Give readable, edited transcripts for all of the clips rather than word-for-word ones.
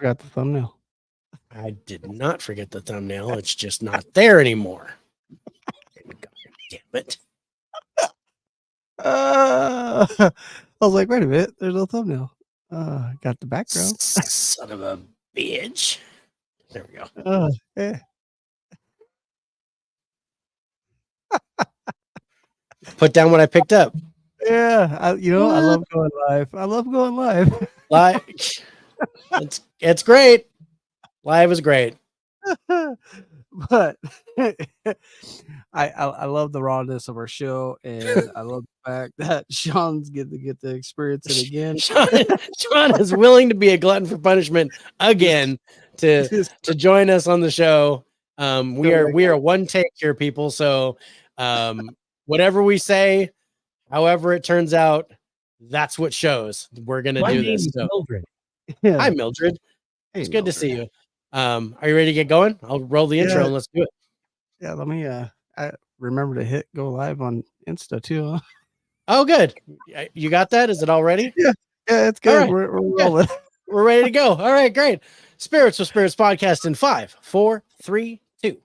forgot the thumbnail. I did not forget the thumbnail. It's just not there anymore. God damn it. I was like, wait a minute, there's no thumbnail. Got the background. Son of a bitch. There we go. Yeah. Put down what I picked up. Yeah, I love going live. I love going live. Live, it's great. Live is great. But I love the rawness of our show, and I love the fact that Sean's get to experience it again. Sean is willing to be a glutton for punishment again to join us on the show. We are one take here, people. So whatever we say, however it turns out, that's what shows. We're gonna do this. So. Mildred. Yeah. Hi, Mildred. Hey, It's good to see you. Are you ready to get going? I'll roll the intro and let's do it. Yeah, let me I remember to hit go live on Insta too. Huh? Oh, good. You got that? Is it all ready? Yeah, it's good. Right. We're rolling. We're ready to go. All right, great. Spirits with Spirits podcast in 5, 4, 3, 2.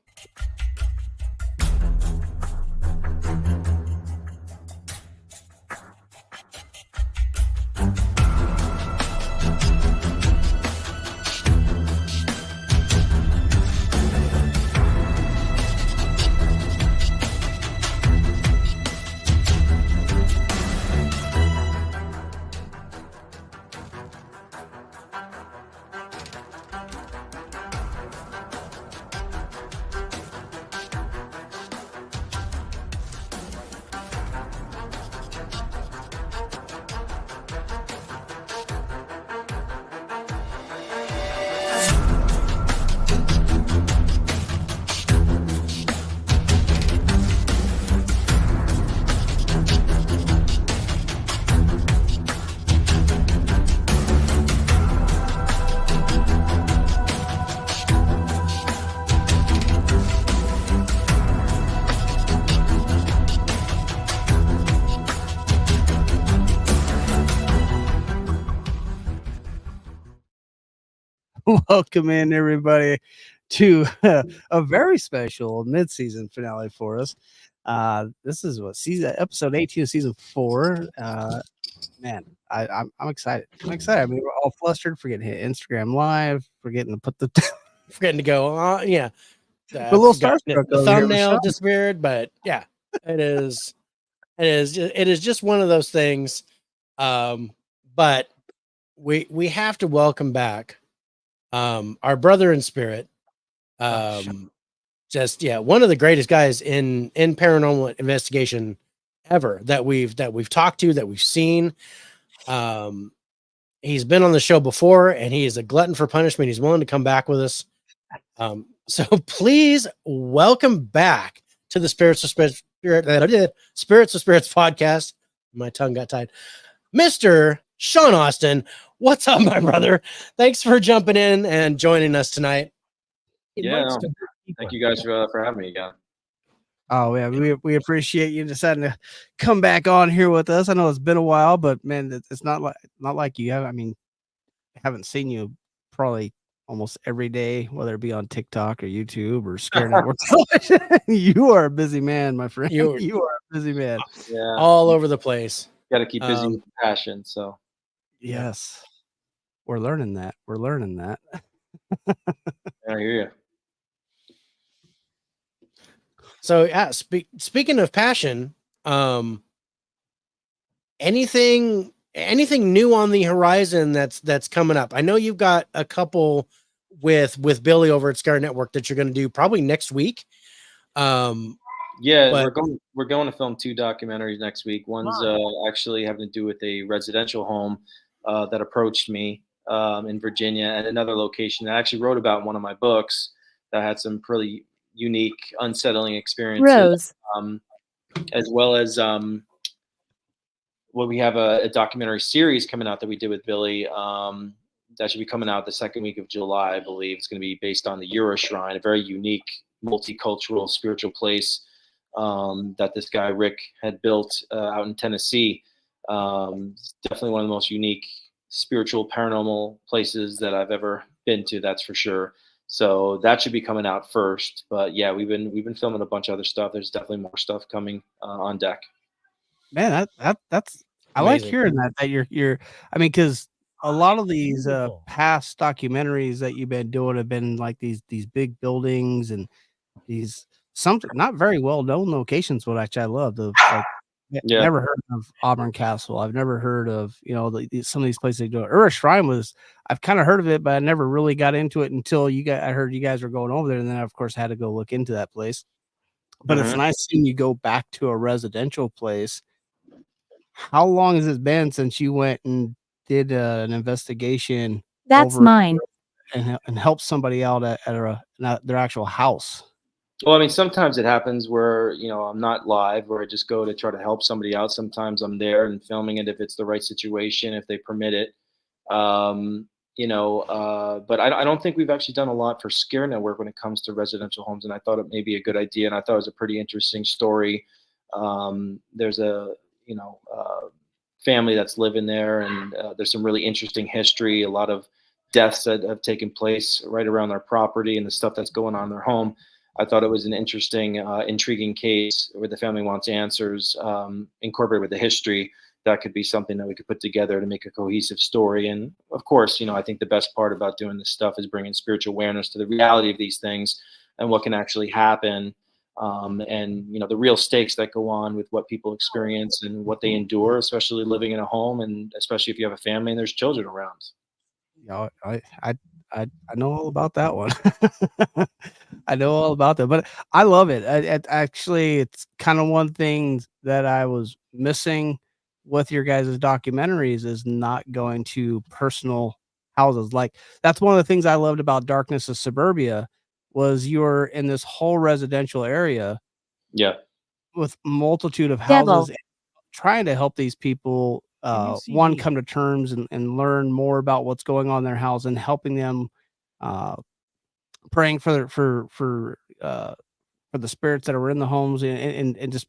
Welcome in, everybody, to a very special mid-season finale for us. This is episode 18 of season 4. Man, I'm excited. I mean, we're all flustered for getting hit Instagram live, forgetting to put the Forgetting to go. Yeah. a little starstruck. The thumbnail disappeared, but yeah, it is. It is just one of those things. But we have to welcome back our brother in spirit. One of the greatest guys in paranormal investigation ever that we've talked to, that we've seen. He's been on the show before, and he is a glutton for punishment. He's willing to come back with us. So please welcome back to the Spirits of Spirits podcast. My tongue got tied. Mr. Sean Austin, what's up, my brother? Thanks for jumping in and joining us tonight. Yeah, thank you guys for having me again. Oh yeah, we appreciate you deciding to come back on here with us. I know it's been a while, but man, it's not like you have. I mean, I haven't seen you probably almost every day, whether it be on TikTok or YouTube or Scare Network. You are a busy man, my friend. You are a busy man. Yeah, all over the place. Got to keep busy with passion. So yes, we're learning that. I hear you. So yeah, speaking of passion, anything new on the horizon that's coming up? I know you've got a couple with Billy over at Scare Network that you're going to do probably next week. Yeah, we're going to film 2 documentaries next week. One's actually having to do with a residential home that approached me in Virginia, and another location that I actually wrote about in one of my books that had some pretty unique, unsettling experiences. As well as we have a documentary series coming out that we did with Billy that should be coming out the second week of July, I believe. It's going to be based on the Euro Shrine, a very unique, multicultural, spiritual place that this guy Rick had built out in Tennessee. It's definitely one of the most unique spiritual paranormal places that I've ever been to, that's for sure. So that should be coming out first. But yeah, we've been filming a bunch of other stuff. There's definitely more stuff coming on deck. Man, that's I like Amazing. hearing that you're I mean, because a lot of these past documentaries that you've been doing have been like these big buildings and these something not very well known locations, which I love. The like Yeah. never heard of Auburn Castle. I've never heard of, you know, some of these places they do it. Ur Shrine was I've kind of heard of it, but I never really got into it until I heard you guys were going over there, and then I, of course, had to go look into that place. But it's Mhm. nice seeing you go back to a residential place. How long has it been since you went and did an investigation That's over mine. and helped somebody out at their actual house? Well, I mean, sometimes it happens where, I'm not live, or I just go to try to help somebody out. Sometimes I'm there and filming it if it's the right situation, if they permit it. But I don't think we've actually done a lot for Scare Network when it comes to residential homes, and I thought it may be a good idea, and I thought it was a pretty interesting story. There's a, family that's living there, and there's some really interesting history, a lot of deaths that have taken place right around their property and the stuff that's going on in their home. I thought it was an interesting, intriguing case where the family wants answers, incorporated with the history. That could be something that we could put together to make a cohesive story. And of course, I think the best part about doing this stuff is bringing spiritual awareness to the reality of these things and what can actually happen. And the real stakes that go on with what people experience and what they endure, especially living in a home, and especially if you have a family and there's children around. Yeah, I know all about that one. I know all about that, but I love it. Actually, it's kind of one thing that I was missing with your guys' documentaries is not going to personal houses. Like that's one of the things I loved about Darkness of Suburbia was you're in this whole residential area Yeah. with multitude of Devil. houses trying to help these people one come to terms and learn more about what's going on in their house and helping them praying for the spirits that are in the homes and just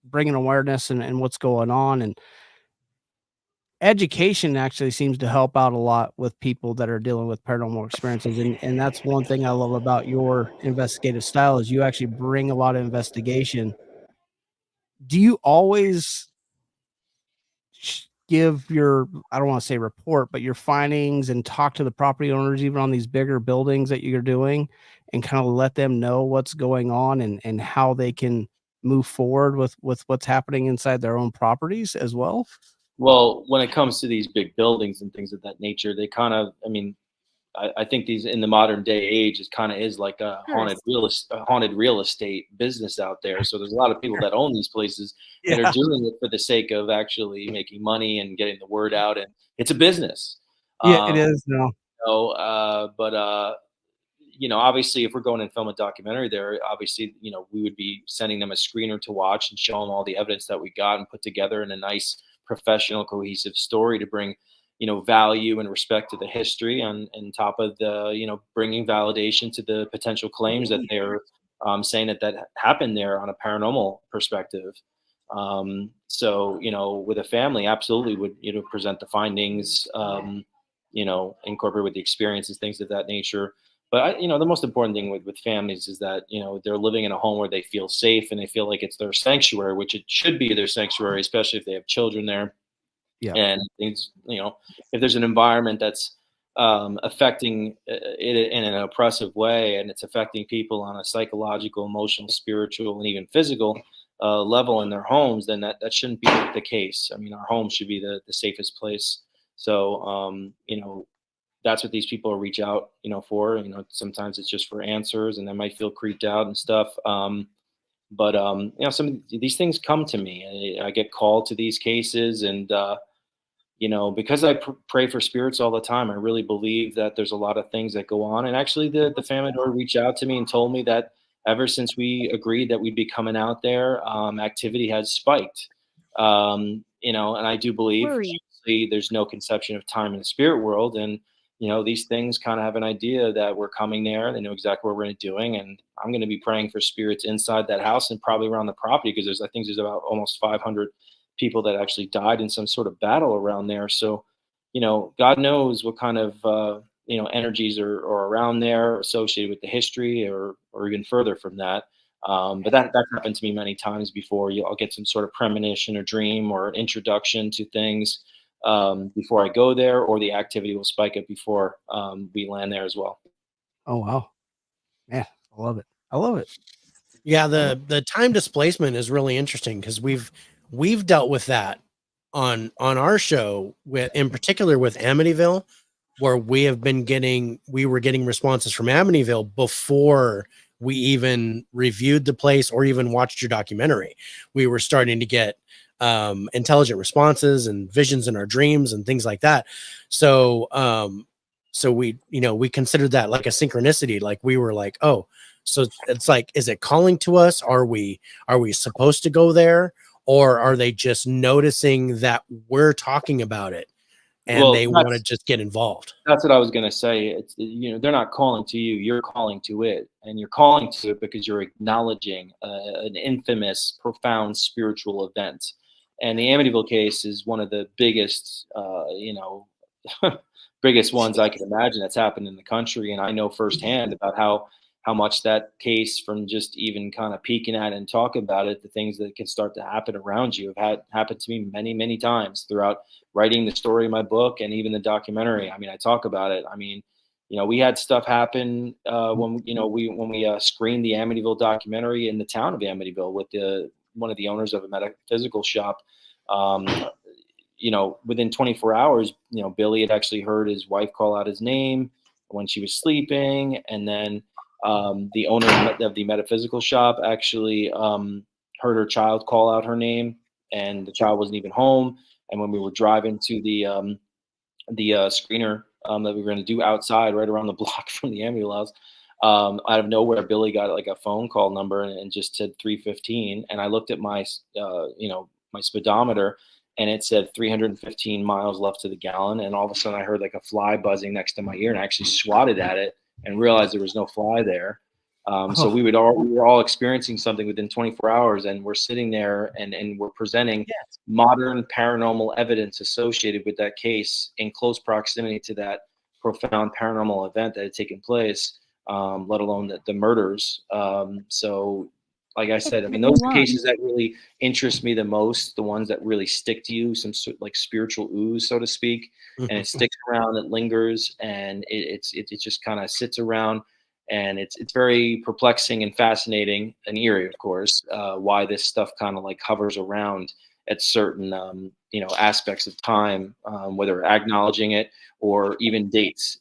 bringing awareness and what's going on. And education actually seems to help out a lot with people that are dealing with paranormal experiences. And that's one thing I love about your investigative style is you actually bring a lot of investigation. Do you always give your, I don't want to say report, but your findings and talk to the property owners, even on these bigger buildings that you're doing, and kind of let them know what's going on and how they can move forward with what's happening inside their own properties as well? Well, when it comes to these big buildings and things of that nature, they kind of, I mean, I think these in the modern day age, it kind of is like a haunted real estate business out there. So there's a lot of people that own these places that are doing it for the sake of actually making money and getting the word out, and it's a business. Yeah, it is now. Obviously, if we're going and film a documentary there, obviously, we would be sending them a screener to watch and show them all the evidence that we got and put together in a nice, professional, cohesive story to bring, value and respect to the history on top of the, bringing validation to the potential claims that they're saying that happened there on a paranormal perspective. With a family, absolutely would, present the findings, incorporate with the experiences, things of that nature. But the most important thing with families is that they're living in a home where they feel safe and they feel like it's their sanctuary, which it should be their sanctuary, especially if they have children there. Yeah. And things, if there's an environment that's affecting it in an oppressive way, and it's affecting people on a psychological, emotional, spiritual, and even physical level in their homes, then that shouldn't be the case. I mean, our home should be the safest place. So, that's what these people reach out, for. Sometimes it's just for answers, and they might feel creeped out and stuff. Some of these things come to me. I get called to these cases, and because I pray for spirits all the time, I really believe that there's a lot of things that go on. And actually, the family door reached out to me and told me that ever since we agreed that we'd be coming out there, activity has spiked. And I do believe there's no conception of time in the spirit world, and these things kind of have an idea that we're coming there. They know exactly what we're going to be doing, and I'm going to be praying for spirits inside that house and probably around the property, because I think there's about almost 500 people that actually died in some sort of battle around there. So, God knows what kind of energies are around there associated with the history or even further from that. But that's happened to me many times before. I'll get some sort of premonition or dream or an introduction to things before I go there, or the activity will spike up before we land there as well. Oh wow, yeah, I love it. I love it. Yeah, the time displacement is really interesting because we've dealt with that on our show in particular with Amityville, where we were getting responses from Amityville before we even reviewed the place or even watched your documentary. We were starting to get intelligent responses and visions in our dreams and things like that. So we considered that like a synchronicity. Like we were like, oh, so it's like, is it calling to us? Are we supposed to go there? Or are they just noticing that we're talking about it and they want to just get involved? That's what I was going to say. It's, they're not calling to you, you're calling to it, and you're calling to it because you're acknowledging an infamous, profound spiritual event. And the Amityville case is one of the biggest, biggest ones I can imagine that's happened in the country. And I know firsthand about how much that case, from just even kind of peeking at it and talking about it, the things that can start to happen around you have happened to me many, many times throughout writing the story of my book and even the documentary. I mean, I talk about it. I mean, we had stuff happen when we screened the Amityville documentary in the town of Amityville with one of the owners of a metaphysical shop. Within 24 hours, Billy had actually heard his wife call out his name when she was sleeping, and then the owner of the metaphysical shop actually heard her child call out her name, and the child wasn't even home. And when we were driving to the screener that we were going to do outside, right around the block from the ambulance, out of nowhere, Billy got like a phone call number and just said 315. And I looked at my my speedometer, and it said 315 miles left to the gallon. And all of a sudden, I heard like a fly buzzing next to my ear, and I actually swatted at it and realized there was no fly there. So we were all experiencing something within 24 hours, and we're sitting there and we're presenting modern paranormal evidence associated with that case in close proximity to that profound paranormal event that had taken place, let alone the murders. So like I said, I mean, those are the cases that really interest me the most, the ones that really stick to you, some sort of like spiritual ooze, so to speak, and it sticks around, it lingers, and it just kind of sits around. And it's very perplexing and fascinating and eerie, of course, why this stuff kind of like hovers around at certain, aspects of time, whether acknowledging it or even dates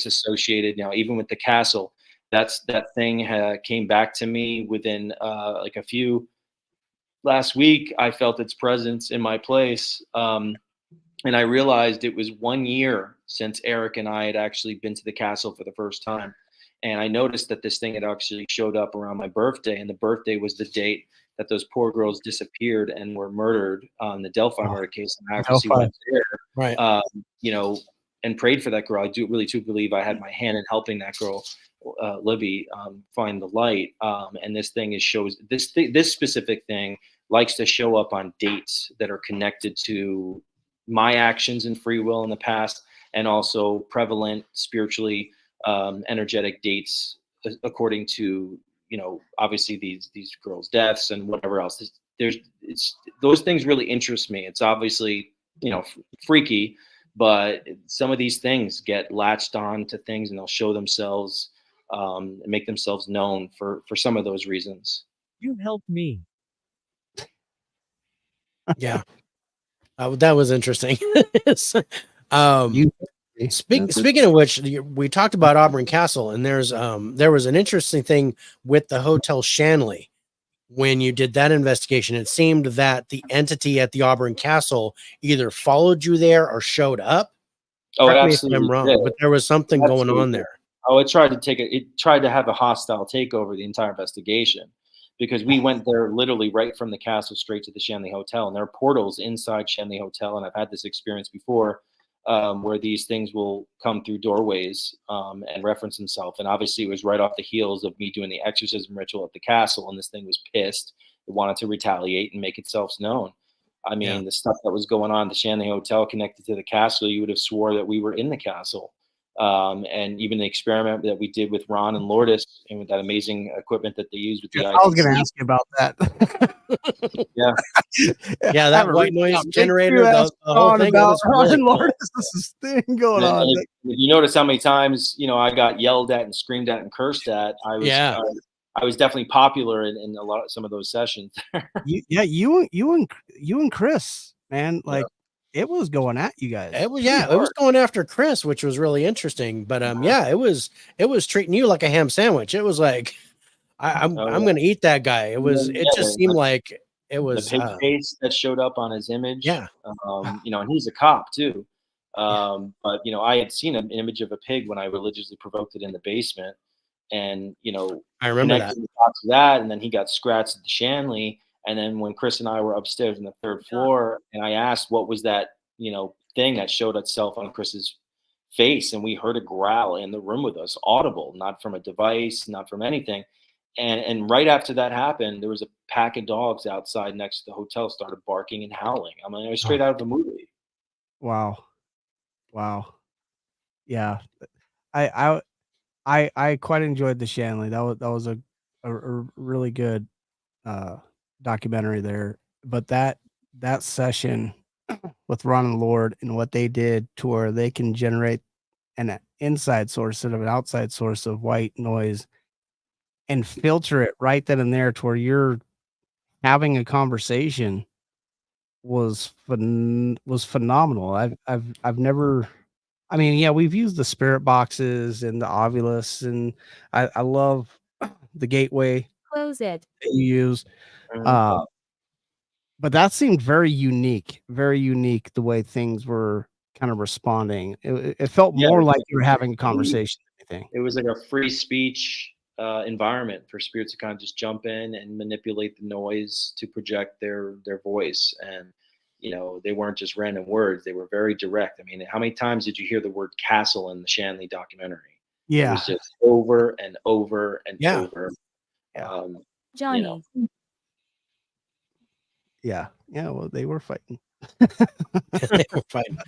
associated. Now, even with the castle, that thing came back to me within like a few. Last week, I felt its presence in my place, and I realized it was 1 year since Eric and I had actually been to the castle for the first time. And I noticed that this thing had actually showed up around my birthday, and the birthday was the date that those poor girls disappeared and were murdered on the Delphi murder case. And I actually went there, right? And prayed for that girl. I do believe I had my hand in helping that girl, Libby, find the light. And this thing this specific thing likes to show up on dates that are connected to my actions and free will in the past, and also prevalent spiritually energetic dates according to obviously these girls' deaths and whatever else. Those things really interest me. It's obviously freaky, but some of these things get latched on to things, and they'll show themselves and make themselves known for some of those reasons. You helped me. Yeah, that was interesting. Speaking of which, we talked about Auburn Castle, and there was an interesting thing with the Hotel Shanley. When you did that investigation, it seemed that the entity at the Auburn Castle either followed you there or showed up. Oh, Correct absolutely. me if I'm wrong, but there was something going on there. Oh, it tried to have a hostile takeover the entire investigation, because we went there literally right from the castle straight to the Shanley Hotel, and there are portals inside Shanley Hotel, and I've had this experience before, where these things will come through doorways and reference themselves. And obviously, it was right off the heels of me doing the exorcism ritual at the castle, and this thing was pissed. It wanted to retaliate and make itself known. I mean, the stuff that was going on at the Shanley Hotel connected to the castle, you would have swore that we were in the castle. And even the experiment that we did with Ron and Lourdes and with that amazing equipment that they use with the I was going to ITC. ask you about that. Yeah. Yeah, I that haven't white reached noise out. Make generator, sure the that's whole on thing, it about was really Ron cool. Lourdes' thing going And on. if you notice how many times, you know, I got yelled at and screamed at and cursed at, I was definitely popular in some of those sessions. You and Chris, man, like it was going at you guys. It was going after Chris, which was really interesting. But it was treating you like a ham sandwich. It was like I'm gonna eat that guy. It just seemed like it was the pig face that showed up on his image. Yeah. You know, and he's a cop too. But you know, I had seen an image of a pig when I religiously provoked it in the basement, and you know, I remember connected the dots to that, and then he got scratched at the Shanley. And then when Chris and I were upstairs on the 3rd floor, and I asked what was that, you know, thing that showed itself on Chris's face, and we heard a growl in the room with us, audible, not from a device, not from anything. And right after that happened, there was a pack of dogs outside next to the hotel started barking and howling. I mean, it was straight out of the movie. Wow. Yeah. I quite enjoyed the Shanley. That was a really good documentary there. But that session with Ron and Lord and what they did to where they can generate an inside source instead of an outside source of white noise and filter it right then and there to where you're having a conversation was phenomenal. I've never, I mean, yeah, we've used the spirit boxes and the Ovilus, and I love the gateway Close it. that you use. But that seemed very unique the way things were kind of responding. It felt more like you were having a conversation than anything. It was like a free speech environment for spirits to kind of just jump in and manipulate the noise to project their voice. And you know, they weren't just random words; they were very direct. I mean, how many times did you hear the word castle in the Shanley documentary? Yeah, it was just over and over and over. Yeah. Johnny. You know. Yeah. Well, they were fighting. They were fighting.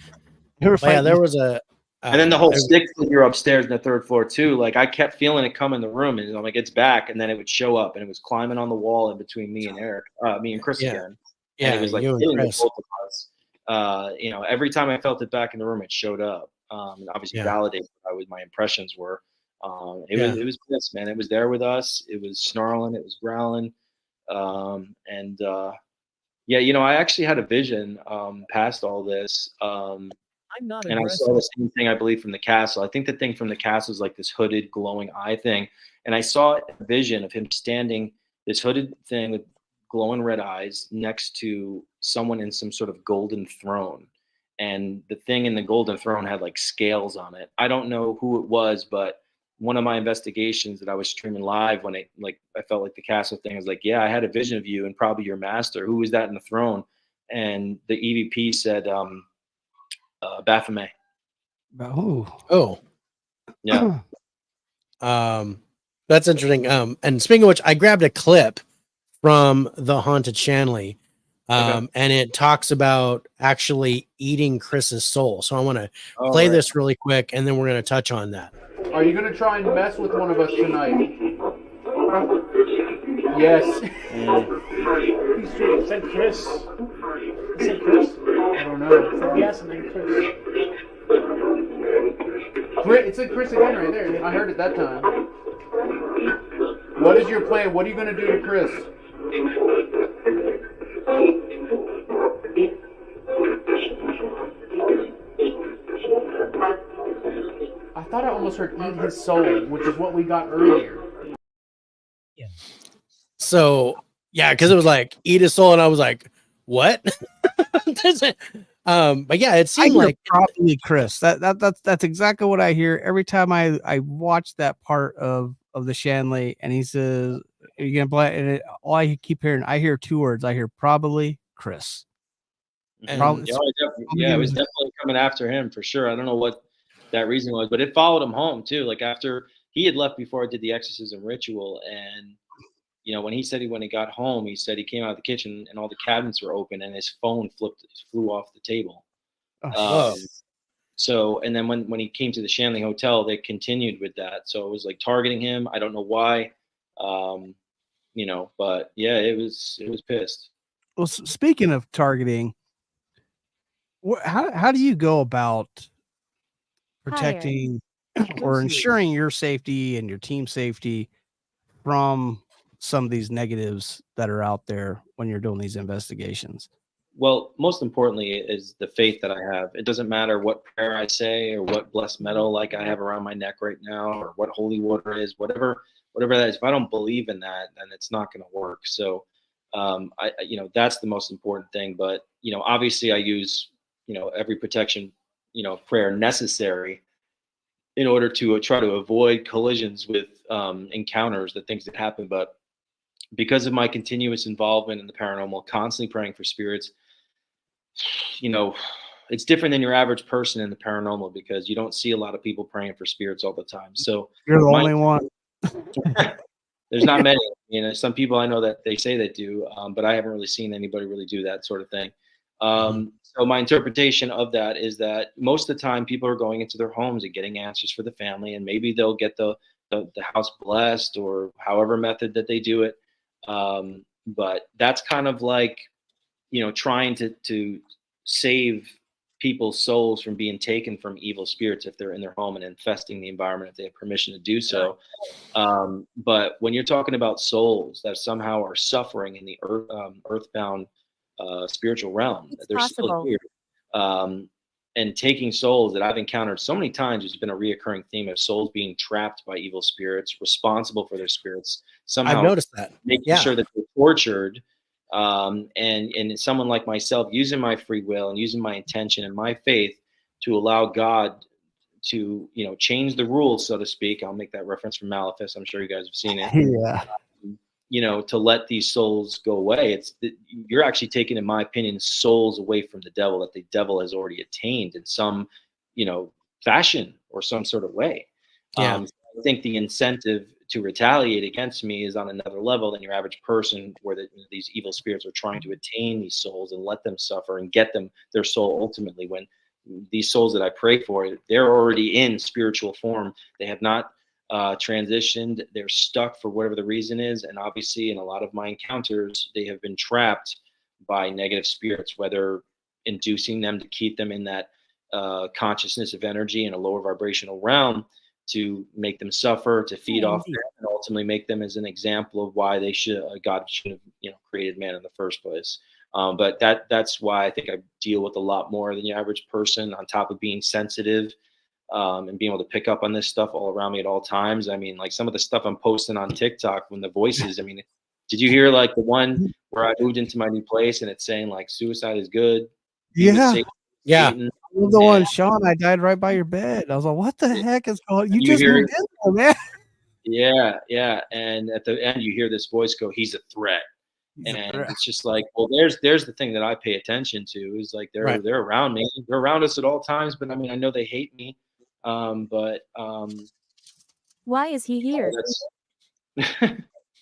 Yeah, there was a. And then the whole stick figure upstairs in the 3rd floor too. Like I kept feeling it come in the room, and I'm like, it's back, and then it would show up, and it was climbing on the wall in between me and Eric, me and Chris again. And it was like hitting both of us. You know, every time I felt it back in the room, it showed up. And obviously validated what my impressions were. It was pissed, man. It was there with us. It was snarling. It was growling. Yeah, you know, I actually had a vision past all this. I'm not and aggressive. I saw the same thing, I believe, from the castle. I think the thing from the castle is like this hooded, glowing eye thing. And I saw a vision of him standing, this hooded thing with glowing red eyes next to someone in some sort of golden throne. And the thing in the golden throne had like scales on it. I don't know who it was, but one of my investigations that I was streaming live when I felt like the castle thing, I was like, yeah, I had a vision of you and probably your master. Who was that in the throne? And the EVP said, Baphomet. Oh, yeah. That's interesting. And speaking of which, I grabbed a clip from the Haunted Shanley, and it talks about actually eating Chris's soul. So I want to play this really quick, and then we're going to touch on that. Are you going to try and mess with one of us tonight? Yes. He said Chris. He said Chris? I don't know. He said yes and then Chris. It said Chris again right there. I heard it that time. What is your plan? What are you going to do to Chris? I thought I almost heard eat his soul, which is what we got earlier. Yeah. So, yeah, because it was like eat his soul, and I was like, what? But yeah, it seemed like probably Chris. That's exactly what I hear every time I watch that part of the Shanley, and he says, "Are you gonna play?" And all I keep hearing, I hear 2 words. I hear probably Chris. And it was definitely coming after him for sure. I don't know what that reason was, but it followed him home too. Like after he had left before I did the exorcism ritual, and you know, when he got home, he said he came out of the kitchen and all the cabinets were open and his phone flew off the table. So, and then when he came to the Shanley Hotel, they continued with that. So it was like targeting him. I don't know why, you know, but yeah, it was pissed. Well, speaking of targeting, how do you go about protecting or ensuring your safety and your team safety from some of these negatives that are out there when you're doing these investigations? Well, most importantly is the faith that I have. It doesn't matter what prayer I say or what blessed metal like I have around my neck right now, or what holy water is, whatever that is. If I don't believe in that, then it's not going to work. So, you know, that's the most important thing. But, you know, obviously I use, you know, every protection, you know, prayer necessary in order to try to avoid collisions with encounters, the things that happen. But because of my continuous involvement in the paranormal, constantly praying for spirits, you know, it's different than your average person in the paranormal, because you don't see a lot of people praying for spirits all the time. So You're the only one. there's not many. You know, some people I know that they say they do, but I haven't really seen anybody really do that sort of thing. So my interpretation of that is that most of the time people are going into their homes and getting answers for the family, and maybe they'll get the house blessed or however method that they do it. But that's kind of like, you know, trying to save people's souls from being taken from evil spirits if they're in their home and infesting the environment if they have permission to do so. But when you're talking about souls that somehow are suffering in the earthbound spiritual realm, It's they're still possible. here. And taking souls that I've encountered so many times, there's been a reoccurring theme of souls being trapped by evil spirits, responsible for their spirits, somehow I've noticed that. making Yeah. sure that they're tortured. And someone like myself, using my free will and using my intention and my faith to allow God to, you know, change the rules, so to speak. I'll make that reference from Malefus. I'm sure you guys have seen it. Yeah. You know, to let these souls go away. You're actually taking, in my opinion, souls away from the devil that the devil has already attained in some, you know, fashion or some sort of way. Yeah. I think the incentive to retaliate against me is on another level than your average person, where these evil spirits are trying to attain these souls and let them suffer and get them their soul ultimately. When these souls that I pray for, they're already in spiritual form. They have not transitioned. They're stuck for whatever the reason is. And obviously in a lot of my encounters, they have been trapped by negative spirits, whether inducing them to keep them in that consciousness of energy in a lower vibrational realm, to make them suffer, to feed off them, and ultimately make them as an example of why they should, God should have, you know, created man in the first place. But that's why I think I deal with a lot more than the average person, on top of being sensitive and being able to pick up on this stuff all around me at all times. I mean, like some of the stuff I'm posting on TikTok, when the voices, I mean, did you hear like the one where I moved into my new place and it's saying like suicide is good? Yeah. Yeah. The one, Sean, I died right by your bed. I was like, what the heck is going on? You just hear moved in there, man. Yeah. And at the end, you hear this voice go, "He's a threat." It's just like, well, there's the thing that I pay attention to, is like they're around me, they're around us at all times. But I mean, I know they hate me. Why is he here?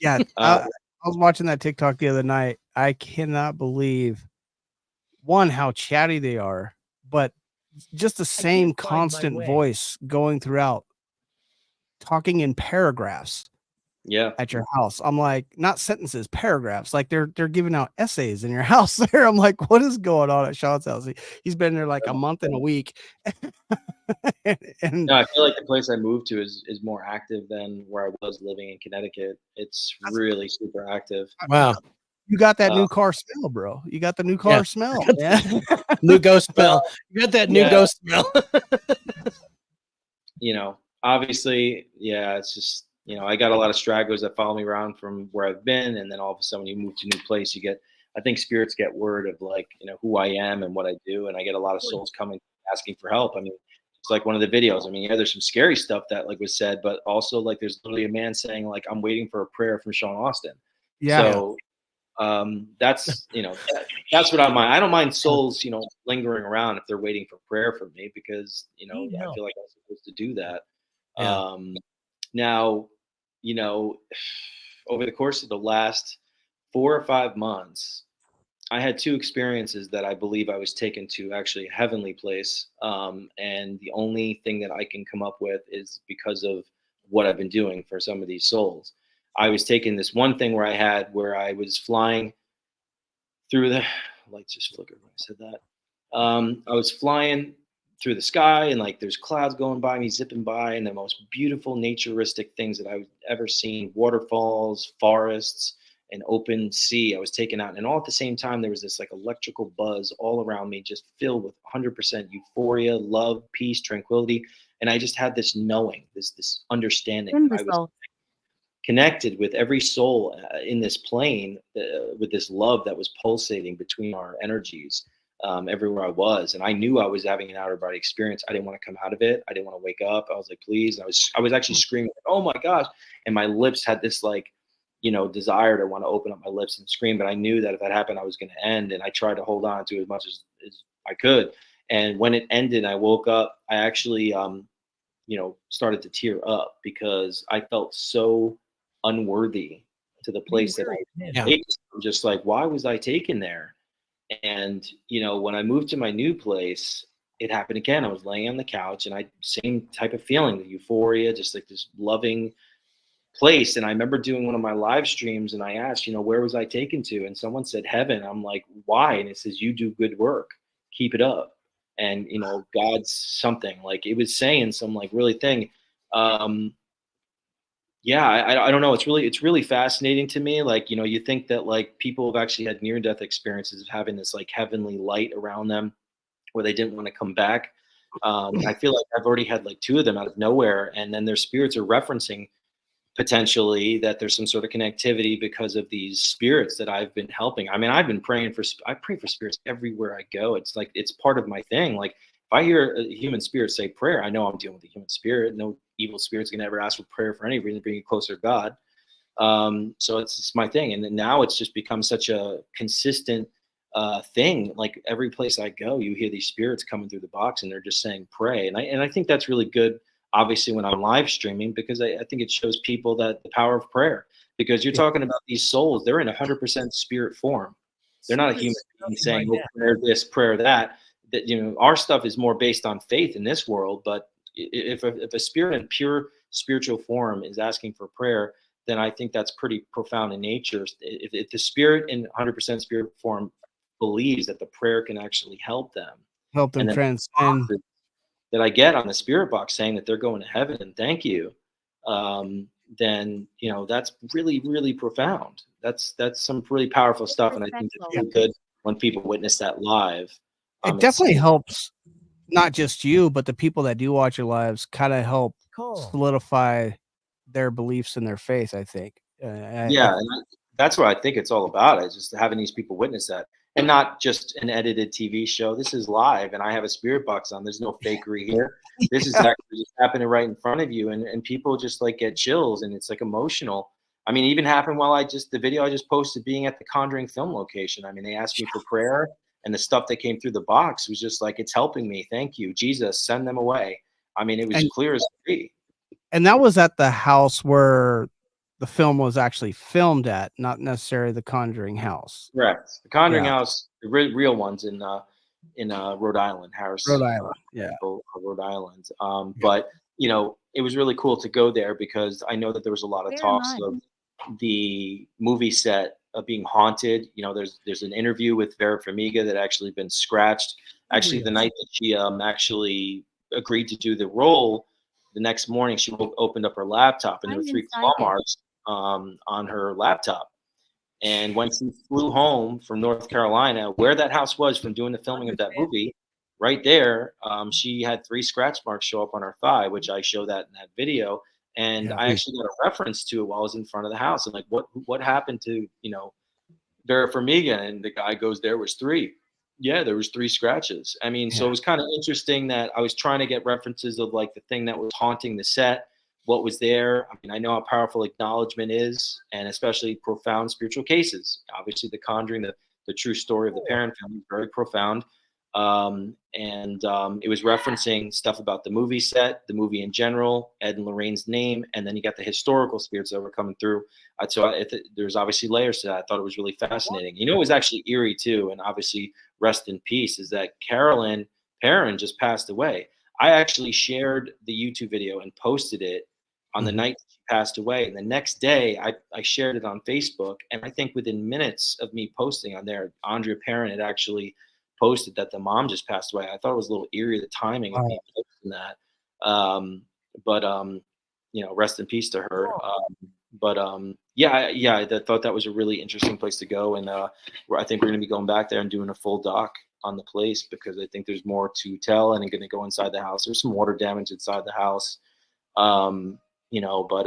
Yeah, I was watching that TikTok the other night. I cannot believe, one, how chatty they are, but just the same constant voice going throughout, talking in paragraphs. Yeah. At your house. I'm like, not sentences, paragraphs. Like they're giving out essays in your house there. I'm like, what is going on at Sean's house? He's been there like a month and a week. and no, I feel like the place I moved to is more active than where I was living in Connecticut. It's really super active. Wow. You got that new car smell, bro. You got the new car smell. Yeah. New ghost smell. You got that new ghost smell. You know, obviously, yeah, it's just, you know, I got a lot of stragglers that follow me around from where I've been. And then all of a sudden when you move to a new place, you get, I think spirits get word of like, you know, who I am and what I do. And I get a lot of souls coming asking for help. I mean, it's like one of the videos. I mean, yeah, there's some scary stuff that like was said, but also like there's literally a man saying like, "I'm waiting for a prayer from Sean Austin." Yeah. So that's, you know, that's what I mind. I don't mind souls, you know, lingering around if they're waiting for prayer from me, because, you know, I feel like I'm supposed to do that. Yeah. Now, you know, over the course of the last 4 or 5 months, I had two experiences that I believe I was taken to actually a heavenly place. And the only thing that I can come up with is because of what I've been doing for some of these souls. I was taking this one thing where I was flying through the lights just flickered when I said that. I was flying through the sky and like there's clouds going by me, zipping by, and the most beautiful naturistic things that I've ever seen: waterfalls, forests, an open sea. I was taken out, and all at the same time there was this like electrical buzz all around me, just filled with 100% euphoria, love, peace, tranquility. And I just had this knowing, this understanding. I was Imbecile. connected with every soul in this plane, with this love that was pulsating between our energies, everywhere I was. And I knew I was having an outer body experience. I didn't want to come out of it. I didn't want to wake up. I was like, please. And I was actually screaming, oh my gosh. And my lips had this like, desire to want to open up my lips and scream. But I knew that if that happened, I was going to end. And I tried to hold on to it as much as I could. And when it ended, I woke up, I actually, started to tear up because I felt so unworthy to the place that I was. I'm just like, why was I taken there? And when I moved to my new place, it happened again. I was laying on the couch, and same type of feeling, the euphoria, just like this loving place. And I remember doing one of my live streams, and I asked, where was I taken to? And someone said heaven. I'm like, why? And it says, you do good work, keep it up. And God's something, like it was saying some like really thing. Yeah, I don't know. It's really fascinating to me. Like, you think that like people have actually had near-death experiences of having this like heavenly light around them where they didn't want to come back. I feel like I've already had like two of them out of nowhere, and then their spirits are referencing potentially that there's some sort of connectivity because of these spirits that I've been helping. I mean, I pray for spirits everywhere I go. It's like, it's part of my thing. Like if I hear a human spirit say prayer, I know I'm dealing with a human spirit. No evil spirit's gonna ever ask for prayer for any reason, bring you closer to God. So it's my thing. And then now it's just become such a consistent thing. Like every place I go, you hear these spirits coming through the box, and they're just saying pray. And I think that's really good, obviously, when I'm live streaming, because I think it shows people that the power of prayer, because you're talking about these souls, they're in 100% spirit form. They're not a human being saying, oh, prayer this, prayer that. That our stuff is more based on faith in this world. But if a spirit in pure spiritual form is asking for prayer, then I think that's pretty profound in nature. If the spirit in 100% spirit form believes that the prayer can actually help them transcend, that I get on the spirit box saying that they're going to heaven and thank you, then that's really, really profound. That's some really powerful stuff, and I think it's really good when people witness that live. It definitely helps not just you, but the people that do watch your lives kind of help solidify their beliefs in their faith, I think. That's what I think it's all about, is just having these people witness that, and not just an edited TV show. This is live, and I have a spirit box on. There's no fakery here. This is actually just happening right in front of you, and people just like get chills, and it's like emotional. I mean, even happened while the video I just posted being at the Conjuring film location. I mean, they asked me for prayer, and the stuff that came through the box was just like, it's helping me. Thank you, Jesus. Send them away. I mean, it was clear as day. And that was at the house where the film was actually filmed at, not necessarily the Conjuring house. Correct. The Conjuring house, the real ones in Rhode Island, Harris. Rhode Island, Rhode Island. But it was really cool to go there, because I know that there was a lot of talks of the movie set being haunted. There's an interview with Vera Farmiga that actually been scratched. Actually, the night that she actually agreed to do the role, the next morning she opened up her laptop, and there were 3 claw marks on her laptop. And when she flew home from North Carolina, where that house was from doing the filming of that movie, right there, she had 3 scratch marks show up on her thigh, which I show that in that video. And I actually got a reference to it while I was in front of the house. And like, what happened to, Vera Farmiga? And the guy goes, there was 3. Yeah, there was 3 scratches. I mean, so it was kind of interesting that I was trying to get references of like the thing that was haunting the set, what was there. I mean, I know how powerful acknowledgement is, and especially profound spiritual cases. Obviously, The Conjuring, the true story of the Perron family, very profound. It was referencing stuff about the movie set, the movie in general, Ed and Lorraine's name, and then you got the historical spirits that were coming through. There's obviously layers to that. I thought it was really fascinating. You know, it was actually eerie too, and obviously rest in peace, is that Carolyn Perrin just passed away. I actually shared the YouTube video and posted it on the night she passed away. And the next day I shared it on Facebook. And I think within minutes of me posting on there, Andrea Perrin had actually posted that the mom just passed away. I thought it was a little eerie, the timing of me posting that. You know, rest in peace to her. I thought that was a really interesting place to go. And I think we're going to be going back there and doing a full doc on the place, because I think there's more to tell, and I'm going to go inside the house. There's some water damage inside the house. You know, but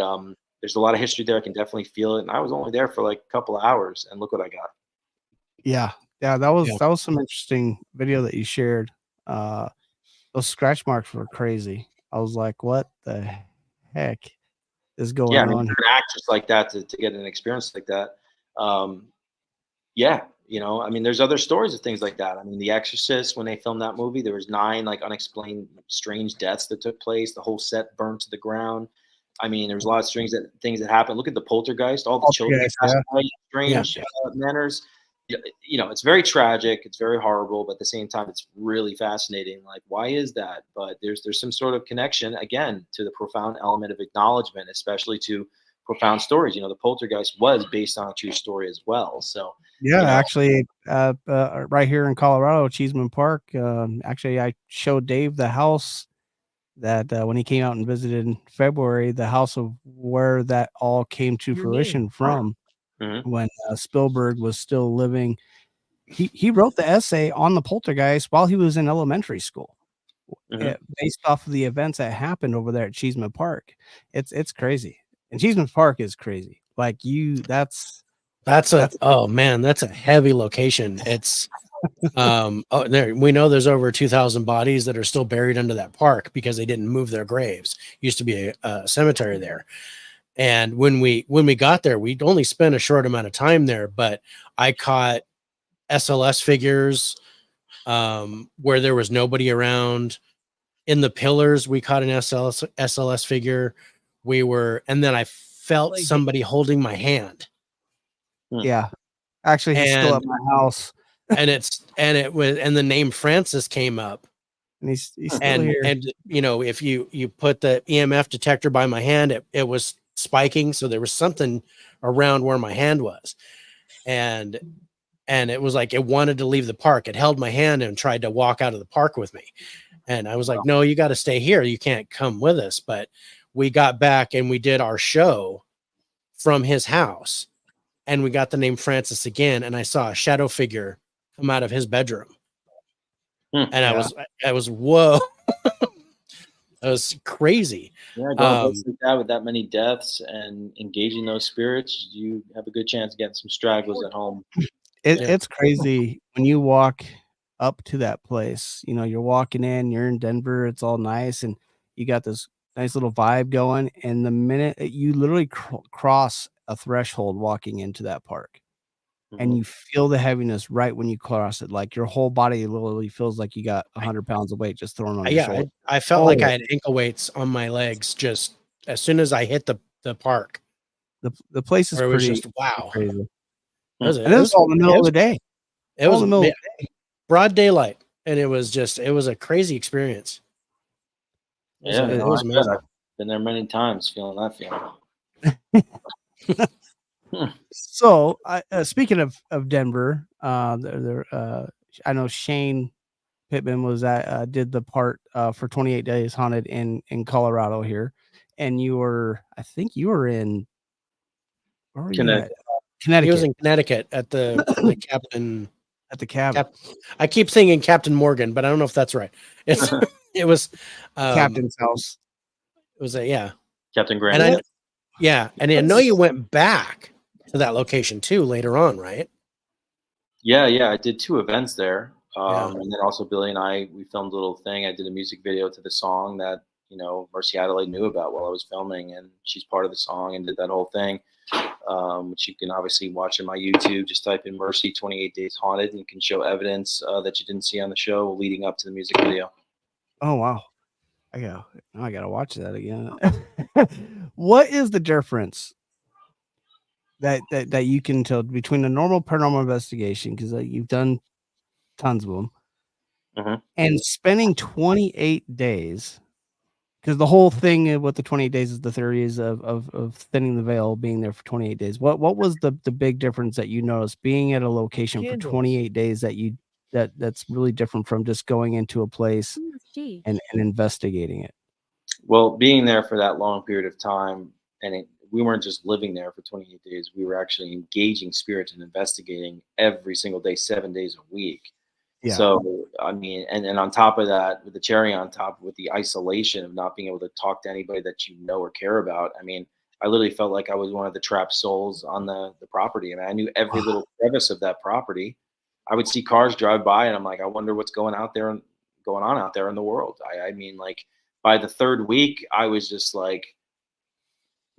there's a lot of history there. I can definitely feel it. And I was only there for like a couple of hours, and look what I got. Yeah. That was some interesting video that you shared. Those scratch marks were crazy. I was like, what the heck is going on? For an actress like that to get an experience like that. You know, I mean, there's other stories of things like that. I mean, The Exorcist, when they filmed that movie, there was 9 like unexplained strange deaths that took place. The whole set burned to the ground. I mean, there was a lot of things that happened. Look at the Poltergeist, all the children passed away, strange manners. You know, it's very tragic. It's very horrible, but at the same time, it's really fascinating. Like, why is that? But there's some sort of connection, again, to the profound element of acknowledgement, especially to profound stories. You know, the Poltergeist was based on a true story as well. So actually, right here in Colorado, Cheeseman Park. Actually, I showed Dave the house that when he came out and visited in February, the house of where that all came to fruition from. When Spielberg was still living. He wrote the essay on the Poltergeist while he was in elementary school, based off of the events that happened over there at Cheeseman Park. It's crazy, and Cheeseman Park is crazy. Like that's oh man, that's a heavy location. It's we know there's over 2,000 bodies that are still buried under that park because they didn't move their graves. Used to be a cemetery there. And when we got there, we'd only spent a short amount of time there, but I caught SLS figures where there was nobody around. In the pillars, we caught an SLS figure. And then I felt somebody holding my hand. Yeah. Actually, he's still at my house. and the name Francis came up. And he's still here. And you know, if you put the EMF detector by my hand, it was spiking, so there was something around where my hand was, and it was like it wanted to leave the park. It held my hand and tried to walk out of the park with me, and I was like, no, you got to stay here, you can't come with us. But we got back and we did our show from his house, and we got the name Francis again, and I saw a shadow figure come out of his bedroom, and I was whoa. That was crazy. Yeah, going like that with that many deaths and engaging those spirits, you have a good chance of getting some stragglers at home. It's crazy when you walk up to that place. You know, you're walking in, you're in Denver, it's all nice, and you got this nice little vibe going. And the minute you literally cross a threshold walking into that park, and you feel the heaviness right when you cross it, like your whole body literally feels like you got 100 pounds of weight just thrown on your shoulder. I felt like I had ankle weights on my legs just as soon as I hit the park. The place is pretty, just wow. Crazy. It was all in the middle of the day. It was broad daylight, and it was a crazy experience. It was amazing. I've been there many times, feeling that feeling. So, speaking of Denver, I know Shane Pittman was did the part for 28 Days Haunted in Colorado here, and I think you were in Connecticut. He was in Connecticut at the Captain. At the cabin. I keep thinking Captain Morgan, but I don't know if that's right. It was Captain's house. It was Captain Grant. And I know you went back to that location too later on, right? Yeah, I did 2 events there. And then also Billy and I, we filmed a little thing. I did a music video to the song that, Mercy Adelaide knew about while I was filming, and she's part of the song and did that whole thing, which you can obviously watch on my YouTube. Just type in Mercy 28 Days Haunted, and you can show evidence that you didn't see on the show leading up to the music video. Oh wow. Now I gotta watch that again. What is the difference that you can tell between a normal paranormal investigation, because you've done tons of them, and spending 28 days? Because the whole thing with the 28 days is the theories of thinning the veil, being there for 28 days. What was the big difference that you noticed being at a location for 28 days that's really different from just going into a place and investigating it? Well, being there for that long period of time, and we weren't just living there for 28 days. We were actually engaging spirits and investigating every single day, 7 days a week. Yeah. So, I mean, and on top of that, with the cherry on top, with the isolation of not being able to talk to anybody that you know or care about, I mean, I literally felt like I was one of the trapped souls on the property. I mean, I knew every little crevice of that property. I would see cars drive by, and I'm like, I wonder what's going on out there in the world. I mean, like, by the third week, I was just like,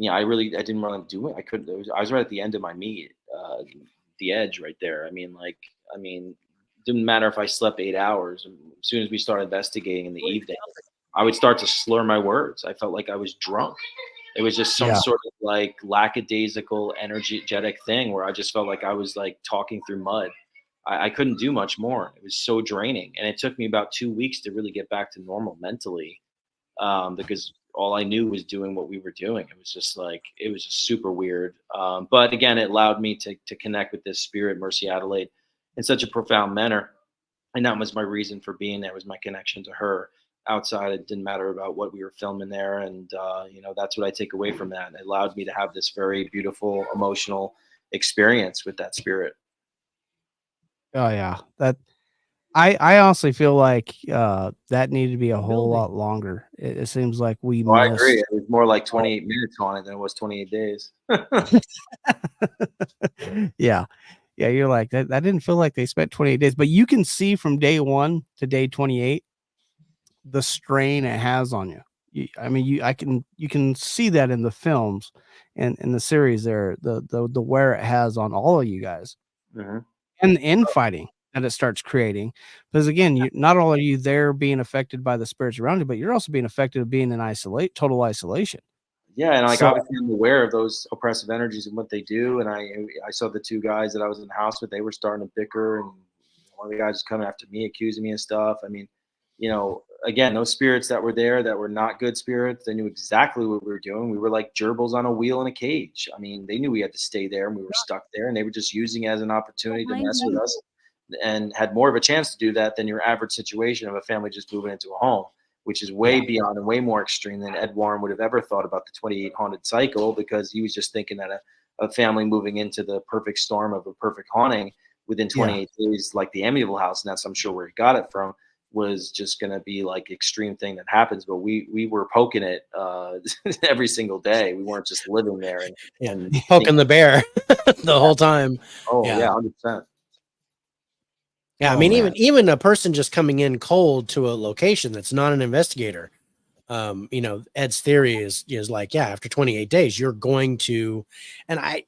I didn't want to do it. I was right at the end of my meat, the edge right there. I mean, didn't matter if I slept 8 hours. As soon as we started investigating in the evening, I would start to slur my words. I felt like I was drunk. It was just some sort of like lackadaisical, energetic thing where I just felt like I was like talking through mud. I couldn't do much more. It was so draining. And it took me about 2 weeks to really get back to normal mentally, because all I knew was doing what we were doing. It was just super weird. But again, it allowed me to connect with this spirit, Mercy Adelaide, in such a profound manner. And that was my reason for being there, was my connection to her. Outside, it didn't matter about what we were filming there. And, that's what I take away from that. It allowed me to have this very beautiful, emotional experience with that spirit. Oh yeah. I honestly feel like that needed to be a whole lot longer. It seems like we I missed. agree. It was more like 28 minutes on it than it was 28 days. Yeah. Yeah, you're like that. That didn't feel like they spent 28 days, but you can see from day 1 to day 28 the strain it has on you. You can see that in the films and in the series there, the wear it has on all of you guys, and the infighting that it starts creating. Because again, not only are you there being affected by the spirits around you, but you're also being affected of being in total isolation. Yeah, and obviously I'm aware of those oppressive energies and what they do. And I saw the 2 guys that I was in the house with, they were starting to bicker, and one of the guys was coming after me, accusing me of stuff. I mean, again, those spirits that were there that were not good spirits, they knew exactly what we were doing. We were like gerbils on a wheel in a cage. I mean, they knew we had to stay there, and we were stuck there, and they were just using it as an opportunity to mess with us, and had more of a chance to do that than your average situation of a family just moving into a home, which is way beyond and way more extreme than Ed Warren would have ever thought about the 28 haunted cycle, because he was just thinking that a family moving into the perfect storm of a perfect haunting within 28 days, like the Amityville house, and that's, I'm sure, where he got it from, was just going to be like extreme thing that happens. But we were poking it every single day. We weren't just living there and poking the bear the whole time. Oh yeah, 100%. Yeah, I mean, even a person just coming in cold to a location that's not an investigator, Ed's theory is like, yeah, after 28 days, you're going to, and I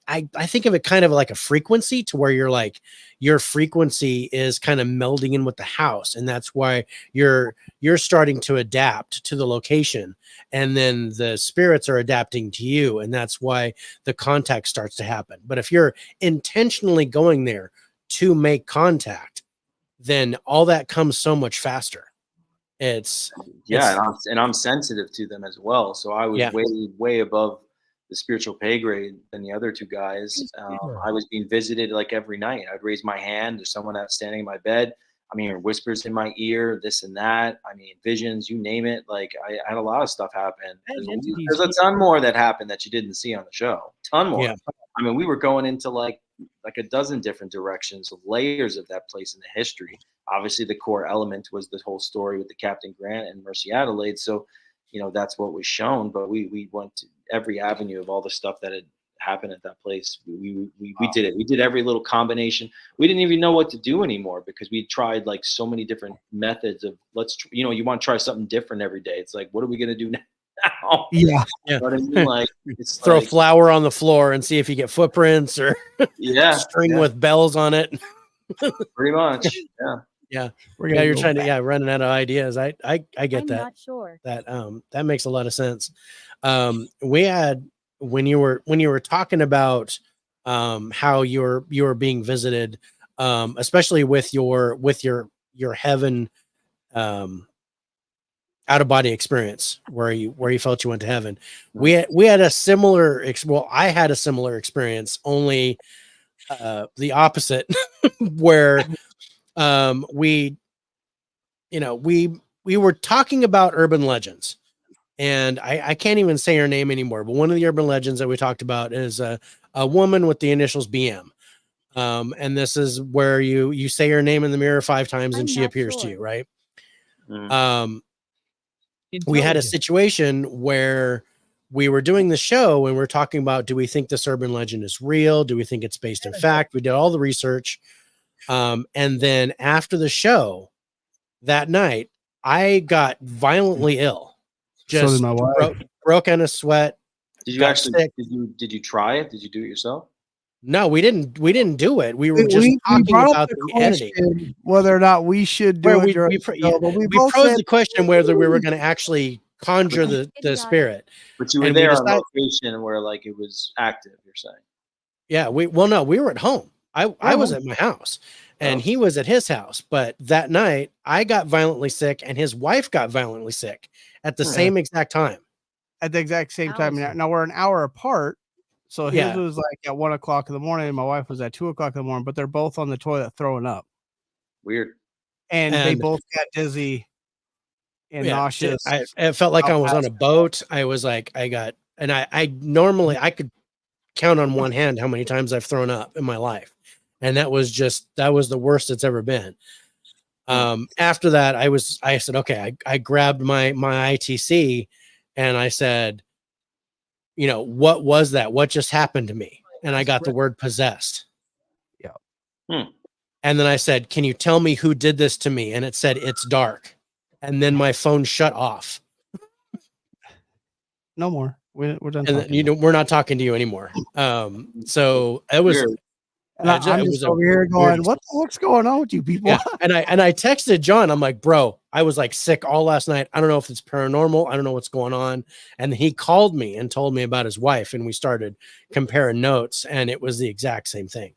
think of it kind of like a frequency, to where you're like, your frequency is kind of melding in with the house, and that's why you're starting to adapt to the location, and then the spirits are adapting to you, and that's why the contact starts to happen. But if you're intentionally going there to make contact, then all that comes so much faster. And I'm sensitive to them as well. So I was way above the spiritual pay grade than the other 2 guys. I was being visited like every night. I'd raise my hand to someone that's standing in my bed. I mean, whispers in my ear, this and that. I mean, visions, you name it. Like, I had a lot of stuff happen. There's a ton more that happened that you didn't see on the show. Ton more. Yeah. I mean, we were going into like a dozen different directions, layers of that place in the history. Obviously, the core element was the whole story with the Captain Grant and Mercy Adelaide. So, that's what was shown. But we went to every avenue of all the stuff that had happened at that place. We did it. We did every little combination. We didn't even know what to do anymore because we tried like so many different methods of you want to try something different every day. It's like, what are we gonna do now? Yeah. Yeah. You know what I mean? Like, it's Throw like, flour on the floor and see if you get footprints or yeah, string with bells on it. pretty much. Yeah. Yeah. We're Yeah, gonna you're go trying back. to running out of ideas. I get I'm that. not sure. That makes a lot of sense. We had when you were talking about how you're being visited, especially with your heaven out of body experience where you felt you went to heaven. We had a similar I had a similar experience, only the opposite where we were talking about urban legends, and I can't even say her name anymore, but one of the urban legends that we talked about is a woman with the initials BM. And this is where you say her name in the mirror 5 times and I'm she not appears to sure. you, right? Mm. We had a situation where we were doing the show and we're talking about, do we think this urban legend is real? Do we think it's based in fact? We did all the research. And then after the show that night, I got violently ill. So Just did my wife. broke in a sweat. Did you got actually sick. did you try it? Did you do it yourself? No, we didn't do it. We were just We talking brought about up the editing. question whether or not we should do Where it we during the show, but we both posed said the question whether we were going to actually conjure the Idiotic. spirit. But you were And we there on decided- location where like it was active, you're saying. Yeah, we were at home. I was home. at my house and Oh. he was at his house. But that night I got violently sick and his wife got violently sick at the Hmm. same exact time. at the exact same time. Ouch. Now we're an hour apart. So his Yeah. was like at 1 o'clock in the morning, and my wife was at 2 o'clock in the morning, but they're both on the toilet throwing up. Weird. And they And- both got dizzy and Yeah, nauseous. it felt like I was on a boat. I was like, I normally I could count on one hand how many times I've thrown up in my life. And that was the worst it's ever been. After that, I said, okay, I grabbed my ITC and I said, what was that? What just happened to me? And I got the word possessed. Yeah. And then I said, can you tell me who did this to me? And it said, it's dark. And then my phone shut off. No more. We're done. And then, we're not talking to you anymore. So it was, Weird. And I'm it just was a over here going, weird- what's going on with you people? yeah. And I texted John. I'm like, bro, I was like sick all last night. I don't know if it's paranormal. I don't know what's going on. And he called me and told me about his wife. And we started comparing notes and it was the exact same thing.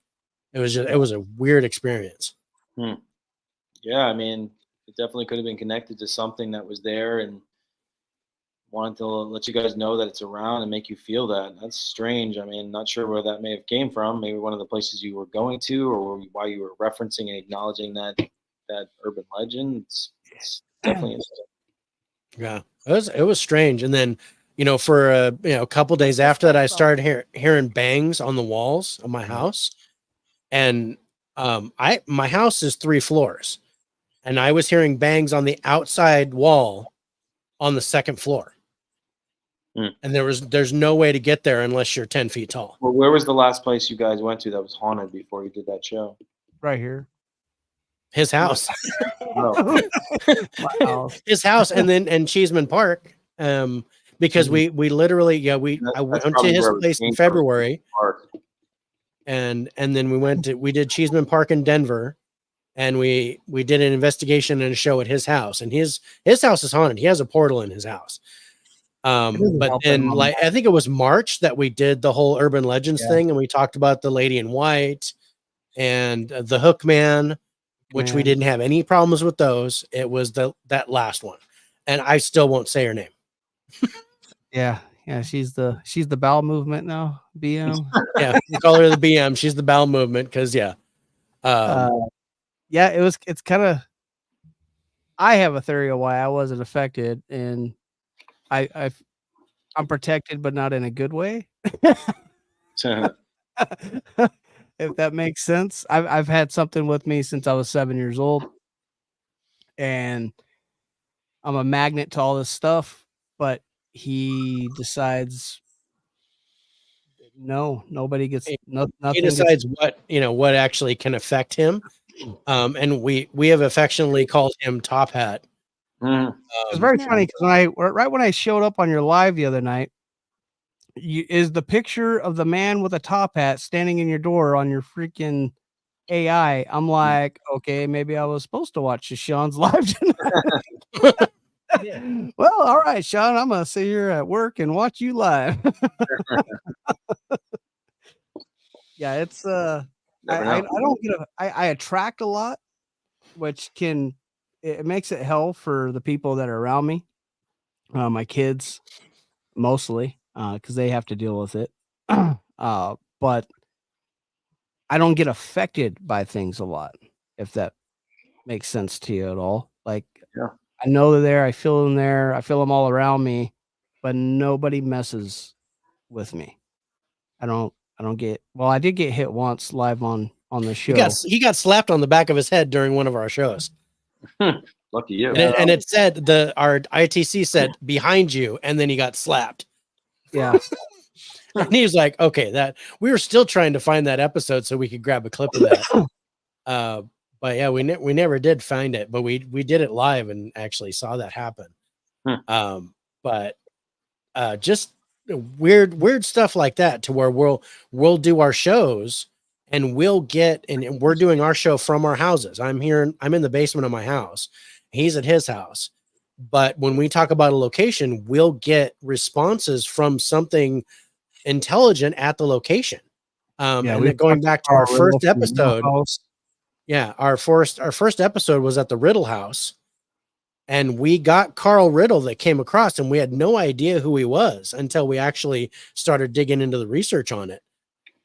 It was a weird experience. Yeah, I mean, it definitely could have been connected to something that was there and wanted to let you guys know that it's around and make you feel that. That's strange. I mean, not sure where that may have came from. Maybe one of the places you were going to, or why you were referencing and acknowledging that urban legend. It's definitely interesting. Yeah, it was strange. And then, for a couple days after that, I started hearing bangs on the walls of my house. And my house is 3 floors, and I was hearing bangs on the outside wall on the 2nd floor. And there's no way to get there unless you're 10 feet tall. Well, where was the last place you guys went to that was haunted before you did that show? Right here. His house, Oh, My house. his house, and Cheeseman Park. Because we literally, I went to probably his where it place in came from. February. Park. And then we did Cheeseman Park in Denver, and we did an investigation and a show at his house, and his house is haunted. He has a portal in his house. But then I think it was March that we did the whole urban legends thing, and we talked about the lady in white and the Hook Man, which we didn't have any problems with those. It was that last one, and I still won't say her name. Yeah. She's the bowel movement now. BM. Yeah, we call her the BM. She's the bowel movement because it's kind of, I have a theory of why I wasn't affected, and I'm protected, but not in a good way. If that makes sense. I've had something with me since I was 7 years old, and I'm a magnet to all this stuff, but he decides No, nobody gets He nothing. He decides what actually can affect him. And we have affectionately called him Top Hat. Mhm. It's very No. funny because right when I showed up on your live the other night, is the picture of the man with a top hat standing in your door on your freaking AI. I'm like, okay, maybe I was supposed to watch Sean's live tonight. Well, all right, Sean, I'm gonna sit here at work and watch you live. Yeah, it's Never I know. don't get I attract a lot, which it makes it hell for the people that are around me. My kids mostly, because they have to deal with it. But I don't get affected by things a lot, if that makes sense to you at all. Like, Yeah. I know they're there, I feel them there, I feel them all around me, but nobody messes with me. I don't get well, I did get hit once live on the show. He got slapped on the back of his head during one of our shows. Lucky you. And it said our ITC said behind you, and then he got slapped. Yeah. And he was like, okay, that we were still trying to find that episode so we could grab a clip of that. But yeah, we never did find it, but we did it live and actually saw that happen. But just weird stuff like that, to where we'll do our shows and and we're doing our show from our houses. I'm in the basement of my house. He's at his house. But when we talk about a location, we'll get responses from something intelligent at the location. And then going back to our first episode. Yeah, our first episode was at the Riddle house, and we got Carl Riddle that came across, and we had no idea who he was until we actually started digging into the research on it.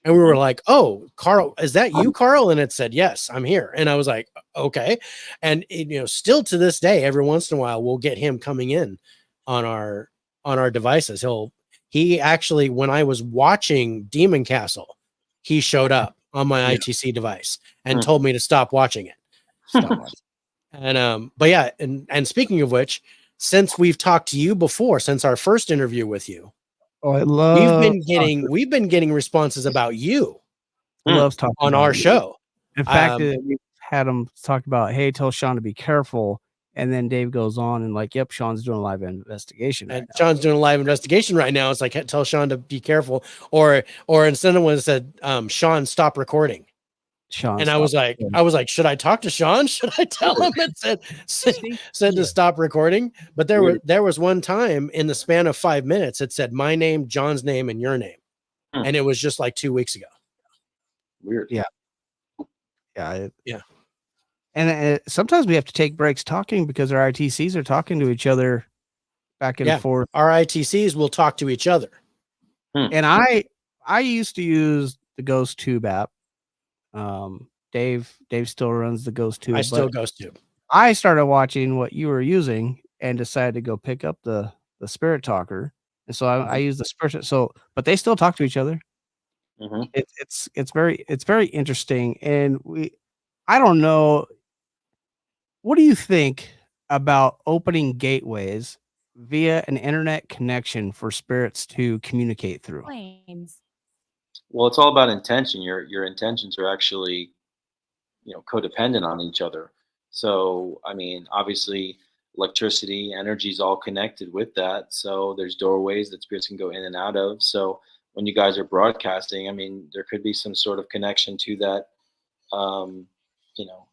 And we were like, "Oh, Carl, is that you, Carl?" And it said, "Yes, I'm here." And I was like, "Okay." And still to this day, every once in a while, we'll get him coming in on our devices. He actually, when I was watching Demon Castle, he showed up on my ITC device and told me to stop watching it. And but yeah, and speaking of which, since we've talked to you before, since our first interview with you, we've been getting responses about you. Loves talking on about our it. show. In fact, we had him talk about, hey, tell Sean to be careful. And then Dave goes on and like, yep, Sean's doing a live investigation. And Sean's doing a live investigation right now. It's like, tell Sean to be careful. Or instead of one said, Sean, stop recording. And I was like, should I talk to Sean? Should I tell him? It said to stop recording. But there was one time in the span of 5 minutes, it said my name, John's name, and your name. And it was just like 2 weeks ago. Weird. Yeah. And sometimes we have to take breaks talking because our ITCs are talking to each other back and forth. Our ITCs will talk to each other. And I used to use the Ghost Tube app. Dave still runs the Ghost Tube. I still Ghost Tube. I started watching what you were using and decided to go pick up the Spirit Talker. And so I use the Spirit. But they still talk to each other. It's very interesting. And I don't know. What do you think about opening gateways via an internet connection for spirits to communicate through? Well, it's all about intention. Your intentions are actually, codependent on each other. So, I mean, obviously, electricity, energy is all connected with that. So there's doorways that spirits can go in and out of. So when you guys are broadcasting, I mean, there could be some sort of connection to that,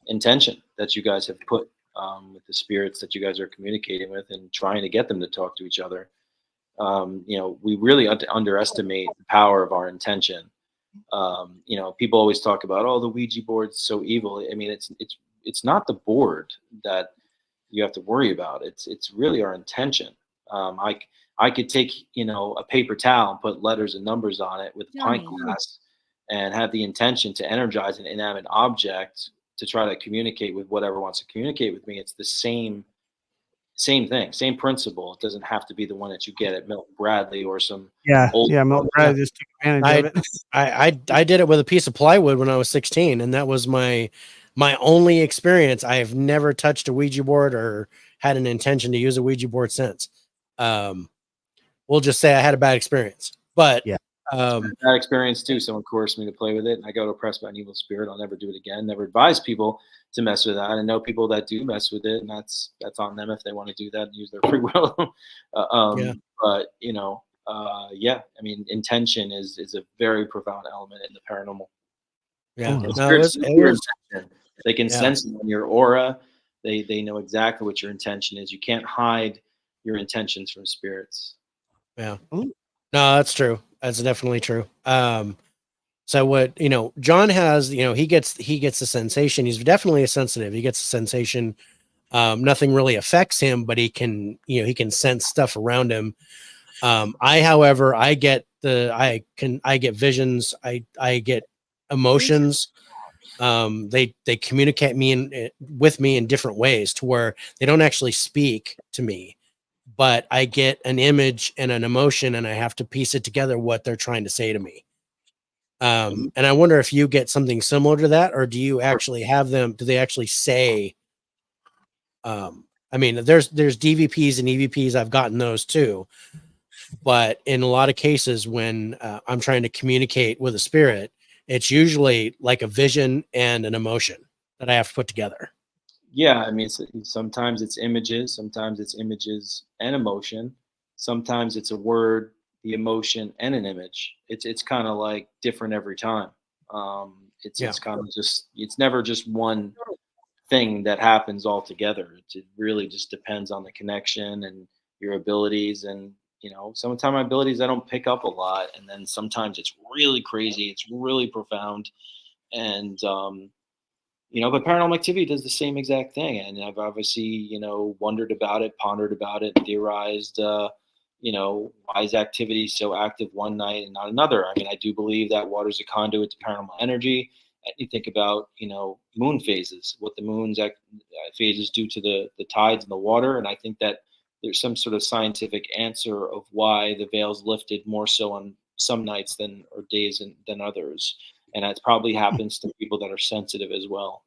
intention that you guys have put with the spirits that you guys are communicating with and trying to get them to talk to each other. We really underestimate the power of our intention. People always talk about, oh, the Ouija board's so evil. I mean, it's not the board that you have to worry about. It's really our intention. I could take, a paper towel and put letters and numbers on it with a pint glass and have the intention to energize an inanimate object to try to communicate with whatever wants to communicate with me. It's the same thing, same principle. It doesn't have to be the one that you get at Milton Bradley or some Milton Bradley just took advantage of it. I did it with a piece of plywood when I was 16, and that was my only experience. I have never touched a Ouija board or had an intention to use a Ouija board since. We'll just say I had a bad experience. But That experience too. Someone coerced me to play with it, and I got oppressed by an evil spirit. I'll never do it again. Never advise people to mess with that. I know people that do mess with it, and that's on them if they want to do that and use their free will. Yeah. But yeah. I mean, intention is a very profound element in the paranormal. Yeah. Oh, No, Spirits it know your was, intention. They can Yeah. sense it in your aura. They know exactly what your intention is. You can't hide your intentions from spirits. yeah. Ooh. No, that's true. That's definitely true. So what, John has, he gets the sensation. He's definitely a sensitive. He gets a sensation. Nothing really affects him, but he can sense stuff around him. However, I get visions. I get emotions. They communicate with me in different ways to where they don't actually speak to me, but I get an image and an emotion, and I have to piece it together what they're trying to say to me. And I wonder if you get something similar to that, or do you actually have them? Do they actually say? I mean, there's DVPs and EVPs. I've gotten those too, but in a lot of cases, when I'm trying to communicate with a spirit, it's usually like a vision and an emotion that I have to put together. Yeah, I mean, sometimes it's images, sometimes it's images and emotion, sometimes it's a word, the emotion, and an image. It's kind of like different every time. It's kind of just, it's never just one thing that happens all together. It really just depends on the connection and your abilities. And sometimes my abilities I don't pick up a lot, and then sometimes it's really crazy, it's really profound, and but Paranormal Activity does the same exact thing. And I've obviously, wondered about it, pondered about it, theorized, why is activity so active one night and not another? I mean, I do believe that water's a conduit to paranormal energy. And you think about, moon phases, what the moon's phases do to the tides in the water. And I think that there's some sort of scientific answer of why the veil's lifted more so on some nights or days than others. And that probably happens to people that are sensitive as well.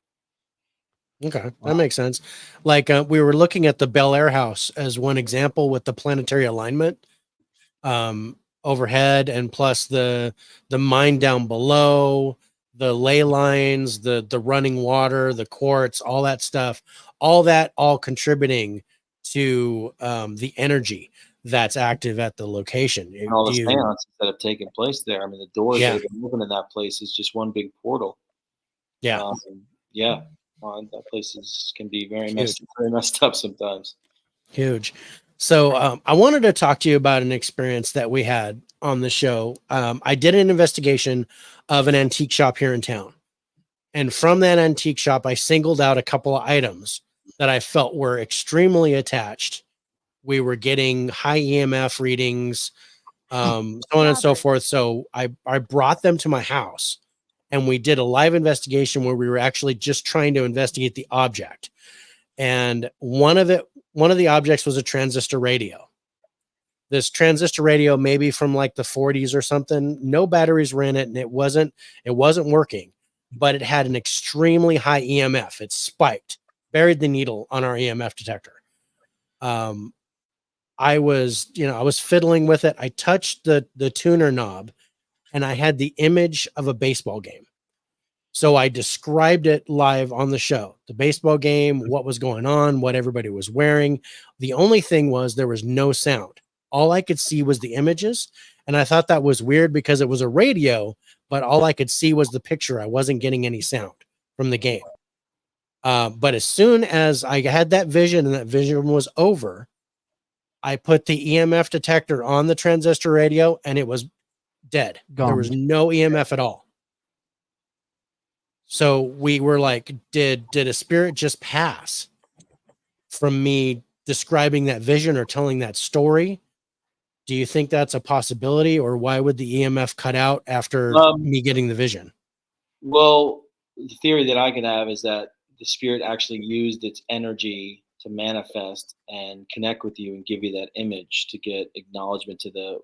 Okay, that makes sense. Like we were looking at the Bel Air house as one example with the planetary alignment overhead, and plus the mine down below, the ley lines, the running water, the quartz, all that stuff, all contributing to the energy that's active at the location. And all the seances that have taken place there. I mean, the doors that have been open in that place is just one big portal. Yeah. Yeah. Well, that place can be very messed up sometimes. Huge. So I wanted to talk to you about an experience that we had on the show. I did an investigation of an antique shop here in town. And from that antique shop, I singled out a couple of items that I felt were extremely attached. We were getting high EMF readings, so on and so forth. So I brought them to my house, and we did a live investigation where we were actually just trying to investigate the object. And one of the objects was a transistor radio. This transistor radio, maybe from like the 40s or something, no batteries were in it, and it wasn't working, but it had an extremely high EMF. It spiked, buried the needle on our EMF detector. I was fiddling with it. I touched the tuner knob, and I had the image of a baseball game. So I described it live on the show, the baseball game, what was going on, what everybody was wearing. The only thing was there was no sound. All I could see was the images. And I thought that was weird because it was a radio, but all I could see was the picture. I wasn't getting any sound from the game. But as soon as I had that vision and that vision was over, I put the EMF detector on the transistor radio, and it was dead. Gone. There was no EMF at all. So we were like, did a spirit just pass from me describing that vision or telling that story? Do you think that's a possibility, or why would the EMF cut out after me getting the vision? Well, the theory that I could have is that the spirit actually used its energy to manifest and connect with you and give you that image to get acknowledgement to the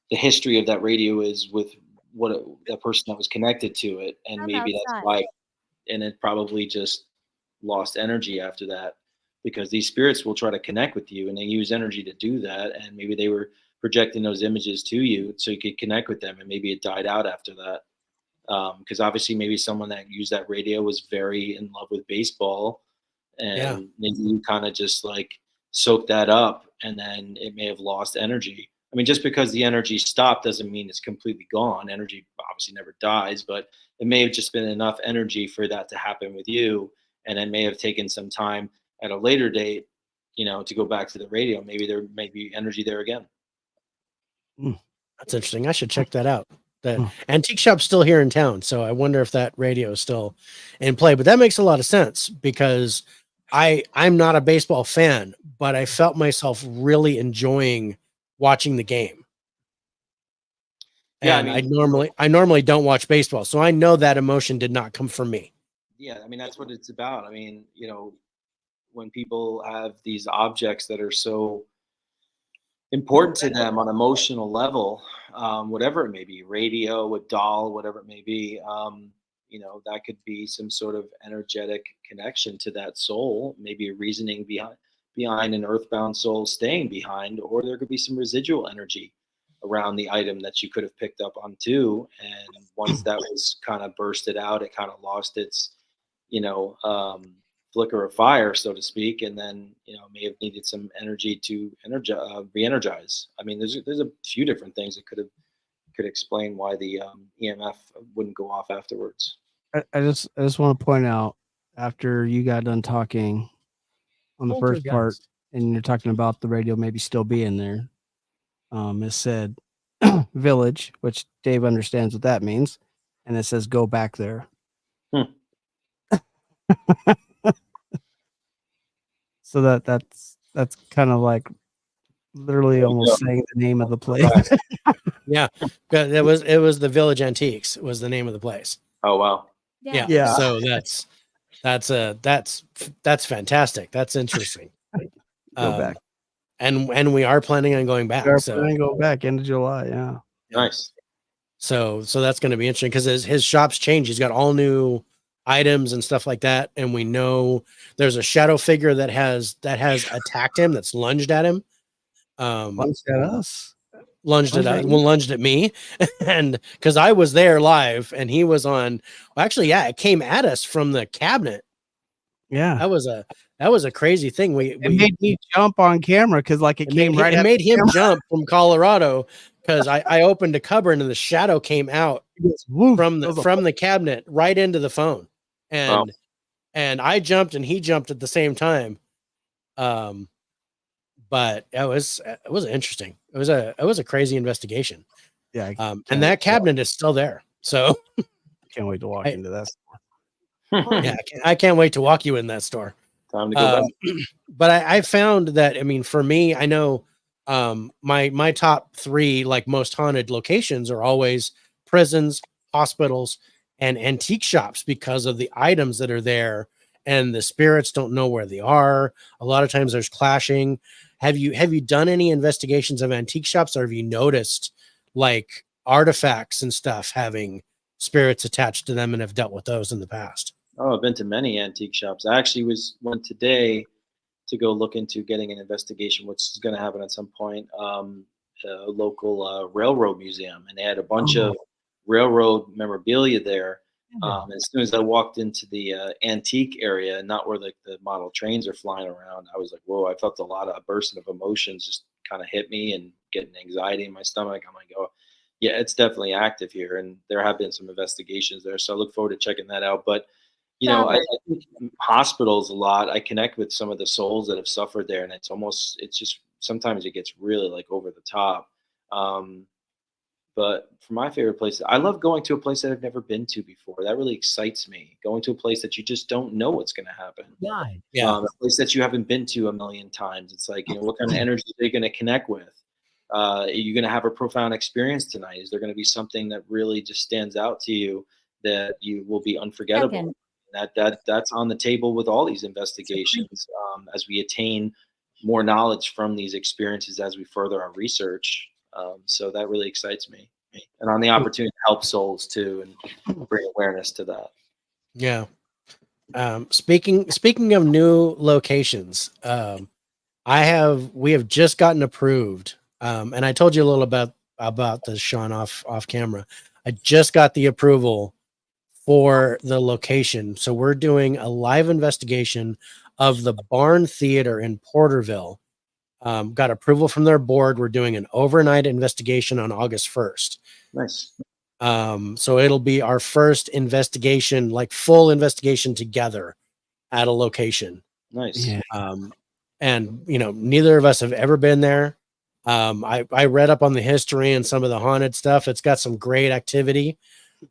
history of that radio is with that person that was connected to it. And maybe that's why, and it probably just lost energy after that, because these spirits will try to connect with you and they use energy to do that. And maybe they were projecting those images to you so you could connect with them, and maybe it died out after that. Because obviously maybe someone that used that radio was very in love with baseball, and maybe you kind of just like soak that up, and then it may have lost energy. I mean, just because the energy stopped doesn't mean it's completely gone. Energy obviously never dies, but it may have just been enough energy for that to happen with you, and it may have taken some time at a later date, to go back to the radio. Maybe there may be energy there again. That's interesting. I should check that out. The antique shop's still here in town, so I wonder if that radio is still in play. But that makes a lot of sense, because I'm not a baseball fan, but I felt myself really enjoying watching the game. Yeah, and I normally don't watch baseball, so I know that emotion did not come from me. Yeah, I mean, that's what it's about. I mean, when people have these objects that are so important to them on emotional level, whatever it may be, radio, a doll, whatever it may be, that could be some sort of energetic connection to that soul, maybe a reasoning behind an earthbound soul staying behind, or there could be some residual energy around the item that you could have picked up on too. And once that was kind of bursted out, it kind of lost its, flicker of fire, so to speak, and then may have needed some energy to re-energize. I mean, there's a few different things that could explain why the EMF wouldn't go off afterwards. I just want to point out, after you got done talking on the first part, and you're talking about the radio maybe still being there, it said village, which Dave understands what that means, and it says go back there. So that's kind of like literally almost saying the name of the place. Yeah, it was the Village Antiques was the name of the place. Oh wow. Yeah. So that's fantastic. That's interesting. Go back. And we are planning on going back. Go back end of July. Yeah. Nice. So that's going to be interesting, because his shop's changed. He's got all new items and stuff like that, and we know there's a shadow figure that has attacked him, that's lunged at him. Lunged at us. Lunged at me, and because I was there live, and he was on. Well, actually, it came at us from the cabinet. Yeah, that was a crazy thing. It made me jump on camera, because it came right. It made him jump from Colorado, because I opened a cupboard and the shadow came out from the cabinet right into the phone, and I jumped and he jumped at the same time. But it was interesting. It was a crazy investigation. Yeah. And that cabinet is still there. So can't wait to walk into that store. Yeah, I can't wait to walk you in that store. Time to go back. But I found that, I mean, for me, I know my top 3 most haunted locations are always prisons, hospitals, and antique shops, because of the items that are there, and the spirits don't know where they are. A lot of times there's clashing. Have you done any investigations of antique shops, or have you noticed artifacts and stuff having spirits attached to them, and have dealt with those in the past? Oh, I've been to many antique shops. I actually went today to go look into getting an investigation, which is going to happen at some point. A local railroad museum, and they had a bunch of railroad memorabilia there. And as soon as I walked into the antique area, not where the model trains are flying around, I was like, whoa, I felt a burst of emotions just kind of hit me, and getting anxiety in my stomach. I'm like, oh, yeah, it's definitely active here. And there have been some investigations there. So I look forward to checking that out. But, I think hospitals a lot, I connect with some of the souls that have suffered there. And it's just, sometimes it gets really over the top. But for my favorite places, I love going to a place that I've never been to before. That really excites me. Going to a place that you just don't know what's going to happen. Yeah. A place that you haven't been to a million times. It's like, what kind of energy are you going to connect with? Are you going to have a profound experience tonight? Is there going to be something that really just stands out to you that you will be unforgettable? That's on the table with all these investigations, as we attain more knowledge from these experiences as we further our research. So that really excites me, and on the opportunity to help souls too, and bring awareness to that. Yeah. Speaking of new locations, we have just gotten approved And I told you a little about this, Sean, off camera. I just got the approval for the location. So we're doing a live investigation of the Barn Theater in Porterville. Got approval from their board. We're doing an overnight investigation on August 1st. Nice. So it'll be our first investigation, like full investigation together at a location. Nice. Yeah. And neither of us have ever been there. I read up on the history and some of the haunted stuff. It's got some great activity.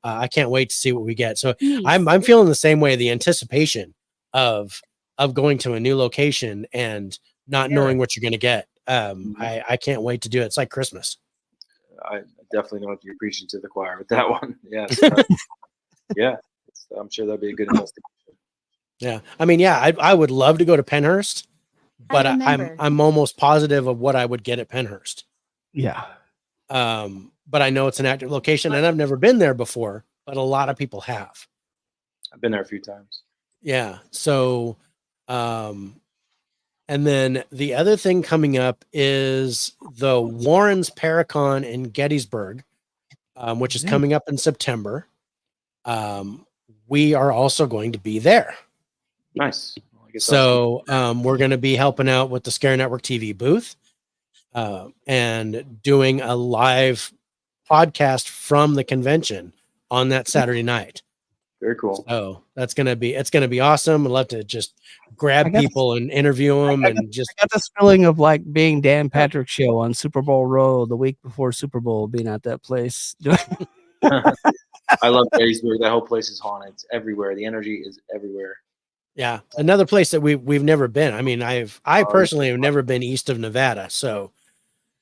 I can't wait to see what we get. So Nice. I'm feeling the same way. The anticipation of going to a new location and not knowing what you're going to get. I can't wait to do it. It's like Christmas. I definitely know you're preaching to the choir with that one. Yes. Yeah. I'm sure that'd be a good investigation. Yeah. I mean, yeah, I would love to go to Pennhurst, but remember. I'm almost positive of what I would get at Pennhurst. Yeah. But I know it's an active location and I've never been there before, but a lot of people have. I've been there a few times. Yeah. So, and then the other thing coming up is the Warrens Paracon in Gettysburg, which is coming up in September. We are also going to be there. Nice. Well, I guess So we're going to be helping out with the Scare Network TV booth and doing a live podcast from the convention on that Saturday night. very cool. Oh, it's going to be awesome. I'd love to just grab people and interview them and just I got this feeling of like being Dan Patrick's show on Super Bowl Row the week before Super Bowl, being at that place. I love Gettysburg. That whole place is haunted. It's everywhere. The energy is everywhere. yeah, another place that we've never been. I mean, I personally have never been east of Nevada, so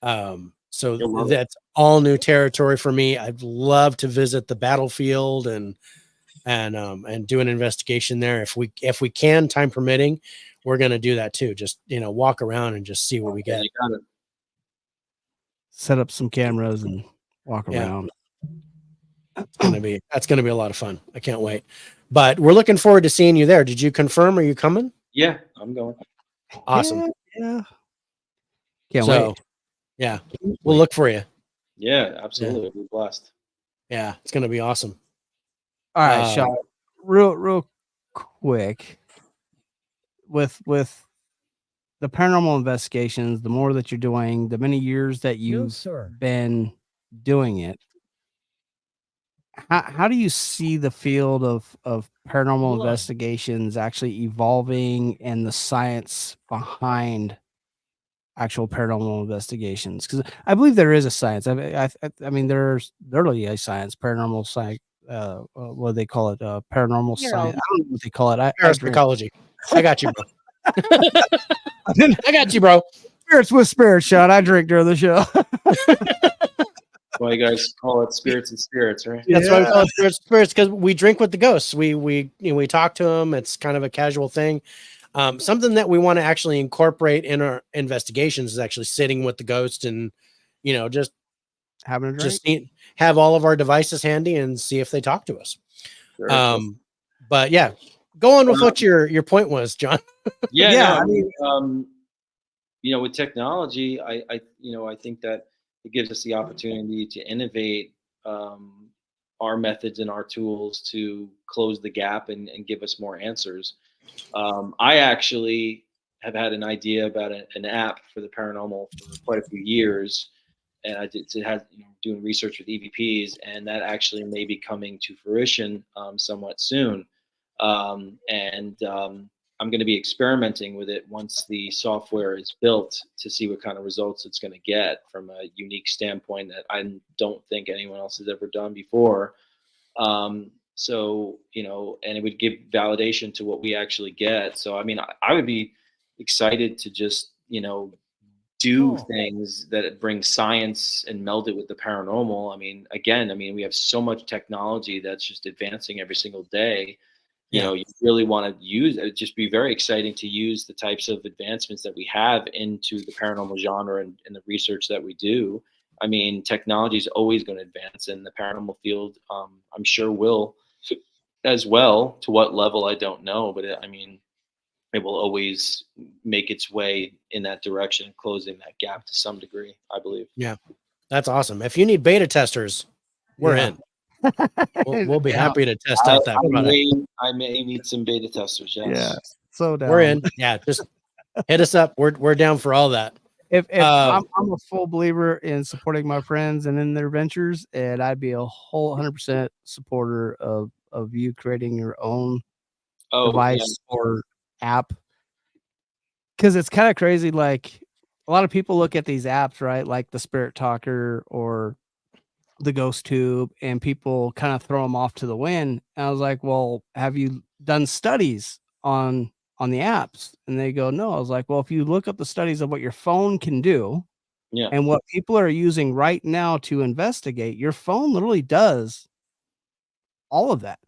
love it. that's all new territory for me. I'd love to visit the battlefield and do an investigation there if we can, time permitting. We're going to do that too. Just walk around and just see what we Yeah, get. you got it. Set up some cameras and walk Yeah. around. That's gonna be a lot of fun. I can't wait. But we're looking forward to seeing you there. Did you confirm? Are you coming? Yeah, I'm going. Awesome. Yeah. Can't So, wait. yeah, we'll look for you. Yeah, absolutely. We'll be blessed. Yeah, it's gonna be awesome. All right, Sean. Real quick. With the paranormal investigations, the more that you're doing, the many years that you've been doing it, how do you see the field of paranormal investigations actually evolving and the science behind actual paranormal investigations? Because I believe there is a science. I mean, there's literally a science, paranormal science. What do they call it? Paranormal science. I don't know what they call it. I drink. Parapsychology. I got you, bro. I got you, bro. Spirits with spirits, Sean. I drink during the show. Why you guys call it spirits and spirits, right? That's why we call it spirits, because we drink with the ghosts. We talk to them. It's kind of a casual thing. Something that we want to actually incorporate in our investigations is actually sitting with the ghost and just Having a drink. have all of our devices handy and see if they talk to us. Sure. But yeah, go on with what your point was, John. Yeah. No, with technology, I think that it gives us the opportunity to innovate our methods and our tools to close the gap and give us more answers. I actually have had an idea about an app for the paranormal for quite a few years, and I did doing research with EVPs, and that actually may be coming to fruition somewhat soon. I'm going to be experimenting with it once the software is built to see what kind of results it's going to get from a unique standpoint that I don't think anyone else has ever done before. And it would give validation to what we actually get. So, I mean, I would be excited to just, do things that bring science and meld it with the paranormal. I mean, we have so much technology that's just advancing every single day. You really want to use it. Just be very exciting to use the types of advancements that we have into the paranormal genre and the research that we do. I mean, technology is always going to advance, and the paranormal field, I'm sure will as well. To what level, I don't know, but it will always make its way in that direction, closing that gap to some degree, I believe. Yeah, that's awesome. If you need beta testers, we're Yeah. in. We'll be Yeah. happy to test out that product. I may need some beta testers. Yes. Yeah. So down. We're in. Yeah, just hit us up. We're down for all that. If Um, I'm a full believer in supporting my friends and in their ventures, and I'd be a whole 100% supporter of you creating your own device or app, because it's kind of crazy. Like a lot of people look at these apps, right? Like the Spirit Talker or the Ghost Tube, and people kind of throw them off to the wind. And I was like, well, have you done studies on the apps? And they go, no. I was like, well, if you look up the studies of what your phone can do, Yeah. and what people are using right now to investigate, your phone literally does all of that.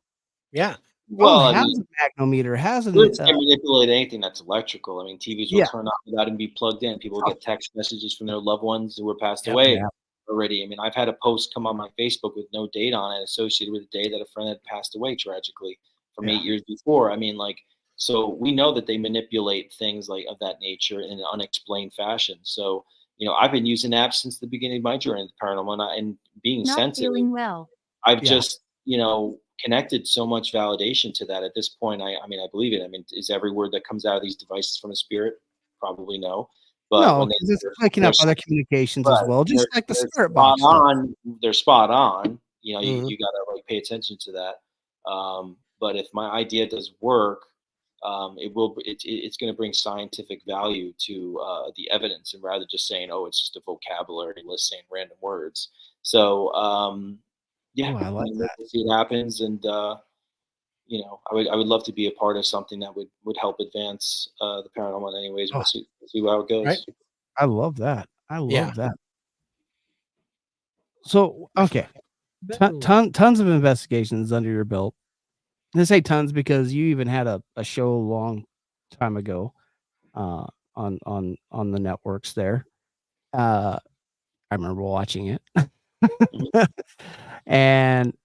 yeah. Well, Phone has a magnometer, has a bullets can manipulate anything that's electrical. I mean, TVs will Yeah. turn on without even be plugged in. People get text messages from their loved ones who were passed Yeah, away yeah. already. I mean, I've had a post come on my Facebook with no date on it associated with the day that a friend had passed away tragically from Yeah. 8 years before. I mean, like, so we know that they manipulate things like of that nature in an unexplained fashion. So, you know, I've been using apps since the beginning of my journey in the paranormal, and being Not sensitive. feeling well. I've Yeah. just, you know, connected so much validation to that at this point. I mean, I believe it. I mean, is every word that comes out of these devices from a spirit? Probably no. But No, when because it's picking up other communications as well, just like the Spirit spot Box stuff. on, they're spot on. You know, Mhm. you gotta like pay attention to that. But if my idea does work, it's going to bring scientific value to the evidence, and rather just saying, oh, it's just a vocabulary list saying random words. So yeah, Oh, I like that. we'll see what happens, and you know, I would love to be a part of something that would help advance the paranormal. Anyways, we'll see how it goes. Right. I love that. I love Yeah. that. So, okay. Tons of investigations under your belt. I say tons because you even had a show a long time ago on the networks there. I remember watching it. And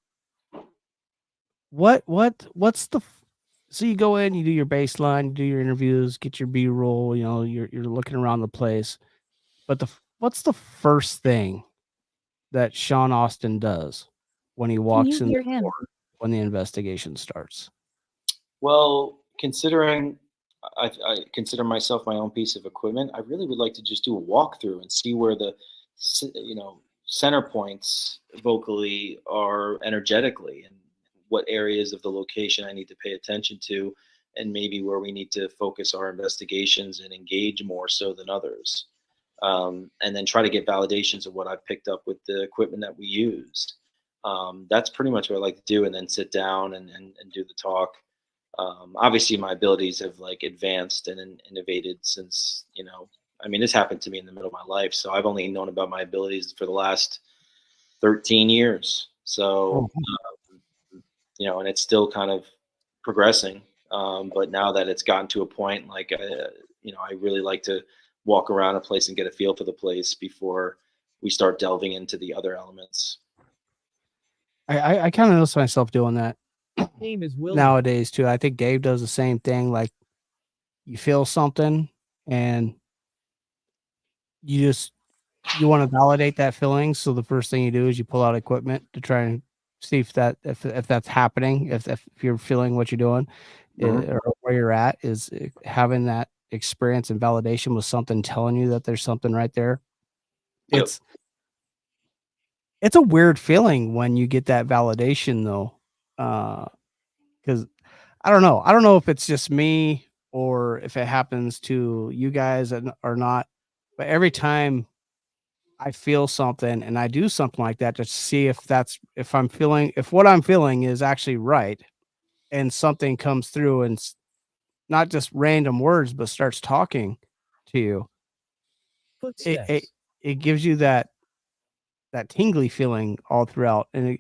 what's the so you go in, you do your baseline, you do your interviews, get your B-roll, you know, you're looking around the place. But what's the first thing that Sean Austin does when he walks in hear the him? door when the investigation starts? Well, considering I consider myself my own piece of equipment, I really would like to just do a walkthrough and see where the center points vocally are energetically, and what areas of the location I need to pay attention to, and maybe where we need to focus our investigations and engage more so than others. And then try to get validations of what I've picked up with the equipment that we used. That's pretty much what I like to do, and then sit down and do the talk. Obviously my abilities have like advanced and innovated since, you know, I mean, this happened to me in the middle of my life. So I've only known about my abilities for the last 13 years. So, you know, and it's still kind of progressing. But now that it's gotten to a point, like, you know, I really like to walk around a place and get a feel for the place before we start delving into the other elements. I kind of notice myself doing that nowadays too. I think Dave does the same thing. Like you feel something and you want to validate that feeling. So the first thing you do is you pull out equipment to try and see if that's happening, if you're feeling what you're doing, or where you're at, is having that experience and validation with something telling you that there's something right there. Yep. It's a weird feeling when you get that validation though. Because I don't know if it's just me or if it happens to you guys or not, but every time I feel something and I do something like that to see if what I'm feeling is actually right, and something comes through and not just random words, but starts talking to you, it gives you that tingly feeling all throughout. And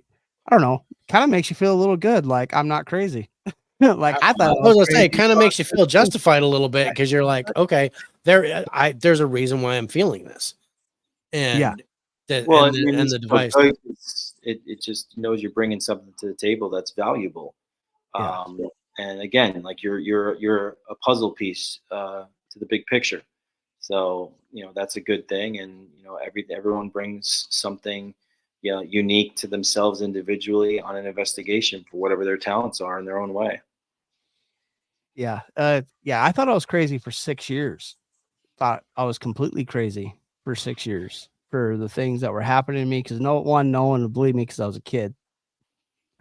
I don't know, kind of makes you feel a little good. Like I'm not crazy. Like I thought I was gonna say, it kind of makes you feel justified a little bit, because you're like, okay, there's a reason why I'm feeling this, and Yeah. the device. It just knows you're bringing something to the table that's valuable. Yeah. And again, like you're a puzzle piece to the big picture. So that's a good thing, and everyone brings something unique to themselves individually on an investigation for whatever their talents are in their own way. Yeah. Yeah. I thought I was crazy for 6 years. Thought I was completely crazy for 6 years for the things that were happening to me. Cause no one would believe me cause I was a kid.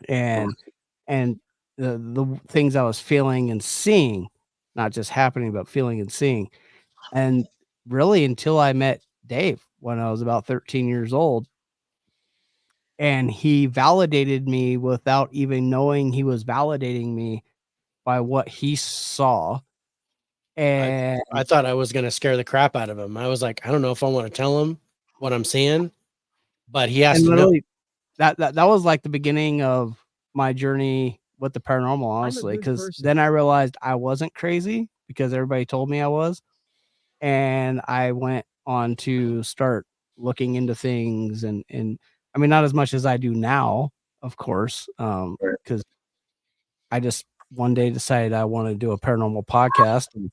And the things I was feeling and seeing, not just happening, but feeling and seeing. And really until I met Dave when I was about 13 years old, and he validated me without even knowing he was validating me by what he saw. And I thought I was going to scare the crap out of him. I was like, I don't know if I want to tell him what I'm seeing, but he has to know. literally that was like the beginning of my journey with the paranormal, honestly, because then I realized I wasn't crazy because everybody told me I was. And I went on to start looking into things and I mean, not as much as I do now, of course, because I just one day decided I want to do a paranormal podcast and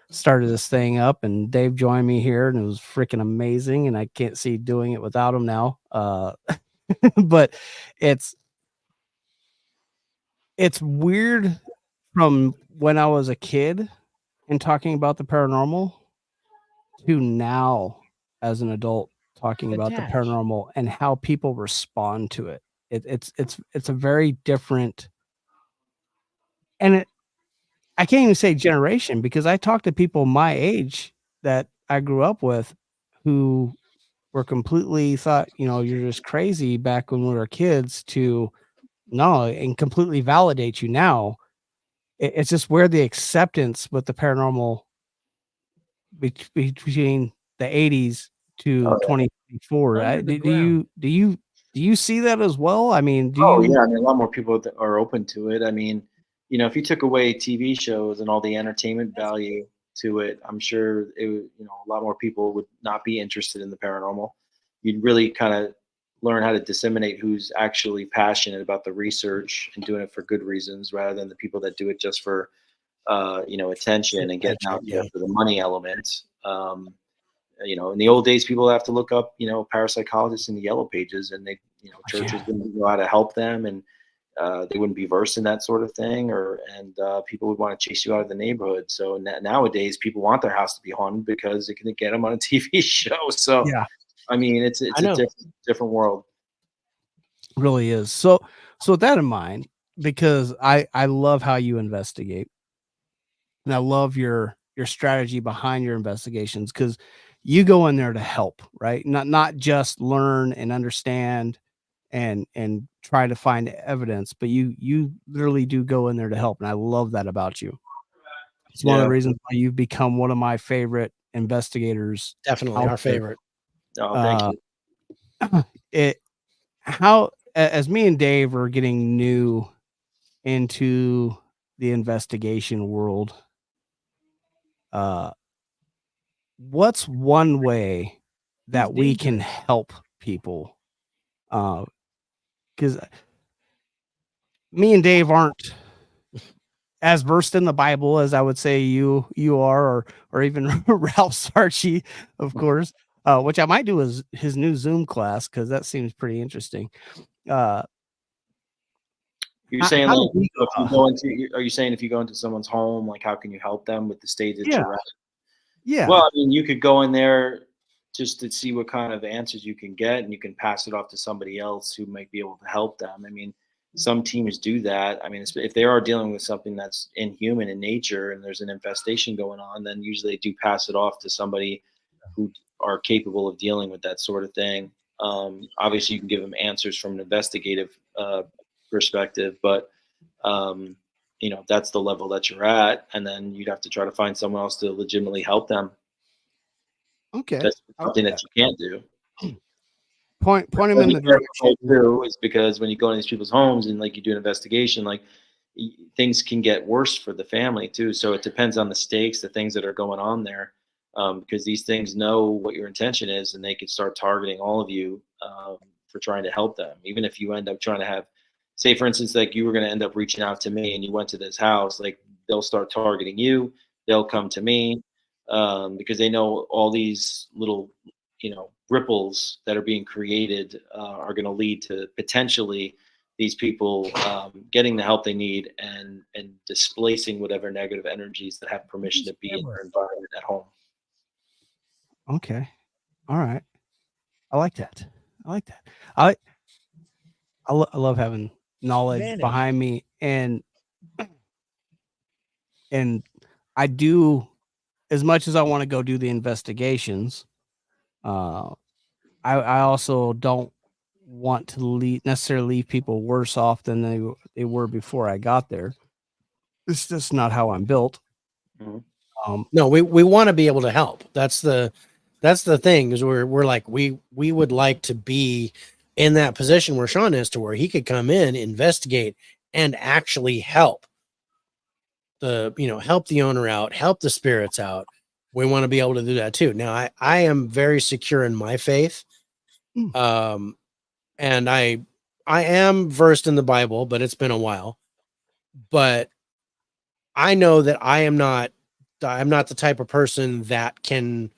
started this thing up, and Dave joined me here, and it was freaking amazing, and I can't see doing it without him now. But it's weird from when I was a kid and talking about the paranormal to now as an adult talking about the paranormal and how people respond to it. It's a very different, and I can't even say generation, because I talk to people my age that I grew up with who were completely thought, you're just crazy back when we were kids, to no, and completely validate you now. It's just where the acceptance with the paranormal between the 80s to 2024. Do you see that as well? I mean, Yeah, I mean, a lot more people that are open to it. I mean, if you took away TV shows and all the entertainment value to it, I'm sure a lot more people would not be interested in the paranormal. You'd really kind of learn how to disseminate who's actually passionate about the research and doing it for good reasons, rather than the people that do it just for attention and getting out there for the money element. In the old days, people have to look up, parapsychologists in the yellow pages, and they, churches didn't know how to help them, and they wouldn't be versed in that sort of thing, and people would want to chase you out of the neighborhood. So nowadays, people want their house to be haunted because it can get them on a TV show. So, yeah, I mean, it's a different world. It really is. So with that in mind, because I love how you investigate, and I love your strategy behind your investigations, because you go in there to help, right? Not just learn and understand and try to find evidence, but you literally do go in there to help, and I love that about you. It's one of the reasons why you've become one of my favorite investigators. Definitely our favorite. Oh, thank you. As me and Dave are getting new into the investigation world, what's one way that we can help people? Because me and Dave aren't as versed in the Bible as I would say you are, or even Ralph Sarchi, of course, which I might do his new Zoom class, because that seems pretty interesting. You're saying, like, are you saying if you go into someone's home, like, how can you help them with the stage that you're at? Yeah. Well, I mean, you could go in there just to see what kind of answers you can get, and you can pass it off to somebody else who might be able to help them. I mean, some teams do that. I mean, if they are dealing with something that's inhuman in nature and there's an infestation going on, then usually they do pass it off to somebody who are capable of dealing with that sort of thing. Obviously, you can give them answers from an investigative perspective, but that's the level that you're at, and then you'd have to try to find someone else to legitimately help them. Okay, that's something that you can't do. Point them in the direction too, is because when you go into these people's homes and, like, you do an investigation, like, things can get worse for the family too. So it depends on the stakes, the things that are going on there, because these things know what your intention is, and they can start targeting all of you for trying to help them. Even if you end up trying to have say for instance, like you were going to end up reaching out to me and you went to this house, like they'll start targeting you. They'll come to me because they know all these little, ripples that are being created are going to lead to potentially these people getting the help they need and displacing whatever negative energies that have permission to be in their environment at home. Okay. All right. I like that. I love having knowledge behind me, and I do, as much as I want to go do the investigations, I also don't want to necessarily leave people worse off than they were before I got there. It's just not how I'm built. Mm-hmm. No, we want to be able to help. That's the thing, is we're like, we would like to be in that position where Sean is, to where he could come in, investigate, and actually help help the owner out, help the spirits out. We want to be able to do that too. Now, I am very secure in my faith. And I am versed in the Bible, but it's been a while. But I know that I'm not the type of person that can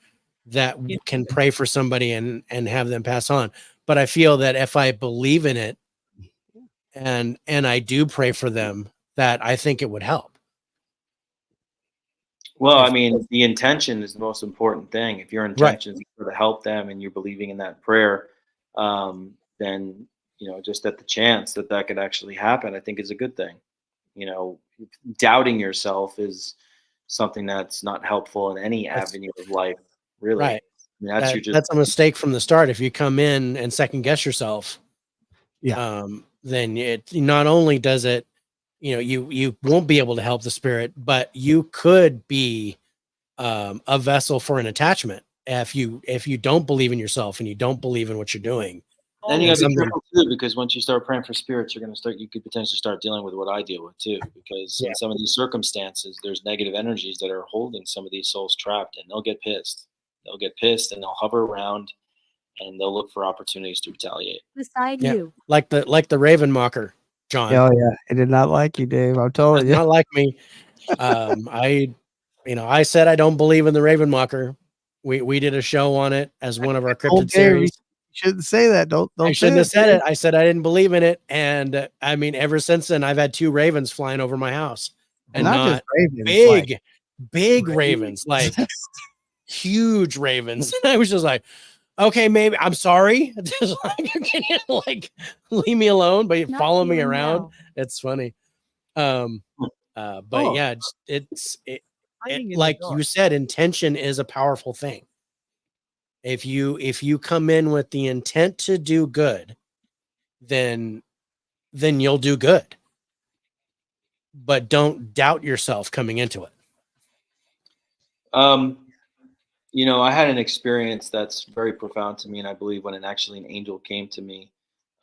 pray for somebody and have them pass on. But I feel that if I believe in it and I do pray for them, that I think it would help. Well, I mean, the intention is the most important thing. If your intention is to help them and you're believing in that prayer, then, just at the chance that could actually happen, I think is a good thing. Doubting yourself is something that's not helpful in any avenue of life, really. Right. I mean, that's a mistake from the start. If you come in and second guess yourself, then it not only does it, you won't be able to help the spirit, but you could be a vessel for an attachment if you don't believe in yourself and you don't believe in what you're doing. And you got to be careful too, because once you start praying for spirits, you could potentially start dealing with what I deal with too, because in some of these circumstances, there's negative energies that are holding some of these souls trapped, and they'll get pissed. They'll get pissed and they'll hover around and they'll look for opportunities to retaliate. Beside you. Like the Raven Mocker, John. Oh yeah. I did not like you, Dave. I'm telling you. Not like me. I said I don't believe in the Raven Mocker. We did a show on it as one of our cryptid series. You shouldn't say that. Don't I shouldn't have said it. I said I didn't believe in it. And I mean, ever since then, I've had 2 ravens flying over my house, and not just ravens, big ravens, like huge ravens. And I was just like, okay, maybe I'm sorry. Just can you leave me alone, but you follow me around. Now. It's funny. Yeah, it's like you said, intention is a powerful thing. If you come in with the intent to do good, then you'll do good. But don't doubt yourself coming into it. I had an experience that's very profound to me, and I believe when an angel came to me,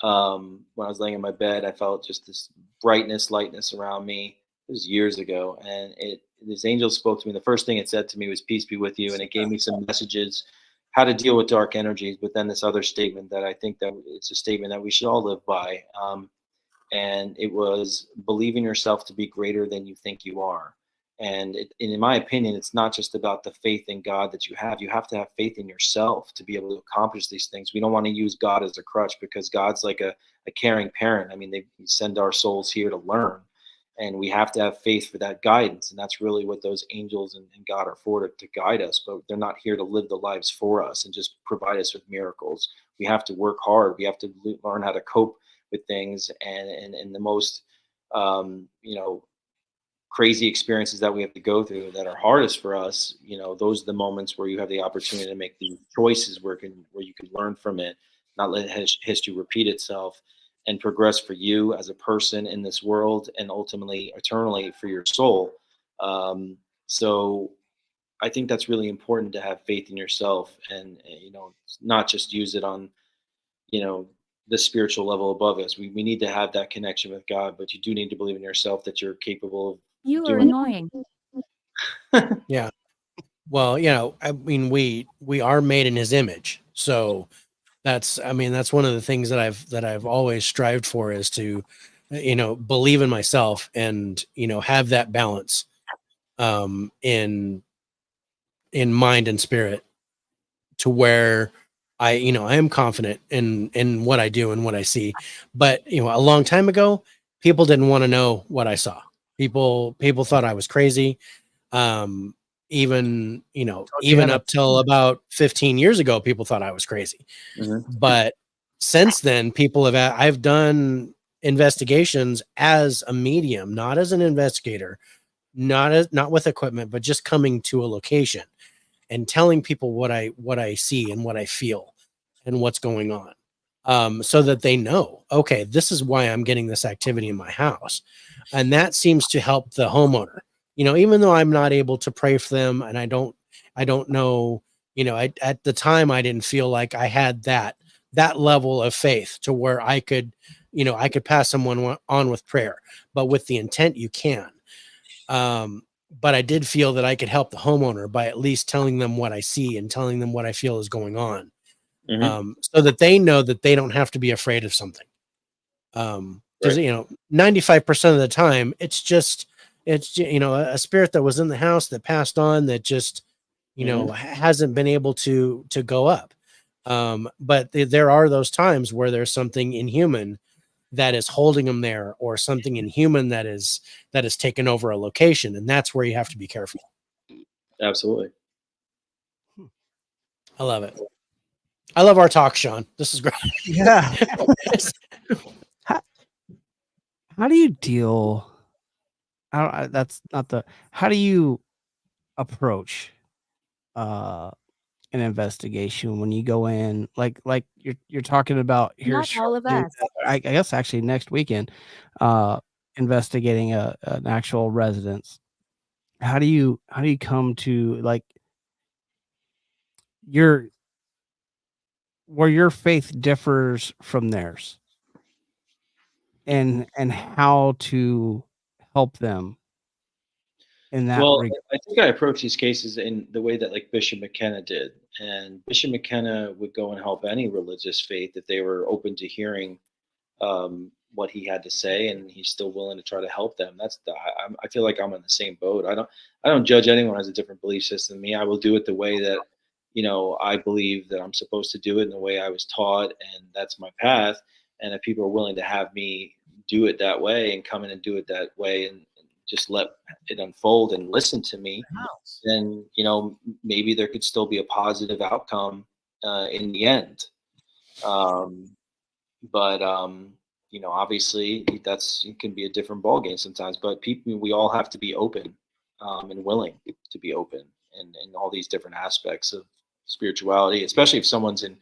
when I was laying in my bed, I felt just this brightness, lightness around me. It was years ago, and this angel spoke to me. The first thing it said to me was, "Peace be with you," and it gave me some messages how to deal with dark energies. But then this other statement that I think that it's a statement that we should all live by, and it was, believe in yourself to be greater than you think you are. And in my opinion, it's not just about the faith in God that you have. You have to have faith in yourself to be able to accomplish these things. We don't want to use God as a crutch, because God's like a caring parent. I mean, they send our souls here to learn, and we have to have faith for that guidance. And that's really what those angels and God are for, to guide us. But they're not here to live the lives for us and just provide us with miracles. We have to work hard. We have to learn how to cope with things, and the most crazy experiences that we have to go through that are hardest for us, those are the moments where you have the opportunity to make these choices where you can learn from it, not let history repeat itself, and progress for you as a person in this world, and ultimately eternally for your soul. So I think that's really important, to have faith in yourself, and not just use it on the spiritual level above us. We need to have that connection with God, but you do need to believe in yourself that you're capable of. You are annoying. Yeah. Well, I mean, we are made in His image, so that's one of the things that I've always strived for, is to believe in myself and, have that balance in mind and spirit, to where I am confident in what I do and what I see. But, a long time ago, people didn't want to know what I saw. People thought I was crazy. Even up till about 15 years ago, people thought I was crazy. Mm-hmm. But since then, I've done investigations as a medium, not as an investigator, not with equipment, but just coming to a location and telling people what I see and what I feel and what's going on, so that they know, okay, this is why I'm getting this activity in my house. And that seems to help the homeowner, even though I'm not able to pray for them, and I don't know, at the time, I didn't feel like I had that level of faith to where I could pass someone on with prayer, but with the intent, you can. But I did feel that I could help the homeowner by at least telling them what I see and telling them what I feel is going on, so that they know that they don't have to be afraid of something. Because 95% of the time, it's a spirit that was in the house that passed on, that just hasn't been able to go up. But there are those times where there's something inhuman that is holding them there, or something inhuman that is taken over a location, and that's where you have to be careful. Absolutely. I love it. I love our talk, Sean. This is great. Yeah. How do you deal? That's not the. How do you approach an investigation when you go in, like you're talking about here? Not all of us. I guess actually next weekend, investigating an actual residence. How do you come to, like, where your faith differs from theirs, and how to help them in that regard? I think I approach these cases in the way that, like, Bishop McKenna did. And Bishop McKenna would go and help any religious faith if they were open to hearing what he had to say, and he's still willing to try to help them. I feel like I'm in the same boat. I don't judge anyone who has a different belief system than me. I will do it the way that I believe that I'm supposed to do it, in the way I was taught, and that's my path. And if people are willing to have me do it that way and come in and do it that way, and just let it unfold and listen to me, then maybe there could still be a positive outcome in the end. But obviously it can be a different ballgame sometimes. But we all have to be open and willing to be open in all these different aspects of spirituality, especially if someone's in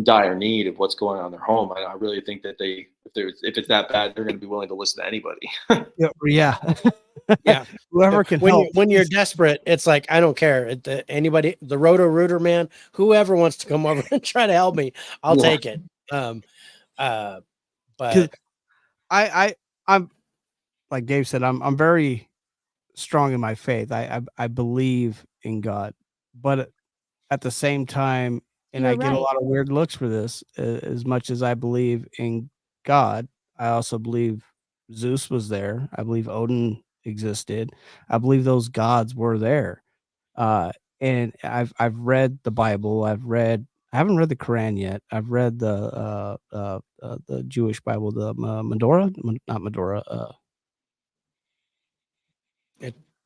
dire need of what's going on in their home. I really think that if it's that bad, they're going to be willing to listen to anybody. Yeah. Yeah. Whoever can help. When you're desperate, it's like, I don't care. Anybody, the Roto-Rooter man, whoever wants to come over and try to help me, I'll take it. But I'm, like Dave said, I'm very strong in my faith. I believe in God, but at the same time, and You're I get a right. lot of weird looks for this, as much as I believe in God, I also believe Zeus was there. I believe Odin existed. I believe those gods were there. And I've read the Bible. I haven't read the Quran yet. I've read the Jewish Bible, the not Medora.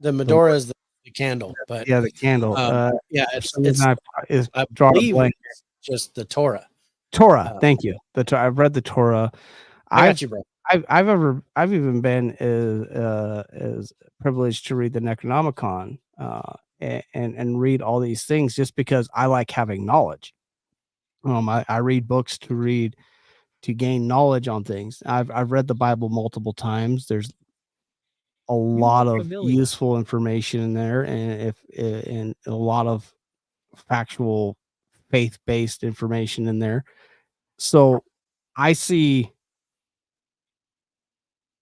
the Medora is the candle, but Yeah, the candle. I drawn a believe blank. it's just the Torah. Torah. Thank you. I've read the Torah. I got you, bro. I've even been as privileged to read the Necronomicon and read all these things just because I like having knowledge. I read books to gain knowledge on things. I've read the Bible multiple times. There's a lot of useful information in there, and a lot of factual, faith-based information in there. So I see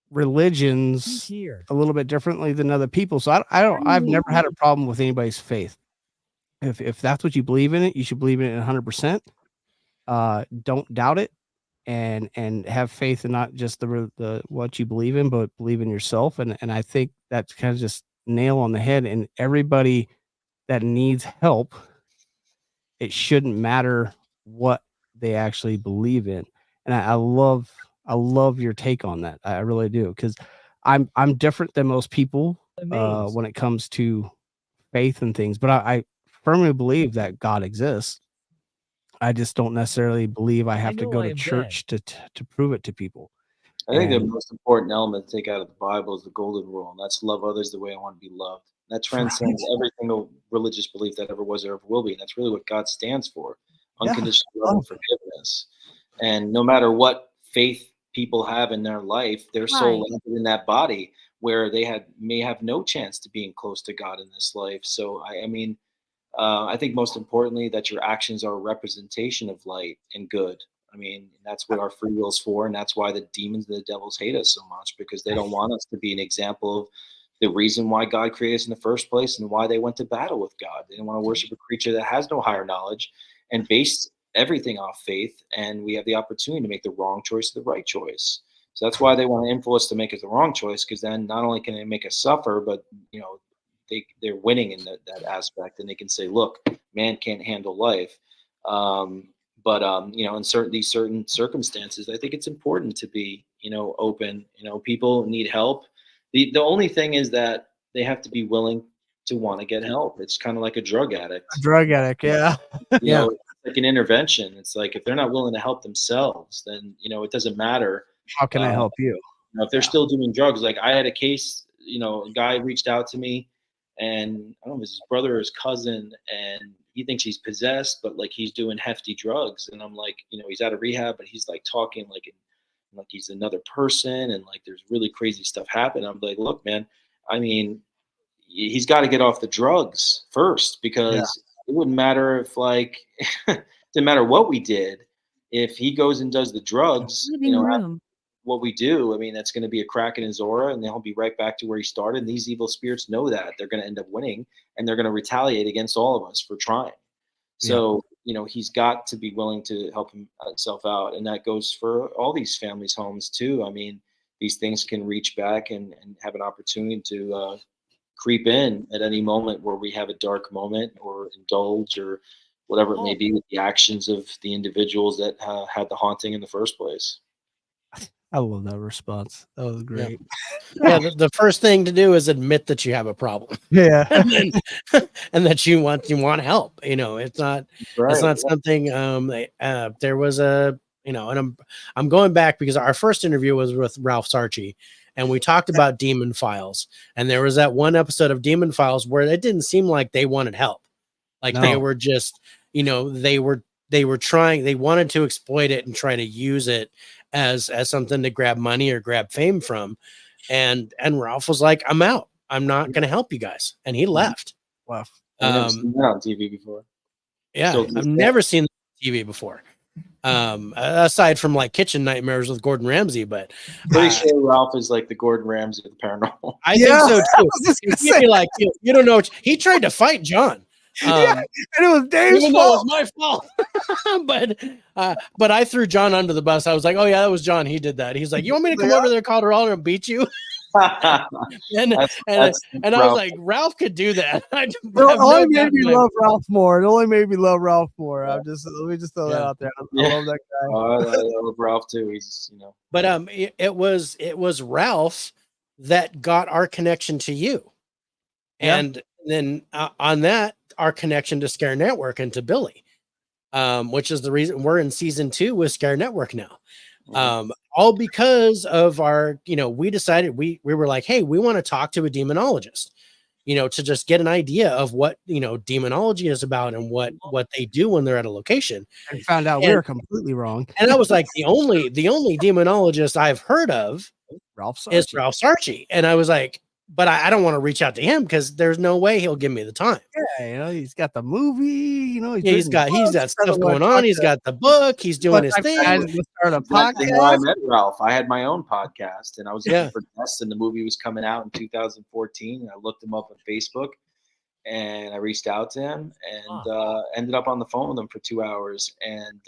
religions a little bit differently than other people. So I've never had a problem with anybody's faith. If that's what you believe in, it, you should believe in it 100%. Don't doubt it. and have faith in not just the what you believe in, but believe in yourself. And I think that's kind of just nail on the head. And everybody that needs help, it shouldn't matter what they actually believe in. And I love your take on that. I really do, because I'm different than most people when it comes to faith and things, but I firmly believe that God exists. I just don't necessarily believe I have to go to church to prove it to people. I think the And most important element to take out of the Bible is the golden rule, and that's love others the way I want to be loved. That transcends every single religious belief that ever was or ever will be. And that's really what God stands for: unconditional love and forgiveness. And no matter what faith people have in their life, their soul Right. landed in that body where they may have no chance to being close to God in this life. So I mean, I think most importantly that your actions are a representation of light and good. I mean, that's what our free will is for, and that's why the demons and the devils hate us so much, because they don't want us to be an example of the reason why God created us in the first place and why they went to battle with God. They didn't want to worship a creature that has no higher knowledge and based everything off faith. And we have the opportunity to make the wrong choice or the right choice. So that's why they want to influence to make us the wrong choice, because then not only can they make us suffer, but they're winning in that aspect, and they can say, look, man can't handle life. But in certain circumstances, I think it's important to be, open. People need help. The only thing is that they have to be willing to want to get help. It's kind of like a drug addict. a drug addict, yeah. Yeah. It's like an intervention. It's like if they're not willing to help themselves, then it doesn't matter. How can I help you? If they're still doing drugs. Like I had a case, a guy reached out to me, and I don't know if it's his brother or his cousin, and he thinks he's possessed, but like he's doing hefty drugs. And I'm like, he's out of rehab, but he's like talking like he's another person, and like there's really crazy stuff happening. I'm like, look, man, I mean, he's got to get off the drugs first, because it wouldn't matter if didn't matter what we did. If he goes and does the drugs, Living room. what we do, I mean, that's going to be a crack in his aura, and he'll be right back to where he started. And these evil spirits know that they're going to end up winning, and they're going to retaliate against all of us for trying. So, he's got to be willing to help himself out. And that goes for all these families' homes too. I mean, these things can reach back and have an opportunity to creep in at any moment where we have a dark moment or indulge or whatever it may be with the actions of the individuals that had the haunting in the first place. I love that response. That was great. Yeah, the first thing to do is admit that you have a problem. Yeah. and that you want help. It's not something there was a, and I'm going back because our first interview was with Ralph Sarchi, and we talked about Demon Files, and there was that one episode of Demon Files where it didn't seem like they wanted help. Like they were just, they wanted to exploit it and try to use it as something to grab money or grab fame from. And Ralph was like, I'm out. I'm not going to help you guys. And he left. Wow. I've never seen that on TV before. Yeah. I've never seen that on TV before. Aside from like Kitchen Nightmares with Gordon Ramsay, but pretty sure Ralph is like the Gordon Ramsay of the paranormal. I think so too. You don't know. He tried to fight John. And it was Dave's even fault. though it was my fault. but I threw John under the bus. I was like, oh yeah, that was John. He did that. He's like, you want me to come over there, Colorado, and beat you? and I was like, Ralph could do that. It only made me love Ralph more. Let me just throw that out there. I love that guy. I love Ralph too. He's But it was Ralph that got our connection to you, and then on that, our connection to Scare Network and to Billy, which is the reason we're in season 2 with Scare Network now. All because of our, we decided we were like, hey, we want to talk to a demonologist, to just get an idea of what, demonology is about and what they do when they're at a location. And found out we were completely wrong. And I was like, the only demonologist I've heard of is Ralph Sarchi. And I was like, but I don't want to reach out to him because there's no way he'll give me the time. Yeah, he's got the movie, he's got stuff going on. He's got the book. He's doing his thing. Start a podcast. I met Ralph. I had my own podcast, and I was looking for guests, and the movie was coming out in 2014. And I looked him up on Facebook, and I reached out to him, and ended up on the phone with him for 2 hours. And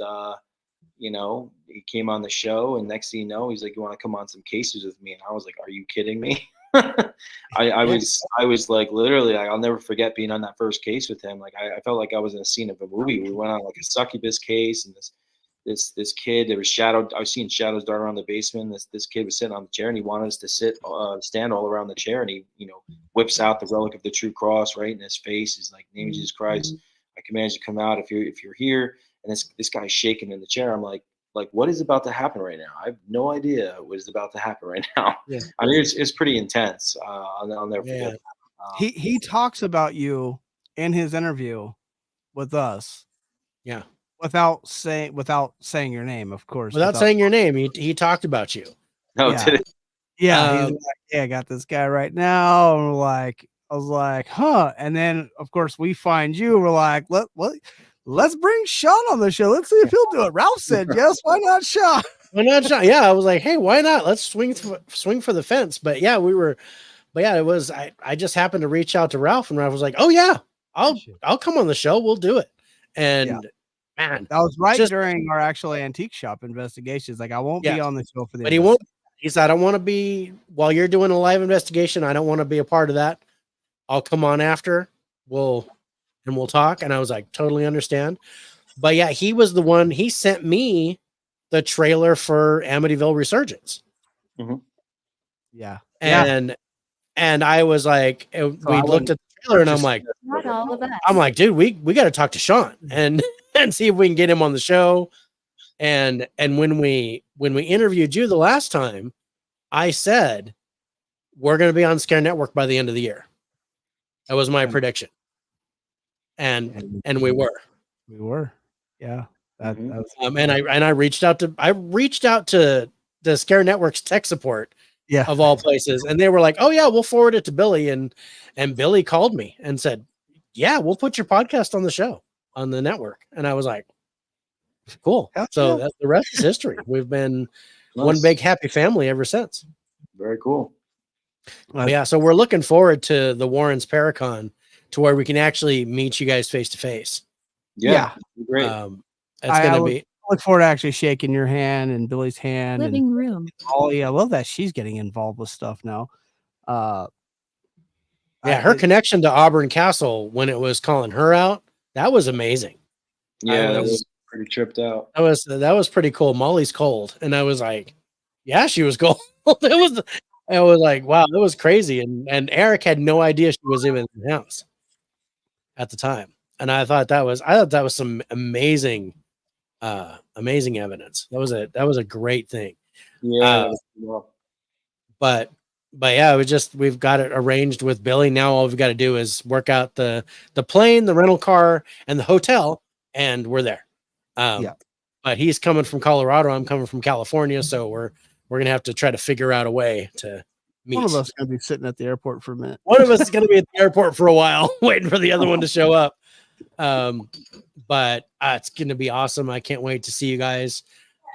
you know, he came on the show, and next thing you know, he's like, "You want to come on some cases with me?" And I was like, "Are you kidding me?" I was like, literally, I'll never forget being on that first case with him. Like, I felt like I was in a scene of a movie. We went on like a succubus case, and this kid, there was shadow. I was seeing shadows dart around the basement. This kid was sitting on the chair, and he wanted us to stand all around the chair, and he, you know, whips out the relic of the true cross right in his face. He's like, "Name of Jesus Christ, I command you to come out if you're here." And this guy's shaking in the chair. I'm like, what is about to happen right now? I have no idea what is about to happen right now. Yeah. I mean, it's pretty intense. I'll never forget that. He talks about you in his interview with us. Yeah. Without saying your name, of course. Without saying your name, he talked about you. No, Yeah. did it? Yeah, he's like, "Yeah, I got this guy right now." And I was like, "Huh?" And then, of course, we find you. We're like, let's bring Sean on the show. Let's see if he'll do it. Ralph said yes. Why not Sean? Why not Sean? Yeah, I was like, hey, why not? Let's swing for the fence. But yeah, it was. I just happened to reach out to Ralph, and Ralph was like, "Oh yeah, I'll come on the show. We'll do it." And man, that was right during our actual antique shop investigations. Like, I won't be on the show for the. But he won't. He said, "I don't want to be while you're doing a live investigation. I don't want to be a part of that. I'll come on after. We'll talk." And I was like, totally understand. But yeah, he was the one. He sent me the trailer for Amityville Resurgence. Mm-hmm. Yeah, and I was like, we looked at the trailer, and I'm like, not all of us. I'm like, dude, we got to talk to Sean and see if we can get him on the show. And when we interviewed you the last time, I said we're going to be on Scare Network by the end of the year. That was my prediction. And we were. Yeah. That was, and I reached out to the Scare Network's tech support, of all places, and they were like, "Oh yeah, we'll forward it to Billy." And Billy called me and said, "Yeah, we'll put your podcast on the show on the network." And I was like, "Cool." So the rest is history. We've been one big happy family ever since. Very cool. Yeah, so we're looking forward to the Warrens Paracon, to where we can actually meet you guys face to face. Yeah, great. It's gonna be. Look forward to actually shaking your hand and Billy's hand. Living room. Oh yeah, I love that she's getting involved with stuff now. Her connection to Auburn Castle when it was calling her out, that was amazing. Yeah, that was pretty tripped out. That was pretty cool. Molly's cold, and I was like, yeah, she was cold. I was like, wow, that was crazy. And Eric had no idea she was even in the house at the time, and I thought that was some amazing evidence. That was a great thing. Yeah. But yeah, we've got it arranged with Billy. Now all we've got to do is work out the plane, the rental car, and the hotel, and we're there. But he's coming from Colorado. I'm coming from California, so we're gonna have to try to figure out a way to meet. One of us is gonna be sitting at the airport for a minute. One of us is gonna be at the airport for a while, waiting for the other one to show up. But it's gonna be awesome. I can't wait to see you guys.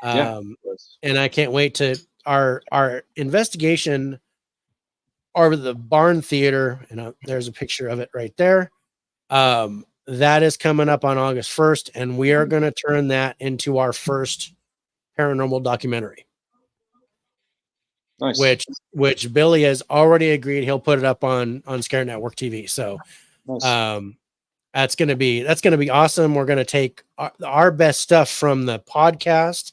And I can't wait to our investigation over the Barn Theater, and there's a picture of it right there. That is coming up on August 1st, and we are going to turn that into our first paranormal documentary. Nice. Which Billy has already agreed he'll put it up on Scare Network TV. So nice. that's gonna be awesome. We're gonna take our best stuff from the podcast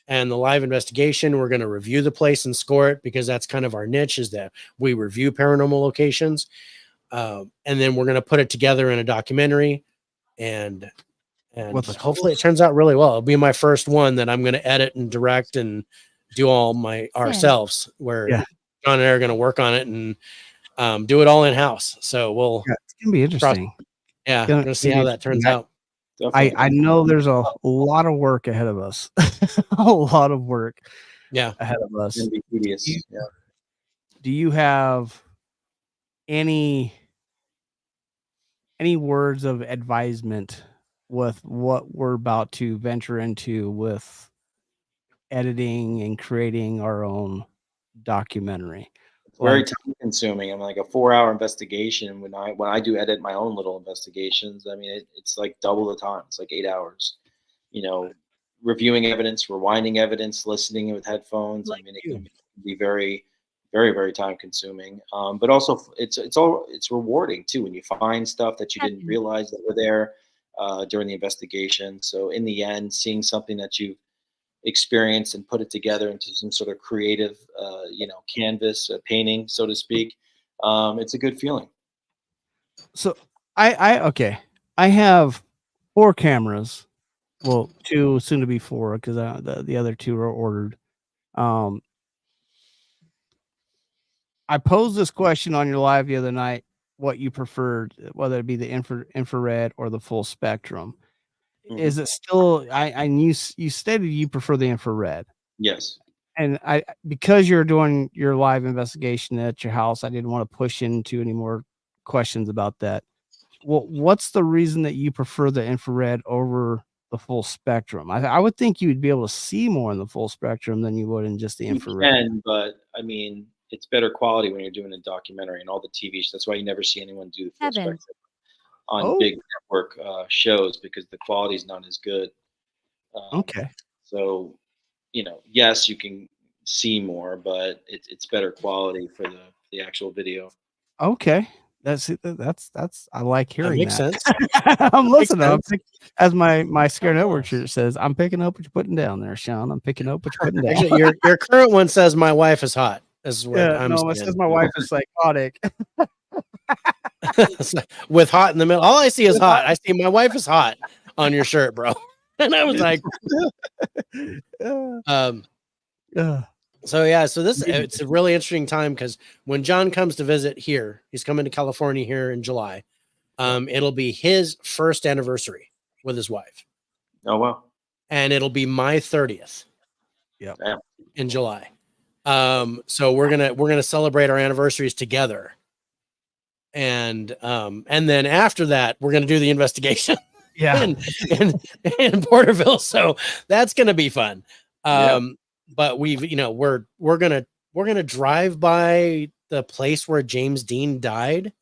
and the live investigation. We're gonna review the place and score it, because that's kind of our niche, is that we review paranormal locations. And then we're gonna put it together in a documentary, and hopefully it turns out really well. It'll be my first one that I'm gonna edit and direct and do all ourselves, where John and I are gonna work on it and do it all in house. So it's gonna be interesting. I'm gonna see how that turns out. I know there's a lot of work ahead of us. A lot of work ahead of us. It's gonna be tedious. Do you have any words of advisement with what we're about to venture into with editing and creating our own documentary? Very time consuming. I'm like a 4-hour investigation. When I do edit my own little investigations, I mean, it's like double the time. It's like 8 hours, reviewing evidence, rewinding evidence, listening with headphones. I mean, it can be very, very, very time consuming. But also it's rewarding too when you find stuff that you didn't realize that were there during the investigation. So in the end, seeing something that you've experienced and put it together into some sort of creative, canvas painting, so to speak, it's a good feeling. So I have 4 cameras. Well, 2, soon to be 4, because the other 2 are ordered. I posed this question on your live the other night, what you preferred, whether it be the infrared or the full spectrum. Mhm. Is it still, I knew you stated you prefer the infrared. Yes. And because you're doing your live investigation at your house, I didn't want to push into any more questions about that. Well, what's the reason that you prefer the infrared over the full spectrum? I would think you would be able to see more in the full spectrum than you would in just the infrared. You can, but I mean, it's better quality when you're doing a documentary and all the TV. That's why you never see anyone do the full spectrum on big network shows, because the quality is not as good. Okay. So, yes, you can see more, but it's better quality for the actual video. Okay. That's I like hearing Makes that. sense. I'm listening. As my Scare Network shirt says, I'm picking up what you're putting down there, Sean. I'm picking up what you're putting down. Actually, your current one says my wife is hot. This is what I'm it saying. says my wife is psychotic. With hot in the middle. All I see is hot. I see my wife is hot on your shirt, bro. And I was like, so it's a really interesting time, because when John comes to visit here, he's coming to California here in July. It'll be his first anniversary with his wife. Oh, wow. And it'll be my 30th. Yep. In July. So we're gonna celebrate our anniversaries together. And then after that, we're gonna do the investigation. Yeah. in Porterville. So that's gonna be fun. But we're gonna drive by the place where James Dean died,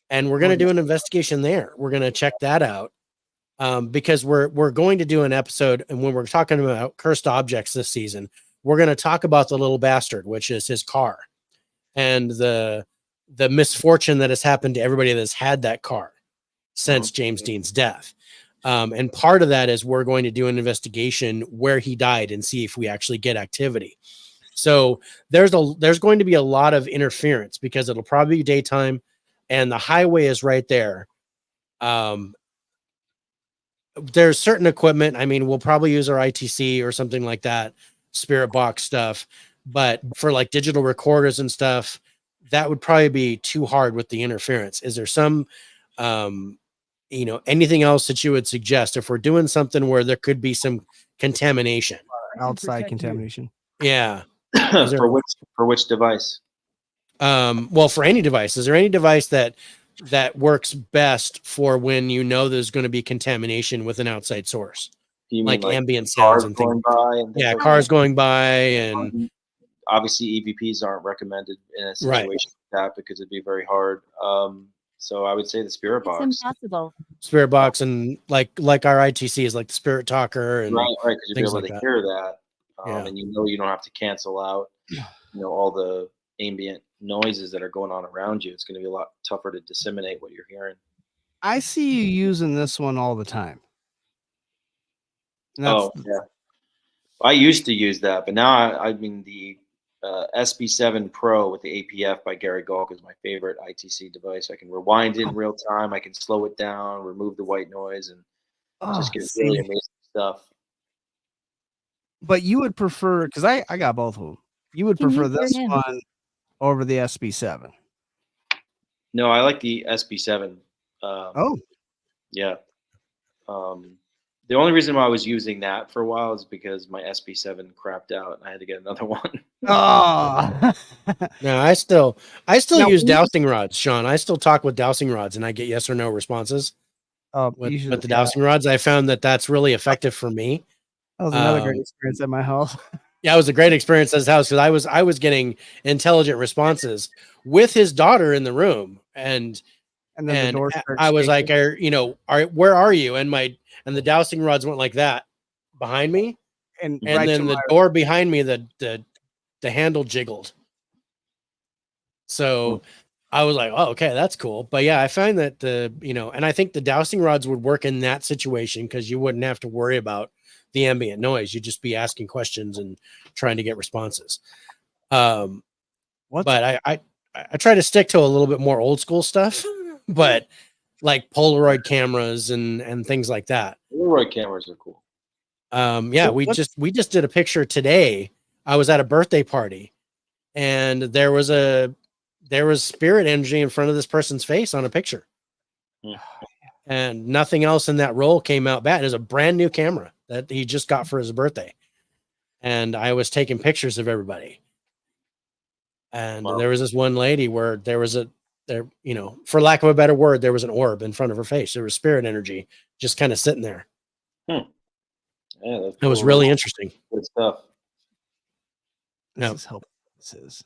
and we're gonna do an investigation there. We're gonna check that out, because we're going to do an episode, and when we're talking about cursed objects this season, we're gonna talk about the little bastard, which is his car, and the misfortune that has happened to everybody that's had that car since James Dean's death. And part of that is we're going to do an investigation where he died and see if we actually get activity. So there's going to be a lot of interference, because it'll probably be daytime and the highway is right there. There's certain equipment. I mean, we'll probably use our ITC or something like that, spirit box stuff, but for like digital recorders and stuff, that would probably be too hard with the interference. Is there some, anything else that you would suggest if we're doing something where there could be some contamination? Outside contamination. Yeah. For which device? Well, for any device. Is there any device that works best for when there's going to be contamination with an outside source? You like ambient sounds and things. Cars going by, and obviously EVPs aren't recommended in a situation like that, because it'd be very hard. So I would say the spirit box. It's impossible. Spirit box, and like our ITC is like the spirit talker, and right, because you'd be able to hear that, and you don't have to cancel out, all the ambient noises that are going on around you. It's going to be a lot tougher to disseminate what you're hearing. I see you using this one all the time. Oh yeah, I used to use that, but now I mean the SB7 Pro with the APF by Gary Galk is my favorite ITC device. I can rewind it in real time. I can slow it down, remove the white noise, and just get really amazing stuff. But you would prefer, because I got both of them. You would prefer this one over the SB7. No, I like the SB7. Yeah. The only reason why I was using that for a while is because my SB7 crapped out and I had to get another one. Oh. No, I still use dowsing rods, Sean. I still talk with dowsing rods and I get yes or no responses. With the dowsing rods, I found that that's really effective for me. That was another great experience at my house. Yeah, it was a great experience at his house, because I was getting intelligent responses with his daughter in the room, and then the door I was like, where are you? And the dowsing rods went like that, behind me, and and right then to the my door behind me, the handle jiggled. So I was like, oh, okay, that's cool. But yeah, I find that and I think the dowsing rods would work in that situation because you wouldn't have to worry about the ambient noise. You'd just be asking questions and trying to get responses. what's But I try to stick to a little bit more old school stuff, but like Polaroid cameras and things like that. Polaroid cameras are cool. Yeah, we just did a picture today. I was at a birthday party, and there was spirit energy in front of this person's face on a picture. Hmm. And nothing else in that roll came out bad. It was a brand new camera that he just got for his birthday. And I was taking pictures of everybody. And Wow. there was this one lady where there, for lack of a better word, there was an orb in front of her face. There was spirit energy just kind of sitting there. Yeah, that's It was cool. really interesting. Good stuff. this is helpful. This is.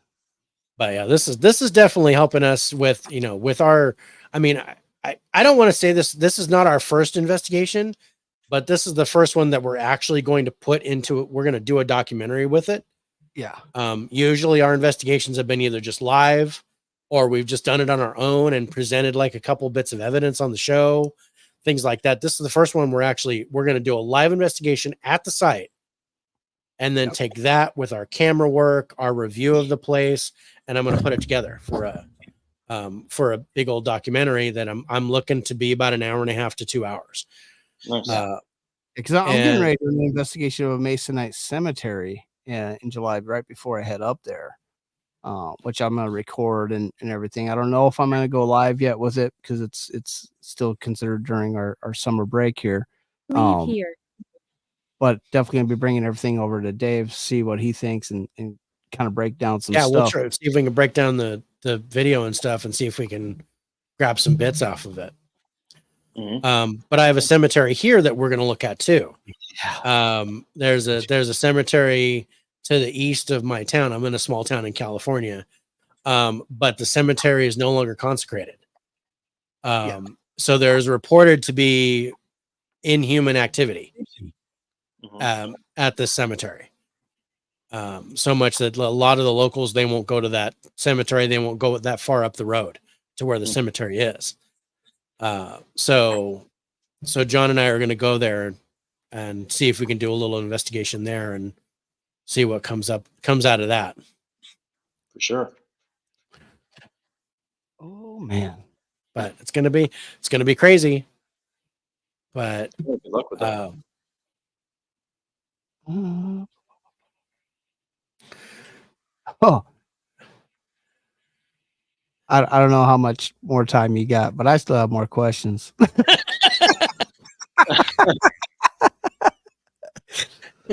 But yeah, this is definitely helping us with, with our, I mean, I don't want to say this is not our first investigation, but this is the first one that we're actually going to put into it. We're going to do a documentary with it. Yeah. Usually our investigations have been either just live or we've just done it on our own and presented like a couple bits of evidence on the show, things like that. This is the first one we're going to do a live investigation at the site and then take that with our camera work, our review of the place, and I'm going to put it together for a big old documentary that I'm looking to be about an hour and a half to 2 hours. Nice. Because I'm getting ready to do an investigation of a Masonite cemetery in July, right before I head up there, which I'm going to record and everything. I don't know if I'm going to go live yet with it because it's still considered during our summer break here. Leave here. But definitely going to be bringing everything over to Dave, see what he thinks and kind of break down some yeah, stuff. we'll try to see if we can break down the video and stuff and see if we can grab some bits off of it. Mm-hmm. But I have a cemetery here that we're going to look at too. There's a cemetery to the east of my town. I'm in a small town in California. But the cemetery is no longer consecrated. So there's reported to be inhuman activity at this cemetery. So much that a lot of the locals, they won't go to that cemetery. They won't go that far up the road to where the cemetery is. So John and I are going to go there and see if we can do a little investigation there and see what comes out of that. For sure. Oh man. But it's going to be crazy. But Good luck with that. I don't know how much more time you got, but I still have more questions.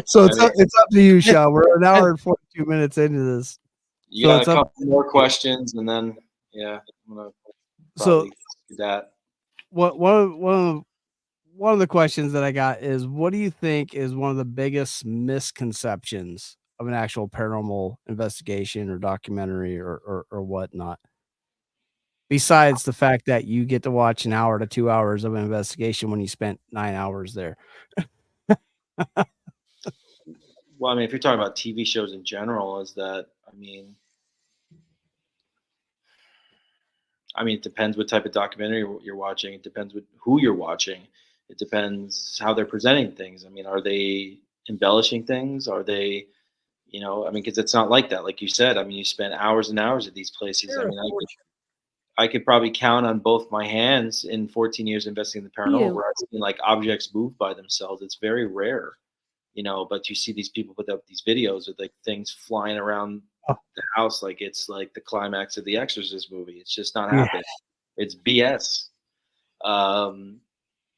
So it's up to you, Sean. We're an hour and 42 minutes into this. You got a couple more questions, and then I'm gonna probably do that. One of the questions that I got is, what do you think is one of the biggest misconceptions of an actual paranormal investigation or documentary or whatnot? Besides the fact that you get to watch an hour to 2 hours of an investigation when you spent 9 hours there. Well, I mean, if you're talking about TV shows in general, is that, I mean, it depends what type of documentary you're watching. It depends who you're watching. It depends how they're presenting things. I mean, are they embellishing things? Are they, because it's not like that. Like you said, I mean, you spend hours and hours at these places. Sure, I mean, I could probably count on both my hands in 14 years investigating the paranormal where I've seen like objects move by themselves. It's very rare, but you see these people put up these videos with like things flying around the house like it's like the climax of the Exorcist movie. It's just not happening. It's BS.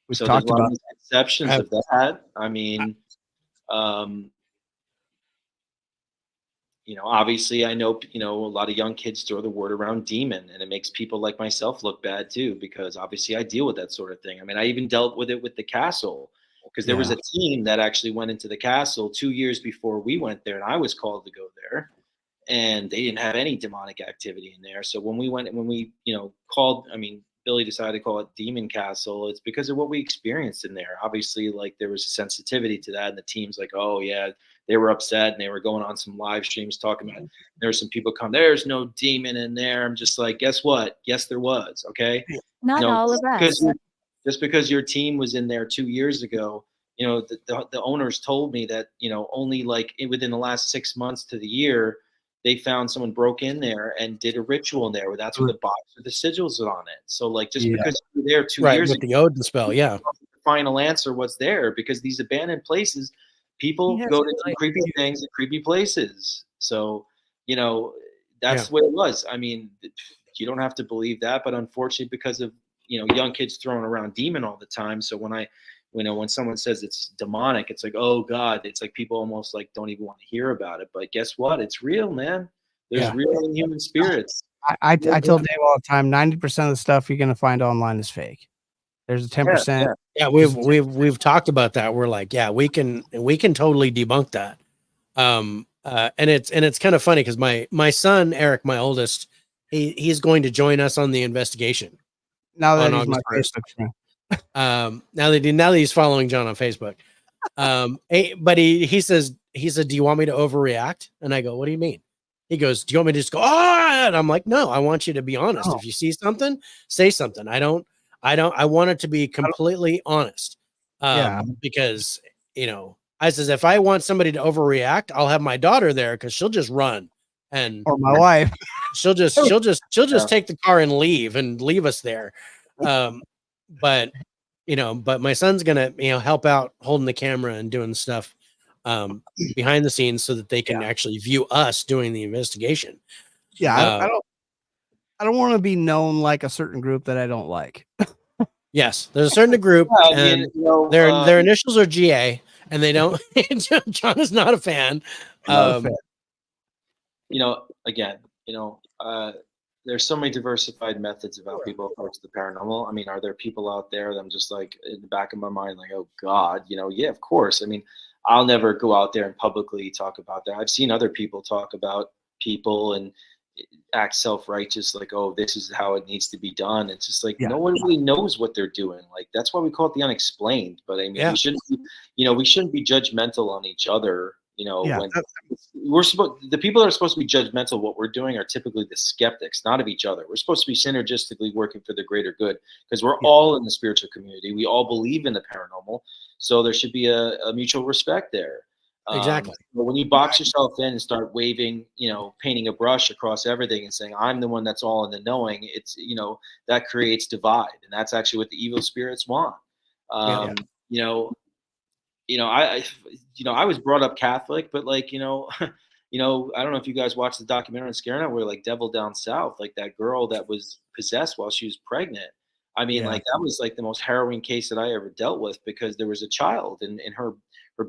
We've so talked there's a lot about of misconceptions of that. I mean, obviously I know, a lot of young kids throw the word around demon, and it makes people like myself look bad too, because obviously I deal with that sort of thing. I mean, I even dealt with it with the castle, because there was a team that actually went into the castle 2 years before we went there, and I was called to go there, and they didn't have any demonic activity in there. So when we went, called, Billy decided to call it Demon Castle, it's because of what we experienced in there. Obviously, like there was a sensitivity to that, and the team's like, oh yeah, they were upset, and they were going on some live streams talking about it. There's some people come, there's no demon in there. I'm just like, guess what? Yes, there was. Okay, Not all of us. just because your team was in there 2 years ago, you know, the owners told me that, you know, only like within the last 6 months to the year, they found someone broke in there and did a ritual in there where that's where the box with the sigils are on it. So like, just because you were there 2 years with ago, the Odin spell, the final answer what's there, because these abandoned places, people go to do creepy things in creepy places. So, you know, that's what it was. I mean, you don't have to believe that, but unfortunately, because of, you know, young kids throwing around demon all the time. So when someone says it's demonic, it's like, oh God, it's like people almost like don't even want to hear about it. But guess what? It's real, man. There's real human spirits. I tell Dave all the time, 90% of the stuff you're gonna find online is fake. There's a 10%. Yeah, we've talked about that. We're like, yeah, we can totally debunk that. And it's kind of funny because my son Eric, my oldest, he's going to join us on the investigation. Now that he's my Facebook friend. Now that he's following John on Facebook. But he said, do you want me to overreact? And I go, what do you mean? He goes, do you want me to just go, oh, and I'm like, no, I want you to be honest. If you see something, say something. I want it to be completely honest. Because, you know, I says, if I want somebody to overreact, I'll have my daughter there because she'll just run, or my wife. She'll just take the car and leave us there. But you know, but my son's gonna, you know, help out holding the camera and doing stuff behind the scenes so that they can actually view us doing the investigation. I don't want to be known like a certain group that I don't like. Yes, there's a certain group, and their initials are GA, and they don't. John is not a fan. You know, again, you know, there's so many diversified methods of how people approach the paranormal. I mean, are there people out there that I'm just like in the back of my mind, like, oh God, you know, yeah, of course. I mean, I'll never go out there and publicly talk about that. I've seen other people talk about people and act self-righteous, like, oh, this is how it needs to be done. It's just like no one really knows what they're doing. Like that's why we call it the unexplained. But I mean, we shouldn't be judgmental on each other. You know, when the people that are supposed to be judgmental of what we're doing are typically the skeptics, not of each other. We're supposed to be synergistically working for the greater good because we're all in the spiritual community. We all believe in the paranormal. So there should be a mutual respect there. Exactly. But when you box yourself in and start waving, you know, painting a brush across everything and saying, I'm the one that's all in the knowing, it's, you know, that creates divide. And that's actually what the evil spirits want. I was brought up Catholic, but like, I don't know if you guys watched the documentary on Scare Net where like Devil Down South, like that girl that was possessed while she was pregnant. I mean, like that was like the most harrowing case that I ever dealt with because there was a child in her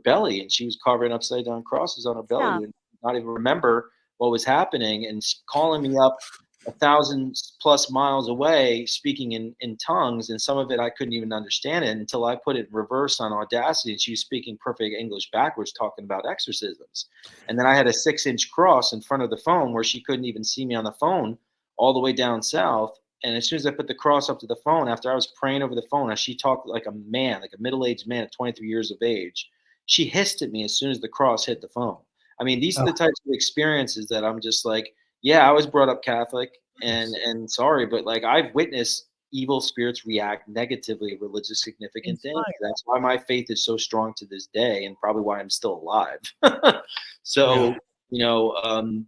belly and she was carving upside down crosses on her belly and not even remember what was happening and calling me up 1,000+ miles away, speaking in tongues, and some of it I couldn't even understand it until I put it in reverse on Audacity, and she was speaking perfect English backwards, talking about exorcisms. And then I had a 6-inch cross in front of the phone where she couldn't even see me on the phone all the way down south. And as soon as I put the cross up to the phone, after I was praying over the phone, as she talked like a man, like a middle-aged man at 23 years of age, she hissed at me as soon as the cross hit the phone. I mean, these are the types of experiences that I'm just like, yeah, I was brought up Catholic and sorry, but like I've witnessed evil spirits react negatively to religious significant things. That's why my faith is so strong to this day and probably why I'm still alive. So,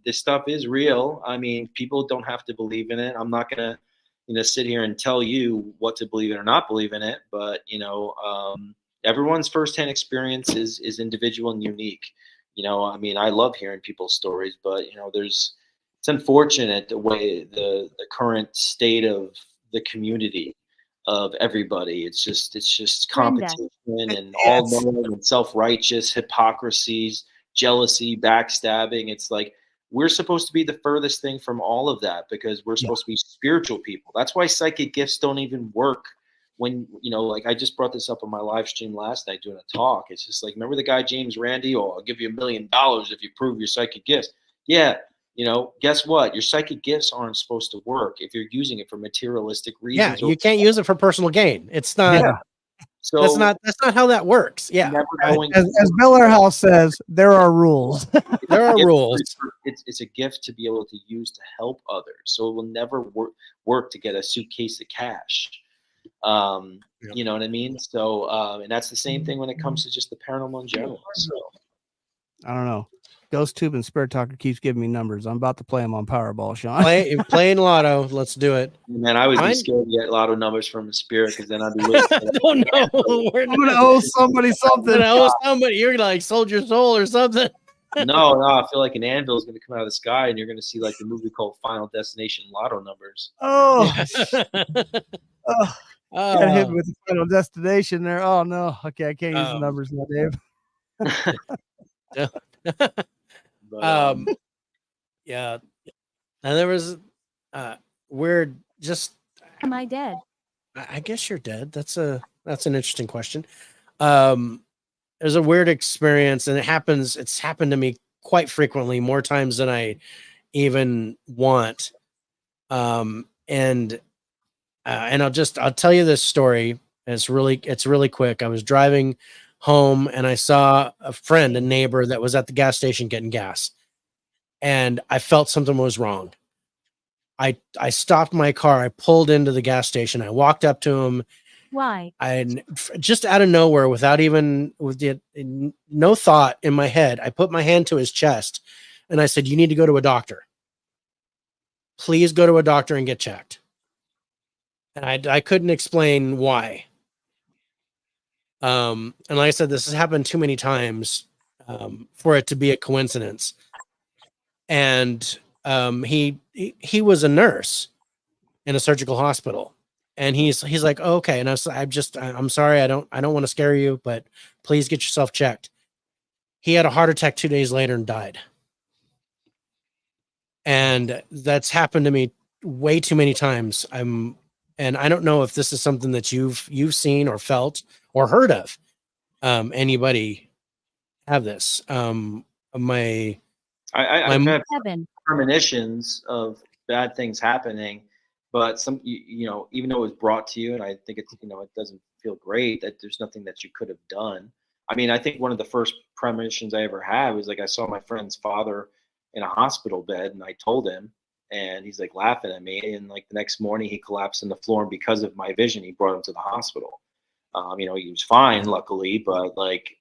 this stuff is real. I mean, people don't have to believe in it. I'm not going to, sit here and tell you what to believe in or not believe in it. But, everyone's firsthand experience is individual and unique. I mean, I love hearing people's stories, but, it's unfortunate the way the current state of the community of everybody. It's just competition and all knowing and self-righteous hypocrisies, jealousy, backstabbing. It's like we're supposed to be the furthest thing from all of that because we're supposed to be spiritual people. That's why psychic gifts don't even work. When, like I just brought this up on my live stream last night doing a talk. It's just like, remember the guy James Randi? Oh, I'll give you $1 million if you prove your psychic gifts. Yeah. You know, guess what? Your psychic gifts aren't supposed to work if you're using it for materialistic reasons. Yeah, you can't use it for personal gain. It's not. Yeah. So That's not how that works. Yeah, never knowing. As Bel House says, there are rules. there are gift rules. It's a gift to be able to use to help others. So it will never work to get a suitcase of cash. You know what I mean? So, and that's the same thing when it comes to just the paranormal in general. So I don't know. Ghost Tube and Spirit Talker keeps giving me numbers. I'm about to play them on Powerball, Sean. Playing Lotto. Let's do it. Man, I would be Mine- scared to get lotto numbers from a spirit because then I'd be waiting. I don't know. I'm gonna owe somebody something. You're gonna owe somebody. You're like sold your soul or something. No, I feel like an anvil is going to come out of the sky, and you're going to see like the movie called Final Destination Lotto numbers. Oh, oh, Oh. got hit with the Final Destination there. Oh no. Okay, I can't use the numbers now, Dave. But, Yeah. And there was weird. Just Am I dead? I guess you're dead. That's an interesting question. There's a weird experience, and it's happened to me quite frequently, more times than I even want. And I'll tell you this story. It's really quick. I was driving home and I saw a neighbor that was at the gas station getting gas, and I felt something was wrong. I stopped my car. I pulled into the gas station. I walked up to him. Why? I just out of nowhere, no thought in my head, I put my hand to his chest and I said, "You need to go to a doctor. Please go to a doctor and get checked." And I couldn't explain why. And like I said, this has happened too many times for it to be a coincidence. And he was a nurse in a surgical hospital. And he's like, oh, okay. And I'm sorry. I don't want to scare you, but please get yourself checked. He had a heart attack 2 days later and died. And that's happened to me way too many times. And I don't know if this is something that you've seen or felt or heard of. Anybody have this? I've had premonitions of bad things happening. But even though it was brought to you, and I think it doesn't feel great, that there's nothing that you could have done. I mean, I think one of the first premonitions I ever had was like I saw my friend's father in a hospital bed, and I told him, and he's like laughing at me. And like the next morning, he collapsed on the floor, and because of my vision, he brought him to the hospital. He was fine, luckily, but like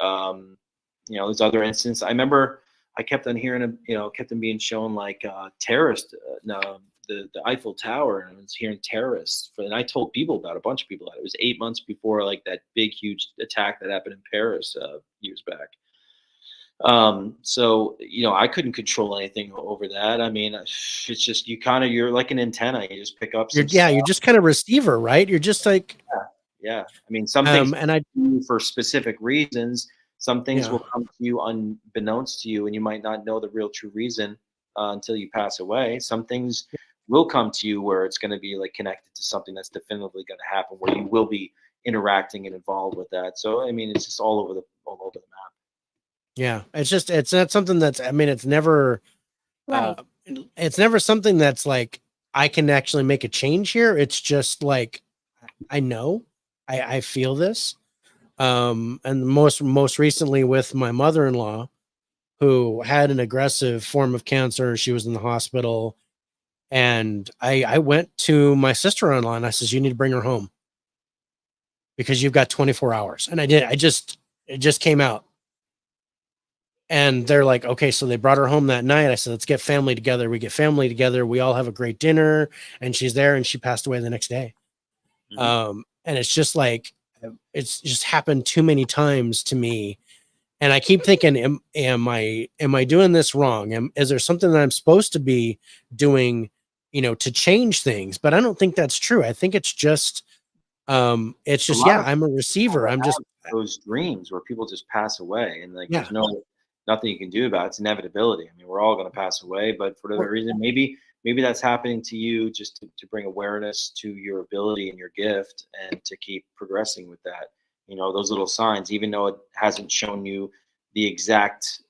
there's other instances. I remember I kept on hearing kept on being shown like terrorist. The Eiffel Tower, and I was hearing terrorists. And I told people about a bunch of people that it was 8 months before like that big, huge attack that happened in Paris years back. So I couldn't control anything over that. I mean, it's just you're like an antenna. You just pick up. You're just kind of receiver, right? You're just like yeah. I mean, some things and I do for specific reasons. Some things will come to you unbeknownst to you, and you might not know the real true reason until you pass away. Some things will come to you where it's going to be like connected to something that's definitively going to happen, where you will be interacting and involved with that. So I mean, it's just all over the map. Yeah, it's not something that's. I mean, it's never something that's like I can actually make a change here. It's just like I know, I feel this, and most recently with my mother-in-law, who had an aggressive form of cancer. She was in the hospital. And I went to my sister-in-law and I says, you need to bring her home because you've got 24 hours. And I did. It just came out. And they're like, okay, so they brought her home that night. I said, let's get family together. We get family together. We all have a great dinner. And she's there, and she passed away the next day. Mm-hmm. And it's just like, it's just happened too many times to me. And I keep thinking, am I doing this wrong? Is there something that I'm supposed to be doing, to change things? But I don't think that's true. I think it's just, I'm a receiver. I'm just those dreams where people just pass away, and like there's nothing you can do about it. It's inevitability. I mean, we're all going to pass away, but for whatever reason, maybe that's happening to you just to bring awareness to your ability and your gift, and to keep progressing with that. Those little signs, even though it hasn't shown you the exact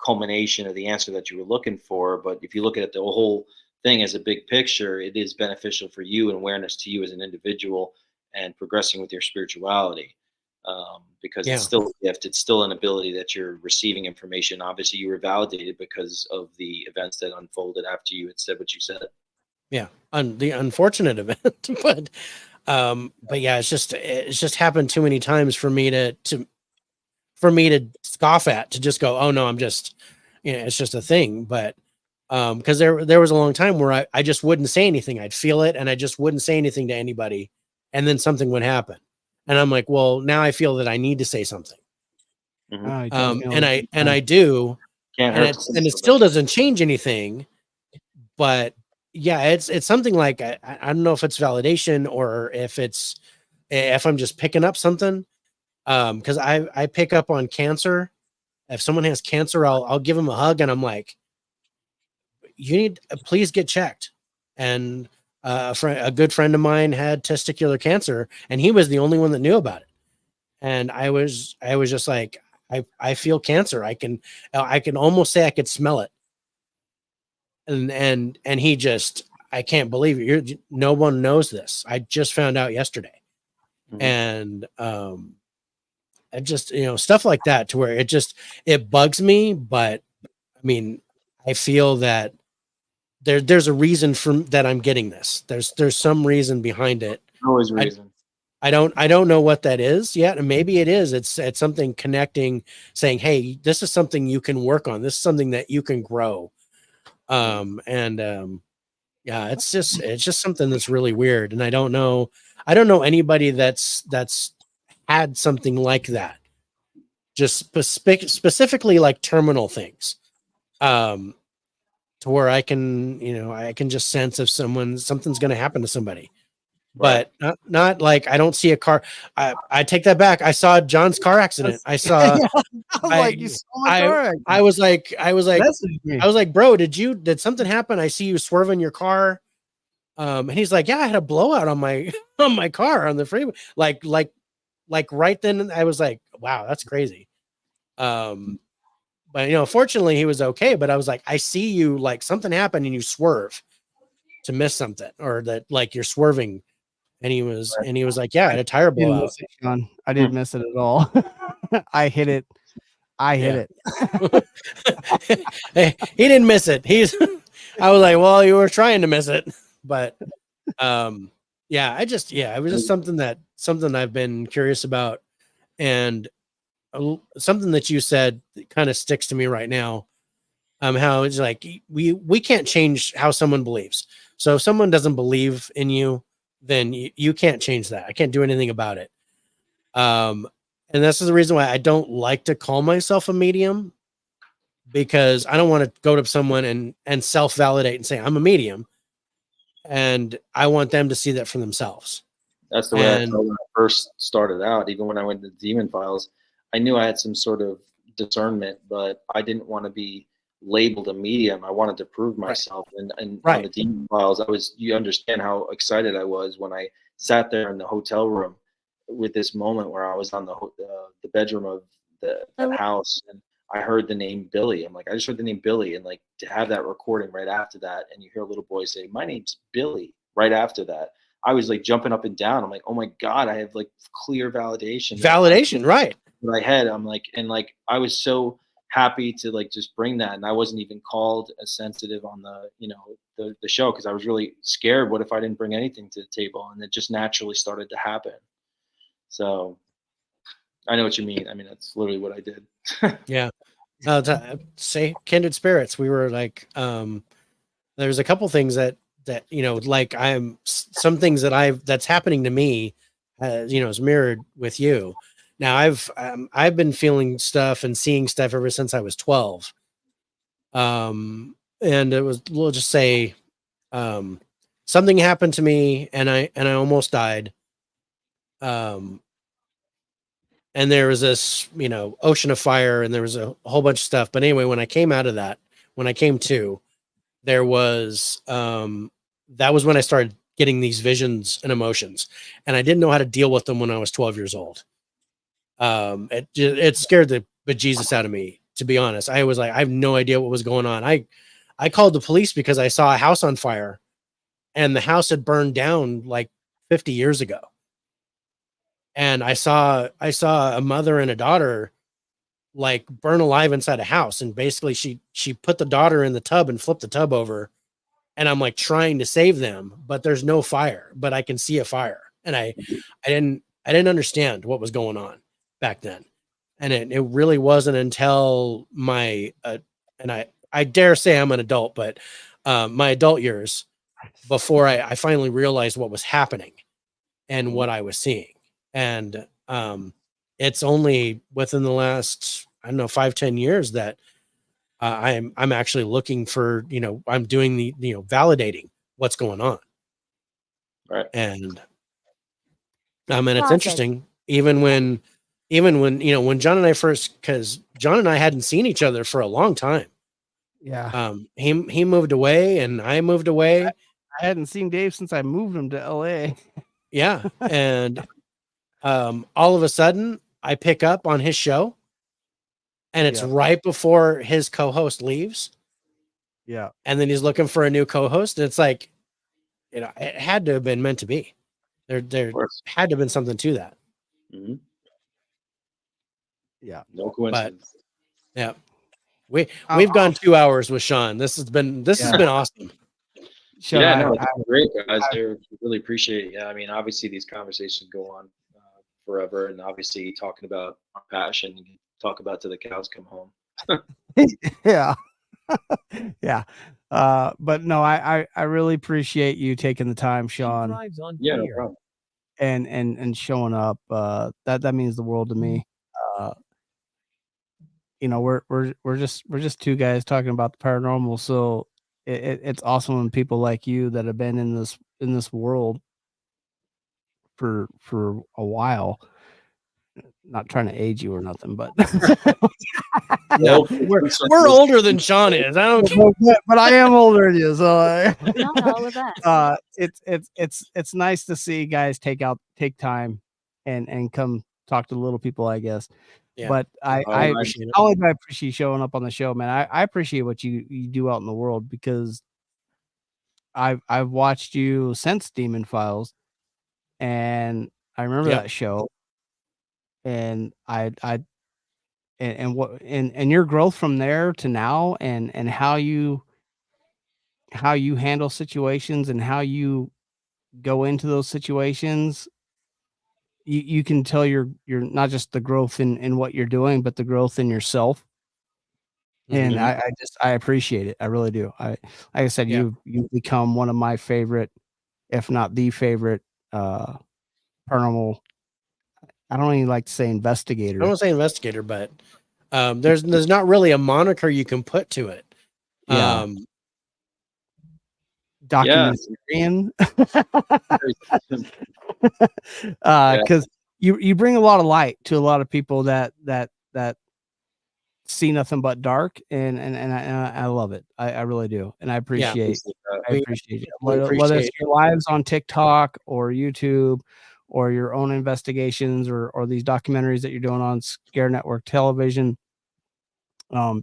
culmination of the answer that you were looking for. But if you look at the whole thing as a big picture, it is beneficial for you and awareness to you as an individual and progressing with your spirituality. Because it's still a gift. It's still an ability that you're receiving information. Obviously, you were validated because of the events that unfolded after you had said what you said. Yeah, the unfortunate event, but yeah, it's just happened too many times for me to scoff at, to just go, oh no, I'm just, it's just a thing. But because there was a long time where I just wouldn't say anything. I'd feel it, and I just wouldn't say anything to anybody, and then something would happen. And I'm like, well, now I feel that I need to say something. Mm-hmm. And I do, and it still doesn't change anything. But yeah, it's something like, I don't know if it's validation or if I'm just picking up something. Because I pick up on cancer. If someone has cancer, I'll give them a hug, and I'm like, you need, please get checked. And a good friend of mine had testicular cancer, and he was the only one that knew about it. And I was just like, I feel cancer. I can almost say I could smell it. And he just, I can't believe it. No one knows this. I just found out yesterday. Mm-hmm. And I just, stuff like that, to where it bugs me. But I mean, I feel that there's a reason that I'm getting this. There's some reason behind it. Always reason. I don't know what that is yet. And maybe it is. It's something connecting, saying, hey, this is something you can work on. This is something that you can grow. Yeah, it's just something that's really weird. And I don't know anybody that's had something like that. Just specifically like terminal things. To where I can, I can just sense if something's going to happen to somebody, but not like, I don't see a car. I take that back. I saw John's car accident. I saw, I was like, bro, did something happen? I see you swerving your car. And he's like, yeah, I had a blowout on my car on the freeway. Like right then I was like, wow, that's crazy. But fortunately he was okay. But I was like, I see you, like something happened and you swerve to miss something, or that like you're swerving. And he was like, yeah, I had a tire blowout. I didn't miss it at all. I hit it. Hey, he didn't miss it. I was like, well, you were trying to miss it. But yeah, it was just something I've been curious about. And something that you said kind of sticks to me right now. How it's like, we can't change how someone believes. So if someone doesn't believe in you, then you can't change that. I can't do anything about it. And this is the reason why I don't like to call myself a medium, because I don't want to go to someone and self-validate and say I'm a medium, and I want them to see that for themselves. That's the way I felt when I first started out. Even when I went to Demon Files, I knew I had some sort of discernment, but I didn't want to be labeled a medium. I wanted to prove myself. And on the Demon Files, you understand how excited I was when I sat there in the hotel room with this moment where I was on the bedroom of that house, and I heard the name Billy. I'm like, I just heard the name Billy, and like to have that recording right after that, and you hear a little boy say, "My name's Billy," right after that, I was like jumping up and down. I'm like, oh my God, I have like clear validation. Right. In my head, I'm like, and like I was so happy to like just bring that, and I wasn't even called as sensitive on the show, because I was really scared. What if I didn't bring anything to the table? And it just naturally started to happen. So I know what you mean. I mean, that's literally what I did. Yeah. Say kindred spirits. We were like, there's a couple things that like some things that's happening to me, is mirrored with you. Now I've been feeling stuff and seeing stuff ever since I was 12. And it was, we'll just say, something happened to me and I almost died. And there was this, ocean of fire, and there was a whole bunch of stuff. But anyway, when I came out of that, when I came to, there was, that was when I started getting these visions and emotions, and I didn't know how to deal with them when I was 12 years old. It scared the bejesus out of me. to be honest. I was like, I have no idea what was going on. I called the police because I saw a house on fire, and the house had burned down like 50 years ago. And I saw a mother and a daughter like burn alive inside a house. And basically she put the daughter in the tub and flipped the tub over. And I'm like trying to save them, but there's no fire, but I can see a fire. And I didn't understand what was going on back then. And it really wasn't until my, and I dare say I'm an adult, but my adult years before I finally realized what was happening and what I was seeing. And it's only within the last, I don't know, 5-10 years that I'm actually looking for, I'm doing the, validating what's going on. Right. And it's Classic. interesting, even when, when John and I first, because John and I hadn't seen each other for a long time. Yeah. He moved away and I moved away. I hadn't seen Dave since I moved him to LA. Yeah. And all of a sudden I pick up on his show, and it's right before his co-host leaves. Yeah. And then he's looking for a new co-host. And it's like, it had to have been meant to be. There had to have been something to that. Mm-hmm. Yeah. No coincidence. But, yeah. We've gone 2 hours with Sean. This has been awesome. Sean, yeah, it's been great, guys. I really appreciate it. Yeah, I mean, obviously these conversations go on forever, and obviously talking about our passion, talk about till the cows come home. Yeah. Yeah. But no, I really appreciate you taking the time, Sean. Yeah, no problem. And showing up. That means the world to me. We're just two guys talking about the paranormal, so it's awesome when people like you that have been in this world for a while. Not trying to age you or nothing, but no, we're older than Sean is. I don't but I am older than you, so Not all of us. it's nice to see guys take time and come talk to little people, I guess. Yeah. But I appreciate you showing up on the show, man. I appreciate what you do out in the world, because I've watched you since Demon Files, and I remember that show, and and your growth from there to now, and how you handle situations and how you go into those situations. You can tell you're not just the growth in what you're doing, but the growth in yourself. And I appreciate it. I really do. Like I said, you've become one of my favorite, if not the favorite, paranormal. I don't even like to say investigator. I don't say investigator, but there's not really a moniker you can put to it. Yeah. Documentarian. Because you bring a lot of light to a lot of people that see nothing but dark, and I love it. I really do, and I appreciate it. Whether it's your lives on TikTok or YouTube, or your own investigations, or these documentaries that you're doing on Scare Network television,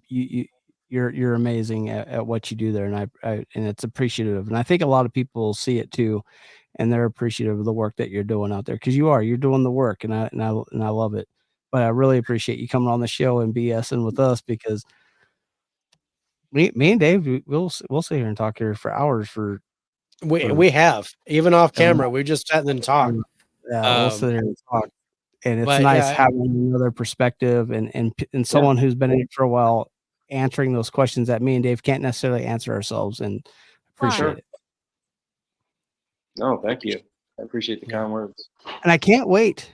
you're amazing at what you do there, and and it's appreciative, and I think a lot of people see it too, and they're appreciative of the work that you're doing out there, because you're doing the work, and I love it. But I really appreciate you coming on the show and BSing with us, because me and Dave, we'll sit here and talk here for hours. We have, even off camera, we just sat and talked. Yeah, we'll sit there and talk, and it's nice having another perspective and someone who's been in it for a while, answering those questions that me and Dave can't necessarily answer ourselves, and appreciate it. No, thank you. I appreciate the kind words. And I can't wait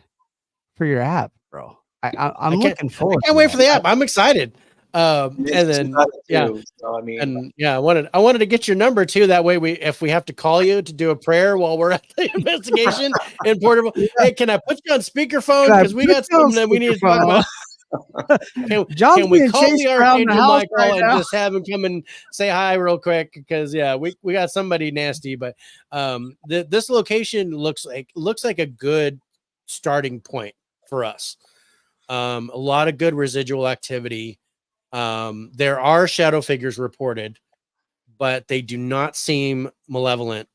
for your app, bro. I'm looking forward. I can't wait for the app. I'm excited. And then so, I mean, and I wanted to get your number too. That way, if we have to call you to do a prayer while we're at the investigation in Portable, hey, can I put you on speakerphone, because we got something that we need to talk about? Can we call the Archangel Michael and just have him come and say hi real quick? Because we got somebody nasty, but this location looks like a good starting point for us. A lot of good residual activity. There are shadow figures reported, but they do not seem malevolent.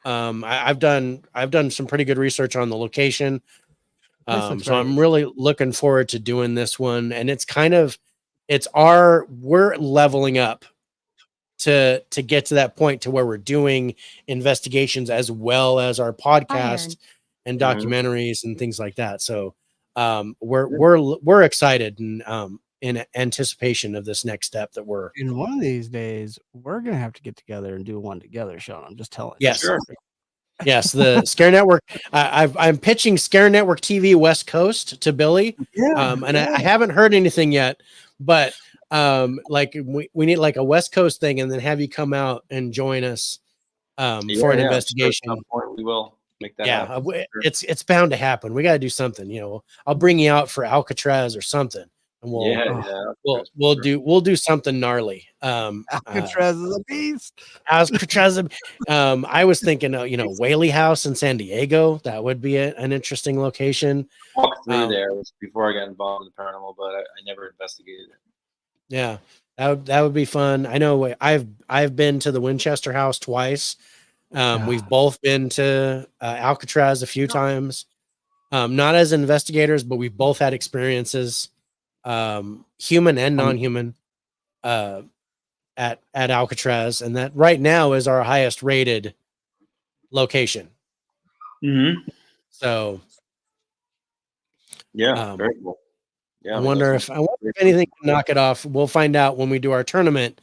I've done some pretty good research on the location. So I'm really looking forward to doing this one. And it's we're leveling up to get to that point to where we're doing investigations as well as our podcast and documentaries and things like that. So we're excited and in anticipation of this next step that we're in. One of these days we're gonna have to get together and do one together, Sean. I'm just telling you. Yes. Sure. Yes, the Scare Network. I'm pitching Scare Network TV West Coast to Billy. I haven't heard anything yet, but like we need like a West Coast thing, and then have you come out and join us for an investigation. At some point we will make that happen. It's bound to happen. We got to do something. I'll bring you out for Alcatraz or something, and we'll do something gnarly. Alcatraz is a beast. Alcatraz. I was thinking, Whaley House in San Diego. That would be an interesting location. Walked through there before I got involved in the paranormal, but I never investigated it. Yeah, that would be fun. I know I've been to the Winchester House twice. We've both been to Alcatraz a few times, not as investigators, but we've both had experiences, human and non-human, at Alcatraz, and that right now is our highest rated location. So, very cool. Yeah, I wonder if anything can knock it off. We'll find out when we do our tournament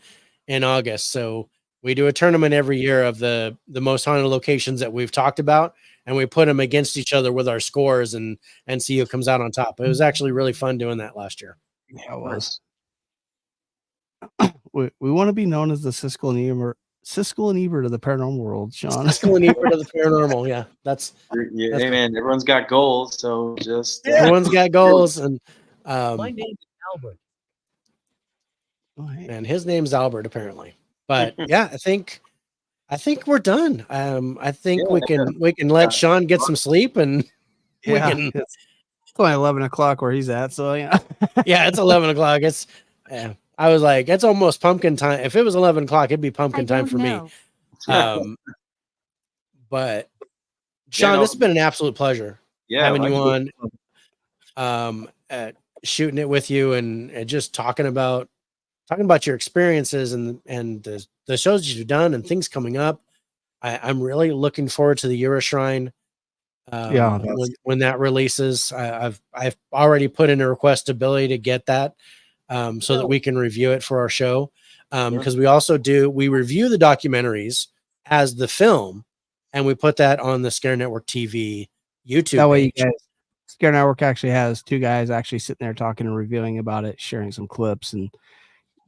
in August. So we do a tournament every year of the most haunted locations that we've talked about, and we put them against each other with our scores and see who comes out on top. It was actually really fun doing that last year. Yeah, it was. We want to be known as the Siskel and Ebert of the paranormal world, Sean. Siskel and Ebert of the paranormal. Yeah, that's hey man, everyone's got goals, so just everyone's got goals, and my name is Albert. And his name's Albert, apparently. But yeah, I think we're done. I think we can let Sean get some sleep, and we can. It's only 11 o'clock where he's at, so yeah. Yeah, it's 11 o'clock. It's I was like, it's almost pumpkin time. If it was 11 o'clock, it'd be pumpkin time for me. But Sean, this has been an absolute pleasure having you on, shooting it with you, and just talking about your experiences and the shows you've done and things coming up. I'm really looking forward to the Euroshrine. When that releases, I've already put in a request ability to get that. So that we can review it for our show. Because we review the documentaries as the film, and we put that on the Scare Network TV YouTube that way page. You guys, Scare Network actually has two guys actually sitting there talking and reviewing about it, sharing some clips and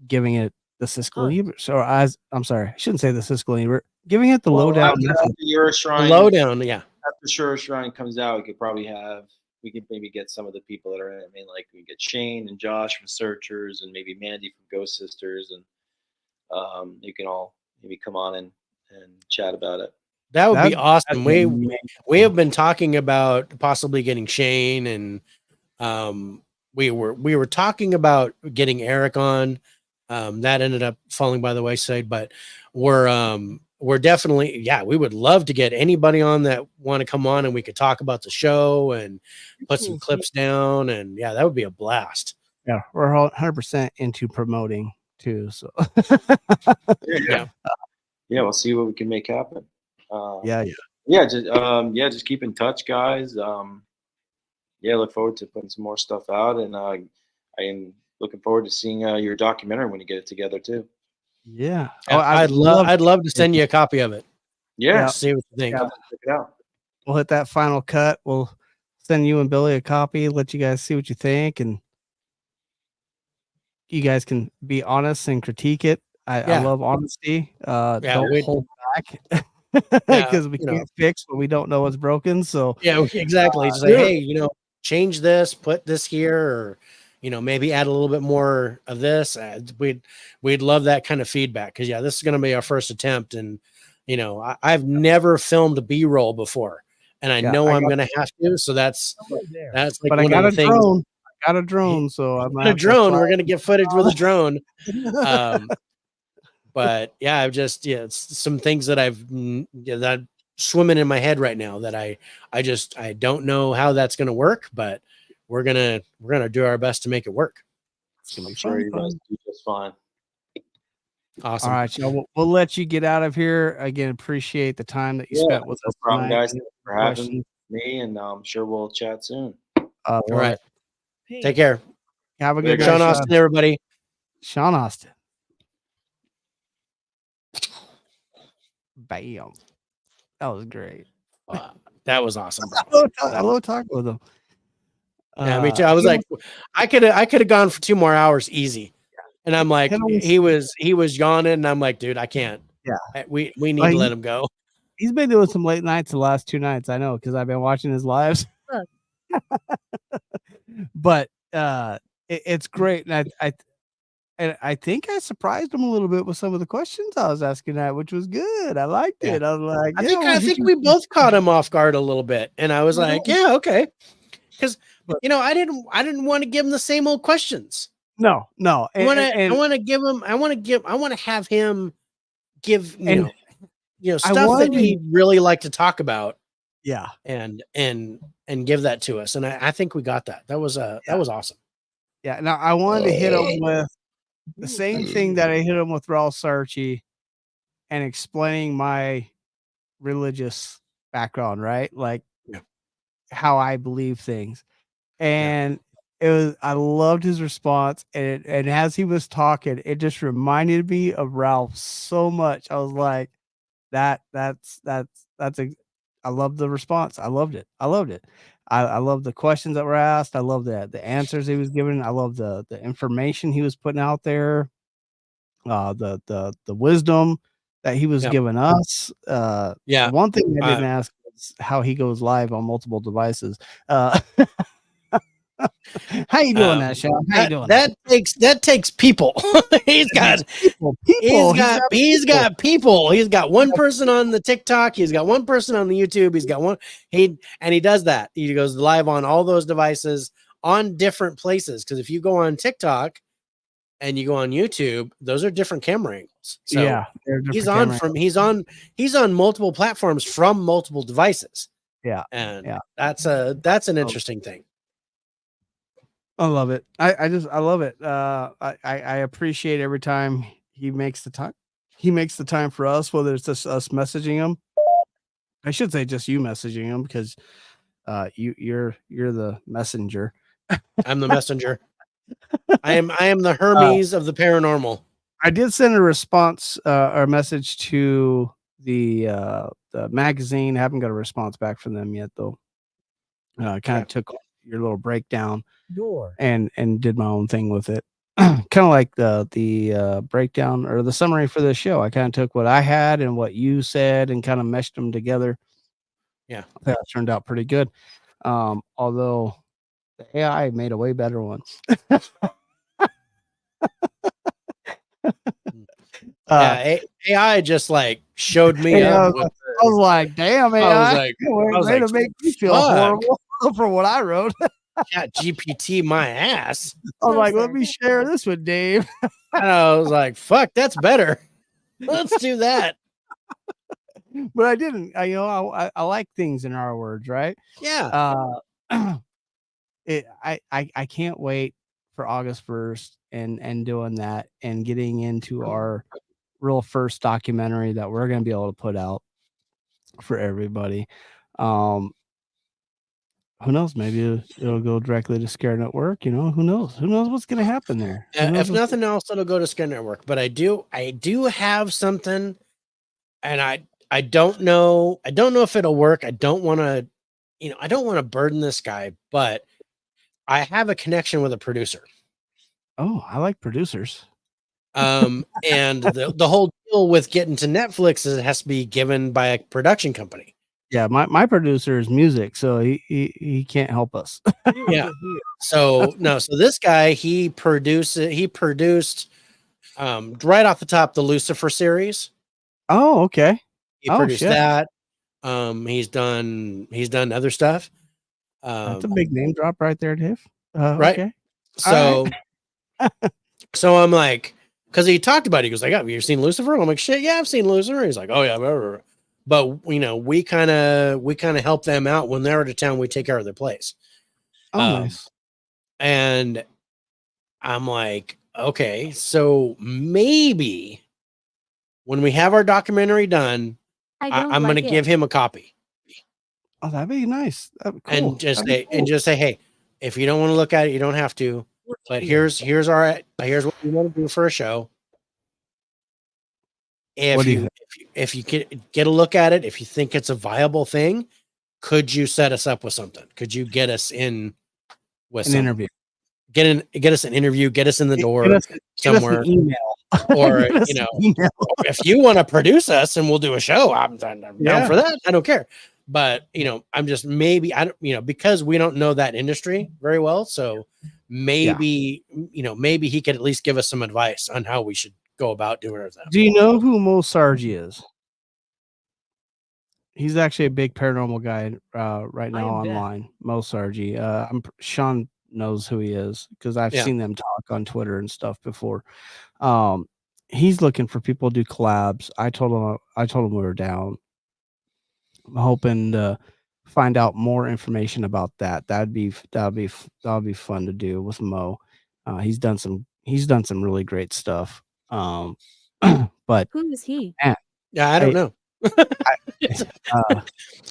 giving it the Siskel and Ebert. So I'm sorry, I shouldn't say the Siskel and Ebert, giving it the lowdown. After the Euroshrine, lowdown, yeah. After Euroshrine comes out, we could maybe get some of the people that are in it. I mean, like we get Shane and Josh from Searchers, and maybe Mandy from Ghost Sisters, and you can all maybe come on and chat about it. That would be awesome. We have been talking about possibly getting Shane, and we were talking about getting Eric on. That ended up falling by the wayside, but we're definitely, we would love to get anybody on that want to come on, and we could talk about the show and put some clips down, and that would be a blast. Yeah, we're 100% into promoting too. So we'll see what we can make happen. Just keep in touch, guys. Look forward to putting some more stuff out, and I am looking forward to seeing your documentary when you get it together too. Yeah. I'd love to send you a copy of it. Yeah. See what you think. Check it out. We'll hit that final cut. We'll send you and Billy a copy, let you guys see what you think, and you guys can be honest and critique it. I love honesty. Don't hold back. Because we can't fix what we don't know what's broken. So exactly. Just like, hey, change this, put this here, or maybe add a little bit more of this. We'd love that kind of feedback, because this is going to be our first attempt, and I've never filmed a B-roll before, and I know I'm going to have to. So that's like, but I got a drone. got a drone, so I'm a drone. We're gonna get footage with a drone. But yeah, I've just it's some things that that swimming in my head right now that I don't know how that's gonna work, but we're gonna do our best to make it work. I'm sure you guys do just fine. Awesome. All right, y'all. We'll let you get out of here. Again, appreciate the time that you spent with us problem, tonight. guys. Thanks for having me, and I'm sure we'll chat soon. All right. Take care. Have a good Sean night, Austin, everybody. Sean Austin. Bam. That was great. That was awesome. I love talking with him. Yeah, me too. I was like, I could have gone for 2 more hours easy. And I'm like, he was yawning, and I'm like, dude, I can't. Yeah. We need to let him go. He's been doing some late nights the last 2 nights. I know, because I've been watching his lives. But it's great. And I think I surprised him a little bit with some of the questions I was asking that, which was good. I liked it. I was like, I think we both caught him off guard a little bit. And I was like, yeah, okay. Because I didn't want to give him the same old questions. No. I want to have him give stuff that he really like to talk about. Yeah. And give that to us. And I think we got that. That was awesome. Yeah. Now I wanted to hit him with the same thing that I hit him with Raul Sarchi and explaining my religious background, right? Like how I believe things. And I loved his response. And as he was talking, it just reminded me of Ralph so much. I was like, that's I love the response. I loved it. I love the questions that were asked. I love the answers he was giving. I love the information he was putting out there. The wisdom that he was giving us. One thing I didn't ask is how he goes live on multiple devices. How you doing that, Sean? How you doing that takes people. He's got people. He's got people. He's got one person on the TikTok. He's got one person on the YouTube. He's got one. He does that. He goes live on all those devices on different places. Because if you go on TikTok and you go on YouTube, those are different camera angles. So he's on multiple platforms from multiple devices. Yeah. And that's an interesting thing. I love it. I love it. I appreciate every time he makes the time. He makes the time for us, whether it's just us messaging him. I should say just you messaging him, because you're the messenger. I'm the messenger. I am the Hermes of the paranormal. I did send a response or a message to the magazine. I haven't got a response back from them yet, though. Kind of took your little breakdown and did my own thing with it. Kind of like the breakdown or the summary for the show. I kind of took what I had and what you said and kind of meshed them together. Yeah, that turned out pretty good. Although the AI made a way better one. AI just like showed me up. I was like, damn, AI. I was like, to make me feel horrible for what I wrote. Chat GPT my ass. I was like, let me share this with Dave. And I was like, fuck, that's better. Let's do that. But I didn't. I like things in our words, right? Yeah. I can't wait for August 1st and doing that and getting into our real first documentary that we're going to be able to put out for everybody. Who knows? Maybe it'll go directly to Scare Network. Who knows? Who knows what's going to happen there? If nothing else, it'll go to Scare Network. But I do have something, and I don't know if it'll work. I don't want to burden this guy, but I have a connection with a producer. Oh, I like producers. And the whole deal with getting to Netflix is it has to be given by a production company. Yeah, my producer is music, so he can't help us. Yeah. So this guy, he produced right off the top the Lucifer series. Oh, okay. He produced that. He's done other stuff. That's a big name drop right there, Dave. Right. Okay. So, so I'm like, because he talked about it. He goes like, "Have you seen Lucifer?" I'm like, "Shit, yeah, I've seen Lucifer." He's like, "Oh yeah, blah, blah, blah." But we kind of help them out when they're out of town. We take care of their place. Oh, nice. And I'm like, okay, so maybe when we have our documentary done, I'm going to give him a copy. Oh, that'd be nice. That'd be cool. And just say, hey, if you don't want to look at it, you don't have to. But here's what we want to do for a show. If you get a look at it, if you think it's a viable thing, could you set us up with something? Could you get us in with an interview? Get us an interview, get us in the door somewhere. Get us an email. Or if you want to produce us and we'll do a show, I'm down for that. I don't care. But I'm just maybe because we don't know that industry very well. So maybe maybe he could at least give us some advice on how we should go about doing it. Do you know who Mo Sargi is? He's actually a big paranormal guy right now online. Mo Sargi. Sean knows who he is because I've seen them talk on Twitter and stuff before. He's looking for people to do collabs. I told him we were down. I'm hoping to find out more information about that. That'd be fun to do with Mo. He's done some really great stuff. But who is he? Yeah, I don't know.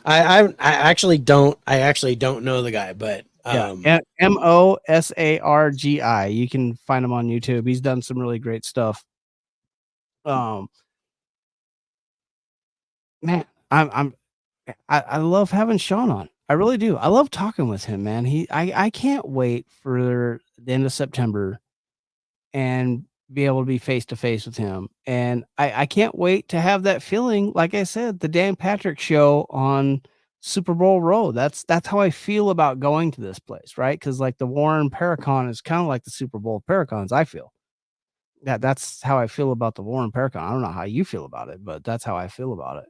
I actually don't know the guy, but Mosargi. You can find him on YouTube. He's done some really great stuff. Man, I love having Sean on. I really do. I love talking with him, man. I can't wait for the end of September and be able to be face to face with him. And I can't wait to have that feeling. Like I said, the Dan Patrick show on Super Bowl Road. That's how I feel about going to this place, right? Because like the Warren Paracon is kind of like the Super Bowl Paracons. I feel that's how I feel about the Warren Paracon. I don't know how you feel about it, but that's how I feel about it.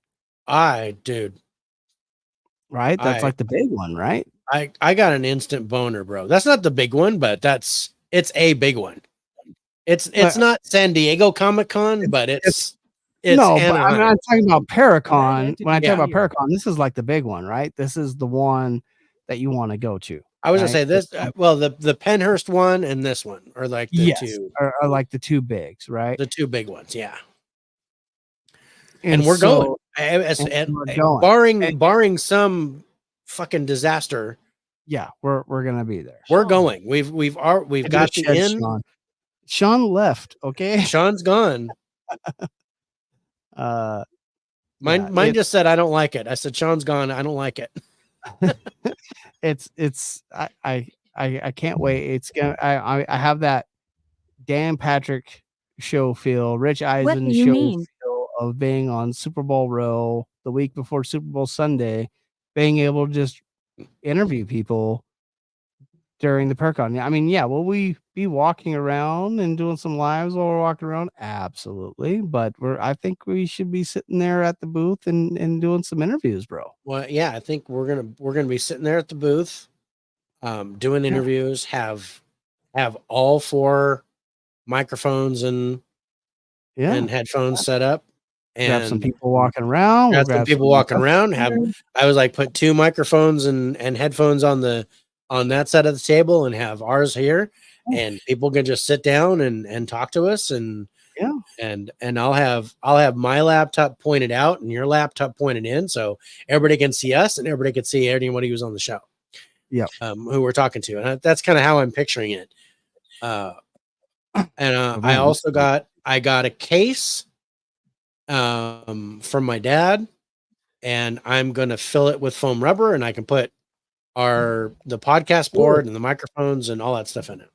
Dude. Right? That's like the big one, right? I got an instant boner, bro. That's not the big one, but it's a big one. It's not San Diego Comic Con, but it's no, Anaheim. But I'm not talking about Paracon. When I talk about Paracon, this is like the big one, right? This is the one that you want to go to. I was gonna say this. Well, the Pennhurst one and this one are like the two, are like the two bigs, right? The two big ones, yeah. And we're going. Barring some fucking disaster. Yeah, we're gonna be there. We're going. We've got the in. Sean left. Okay, Sean's gone. Mine just said I don't like it. I said Sean's gone. I don't like it. I can't wait. It's gonna. I have that Dan Patrick show feel, Rich Eisen show feel of being on Super Bowl Row the week before Super Bowl Sunday, being able to just interview people during the Paracon. I mean, will we be walking around and doing some lives while we're walking around? Absolutely. But I think we should be sitting there at the booth and doing some interviews, bro. Well, yeah, I think we're gonna be sitting there at the booth, doing interviews, have all 4 microphones and headphones set up. And grab some people walking around. I was like, put 2 microphones and headphones on that side of the table and have ours here, and people can just sit down and talk to us and I'll have my laptop pointed out and your laptop pointed in so everybody can see us and everybody can see anybody who's on the show. Yeah. Who we're talking to. And that's kind of how I'm picturing it. I also got a case from my dad, and I'm going to fill it with foam rubber, and I can put the podcast board and the microphones and all that stuff in it.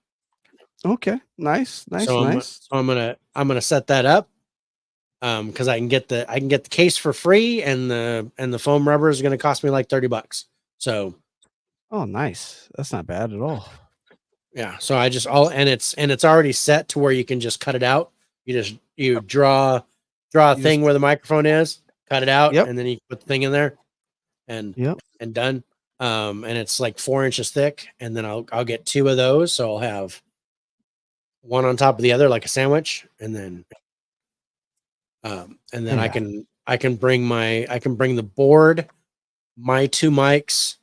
Okay. Nice. So I'm gonna set that up. Because I can get the case for free, and the foam rubber is gonna cost me like $30. So nice. That's not bad at all. Yeah. So I just it's already set to where you can just cut it out. You draw a thing where the microphone is, cut it out, and then you put the thing in there and done. and it's like 4 inches thick, and then I'll get 2 of those, so I'll have one on top of the other like a sandwich, and then I can bring the board, my 2 mics,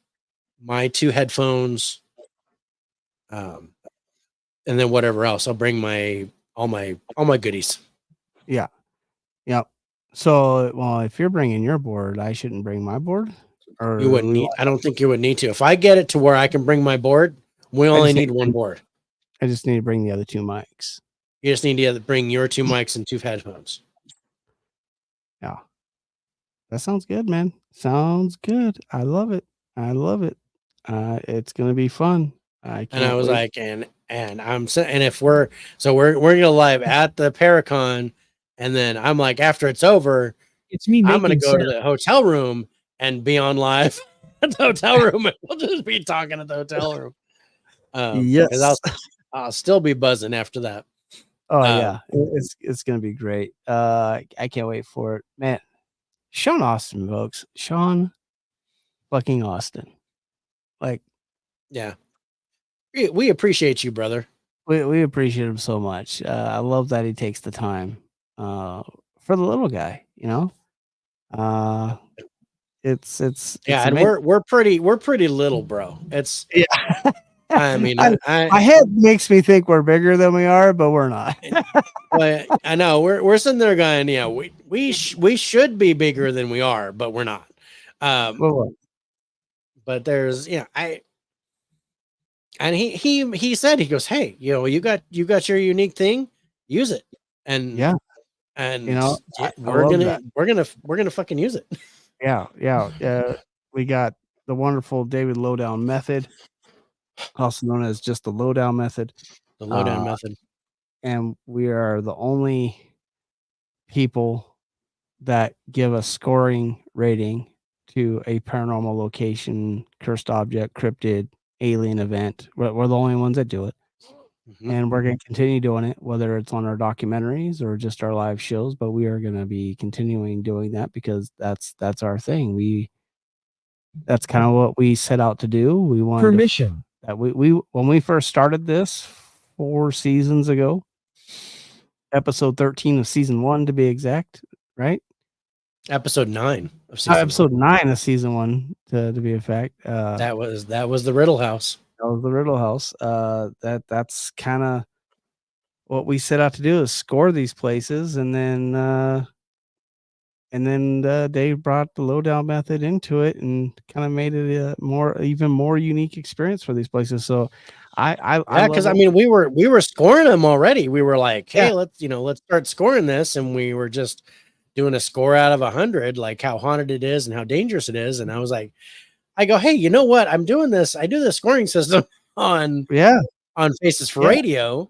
my 2 headphones, and then whatever else. I'll bring all my goodies. Yeah. Yep. So, well, if you're bringing your board, I shouldn't bring my board. Or You wouldn't need. I don't think you would need to. If I get it to where I can bring my board, we only need one board. I just need to bring the other 2 mics. You just need to bring your 2 mics and 2 headphones. Yeah. That sounds good, man. Sounds good. I love it. I love it. It's gonna be fun. And I was like, and if we're gonna live at the Paracon, and then I'm like, after it's over, It's me. I'm gonna making go to sense. the hotel room and be on live at the hotel room, and we'll just be talking at the hotel room. yes. 'Cause I'll still be buzzing after that. Oh yeah, it's gonna be great. I can't wait for it, man. Sean Austin, folks. Sean fucking Austin. Like, Yeah, we appreciate you, brother. we appreciate him so much. I love that he takes the time for the little guy. You know, it's Yeah, and amazing. we're pretty little, bro. It's Yeah. I mean, my head makes me think we're bigger than we are, but we're not. well, I know we're sitting there going, yeah, we should be bigger than we are, but we're not. Well, But there's and he said, he goes, hey, you got your unique thing, use it, and yeah, and we're gonna fucking use it. yeah. We got the wonderful David Lowdown method, also known as just the Lowdown method. The lowdown method. And we are the only people that give a scoring rating to a paranormal location, cursed object, cryptid, alien event. We're the only ones that do it. Mhm. And we're going to continue doing it, whether it's on our documentaries or just our live shows, but we are going to be continuing doing that because that's our thing. That's kind of what we set out to do. We wanted Permission. that we when we first started this 4 seasons ago, episode 13 of season 1 to be exact, right? Episode 9 of season Episode 9 of season 1 to be exact. that was the Riddle House. That was the Riddle House. That's kind of what we set out to do, is score these places, and then Dave brought the Lowdown method into it and kind of made it a even more unique experience for these places. So Because I mean, we were scoring them already. We were like, hey, let's start scoring this, and we were just doing a score out of 100, like how haunted it is and how dangerous it is. And I was like, I go, hey, you know what? I'm doing this. I do the scoring system on Faces for Radio.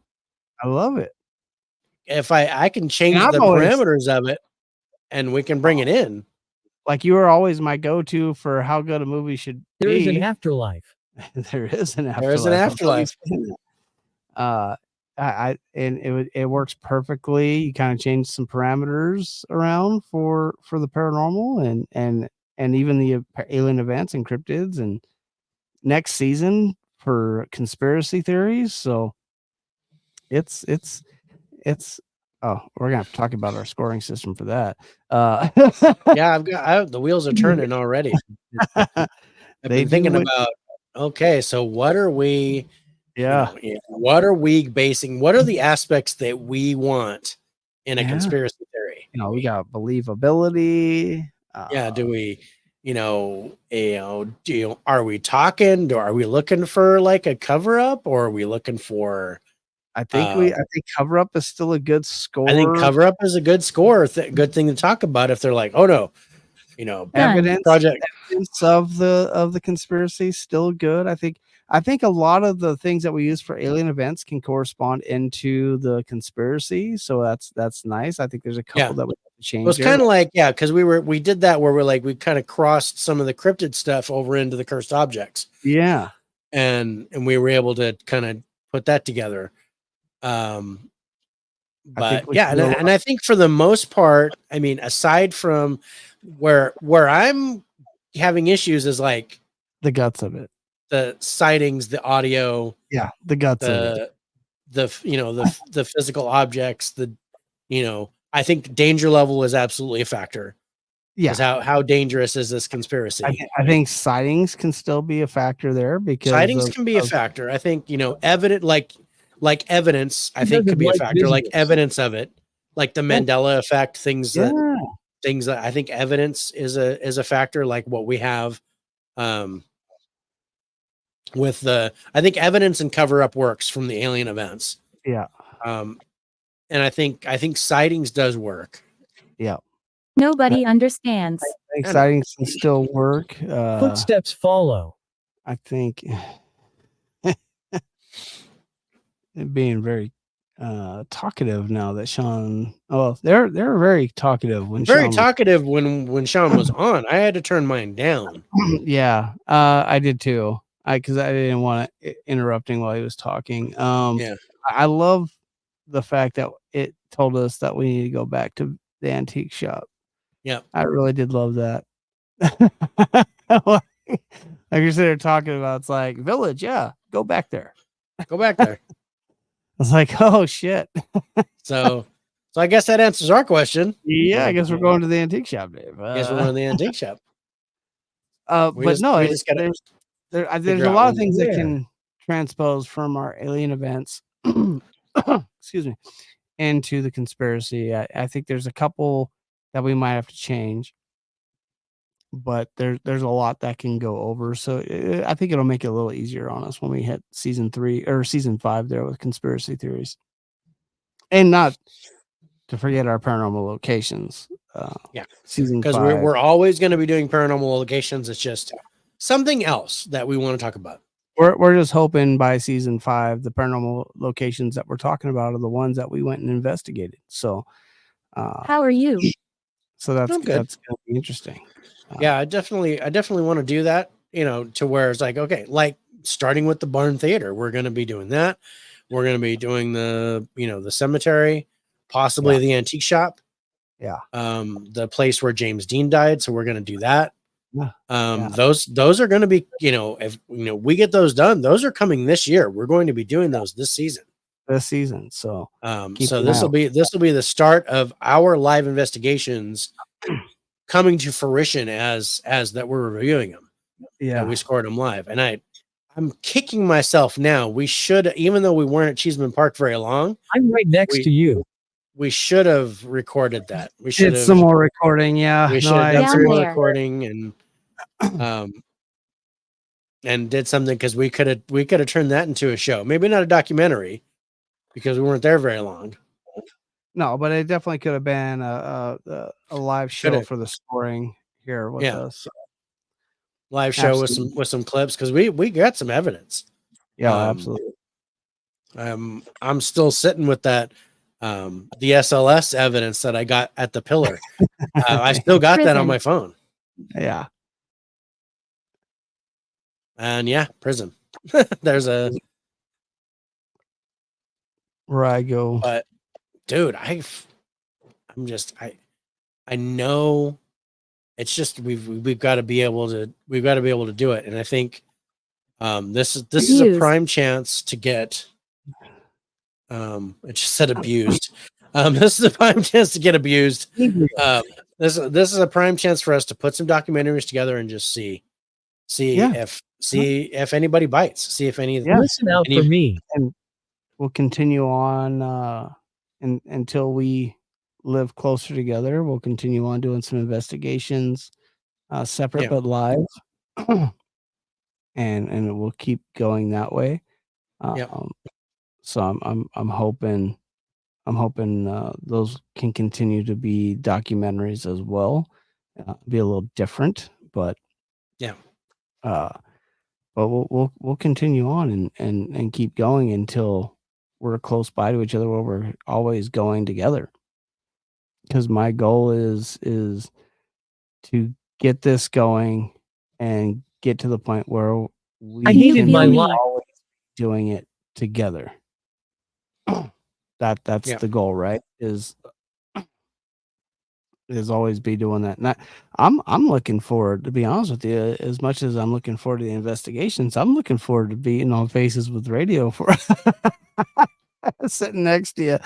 I love it. If I can change the parameters of it, and we can bring it in. Like, you were always my go-to for how good a movie should be. There is an afterlife. There is an afterlife. There is an afterlife. It works perfectly. You kind of change some parameters around for the paranormal and even the alien events and cryptids, and next season for conspiracy theories. So it's we're gonna have to talk about our scoring system for that. Yeah, the wheels are turning already. I've been thinking about, okay, so what are we? What are we basing? What are the aspects that we want in a conspiracy theory? We got believability. Do we? Are we talking? Are we looking for like a cover up, or are we looking for? I think cover up is still a good score. I think cover up is a good score. Good thing to talk about if they're like, oh no, evidence project of the conspiracy still good. I think a lot of the things that we use for alien events can correspond into the conspiracy, so that's nice. I think there's a couple that we have to change. It was kind of like, because we did that where we kind of crossed some of the cryptid stuff over into the cursed objects. Yeah, and we were able to kind of put that together. And I think for the most part, I mean, aside from where I'm having issues is like The guts of it. the sightings, the audio, Yeah, the guts of it. the physical objects, I think danger level is absolutely a factor. Yeah. Is how dangerous is this conspiracy? I think sightings can still be a factor there because Sightings can be a factor. I think, evident like evidence, I think could be a factor, like evidence of it, like the Mandela effect, things that I think evidence is a factor, like what we have with I think evidence and cover up works from the alien events. Yeah. And I think sightings does work. Yeah. Nobody understands. I think sightings can still work. Footsteps follow. I think being very talkative now that Sean. Oh, they're very talkative when Very Sean talkative when Sean was on. I had to turn mine down. Yeah, I did too. Because I didn't want it interrupting while he was talking. Yeah. I love the fact that it told us that we need to go back to the antique shop. Yeah, I really did love that. Like you're sitting there talking about, it's like Village. Yeah, go back there. Go back there. I was like, oh shit. So I guess that answers our question. Yeah, I guess we're going to the antique shop, Dave. I guess we're going to the antique shop. There's a lot of things that can transpose from our alien events, excuse me, into the conspiracy. I think there's a couple that we might have to change, but there's a lot that can go over. So I think it'll make it a little easier on us when we hit season 3 or season 5 there with conspiracy theories, and not to forget our paranormal locations. Season 5, because we're always going to be doing paranormal locations. It's just something else that we want to talk about. We're just hoping by season 5, the paranormal locations that we're talking about are the ones that we went and investigated. So, How are you? So that's going to be interesting. Yeah, I definitely want to do that. To where it's like, okay, like starting with the barn theater, we're going to be doing that. We're going to be doing the cemetery, possibly the antique shop. Yeah. The place where James Dean died. So we're going to do that. Yeah. Those are going to be, if we get those done, those are coming this year. We're going to be doing those this season. So, so this will be the start of our live investigations coming to fruition as that we're reviewing them. Yeah. We scored them live, and I'm kicking myself now. We should, even though we weren't at Cheeseman Park very long, I'm right next to you. We should have recorded that. We should have some more recording. Yeah. We should have done some more recording and did something, because we could have turned that into a show. Maybe not a documentary, because we weren't there very long. No, but it definitely could have been a live show for the scoring here with us. So. Live show with some clips, because we got some evidence. Yeah, absolutely. I'm still sitting with that the SLS evidence that I got at the pillar. I still got that on my phone. Yeah. And prison. There's a where I go. But dude, I know it's just we've got to be able to do it. And I think this is a prime chance to get it just said abused. This is a prime chance to get abused. This is a prime chance for us to put some documentaries together and just see if anybody bites, see if any listen out for me. And we'll continue on until we live closer together. We'll continue on doing some investigations, separate but live, and we'll keep going that way. So I'm hoping those can continue to be documentaries as well. Be a little different, but but we'll continue on and keep going until we're close by to each other, where we're always going together. Because my goal is to get this going and get to the point where I hated my life always doing it together. That's the goal, right? Is is always be doing that. And I'm looking forward, to be honest with you, as much as I'm looking forward to the investigations. I'm looking forward to being on Faces with Radio for sitting next to you.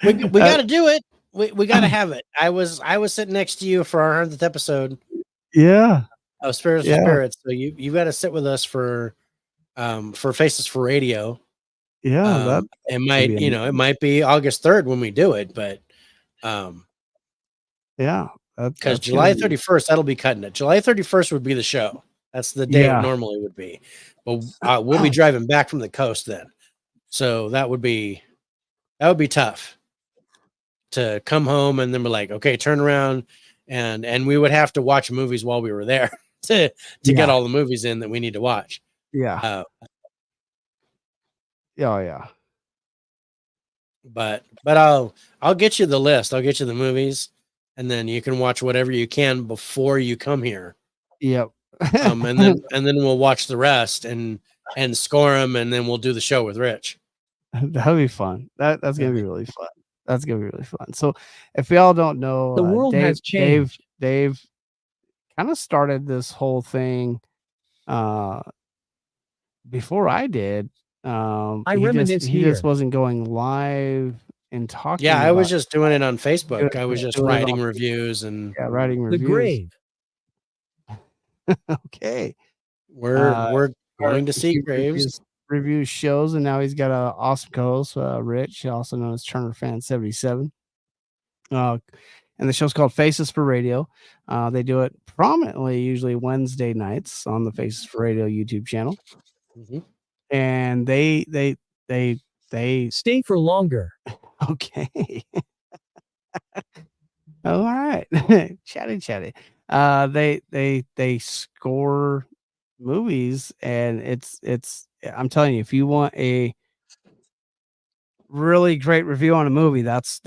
We got to do it. We got to have it. I was sitting next to you for our 100th episode. Yeah. Of Spirits for Spirits. So you got to sit with us for Faces for Radio. Yeah, it might, it might be August 3rd when we do it, but yeah, because July 31st, that'll be cutting it. July 31st would be the show. That's the day it normally would be, but we'll be driving back from the coast then, so that would be tough to come home and then we're like, okay, turn around, and we would have to watch movies while we were there to get all the movies in that we need to watch. Yeah. Yeah. But I'll get you the list. I'll get you the movies, and then you can watch whatever you can before you come here. Yep. and then we'll watch the rest and score them, and then we'll do the show with Rich. That'll be fun. That's gonna be really fun. That's gonna be really fun. So, if y'all don't know, The world has changed. Dave kind of started this whole thing before I did. He just wasn't going live and talking. Yeah, I was just doing it on Facebook. I was just writing reviews and writing reviews. The grave. Okay. We're going to see graves. Review shows, and now he's got an awesome co-host, Rich, also known as Turner Fan 77. And the show's called Faces for Radio. They do it prominently, usually Wednesday nights on the Faces for Radio YouTube channel. Mm-hmm. And they stay for longer. Okay. All right. Chatty. They score movies, and it's I'm telling you, if you want a really great review on a movie, that's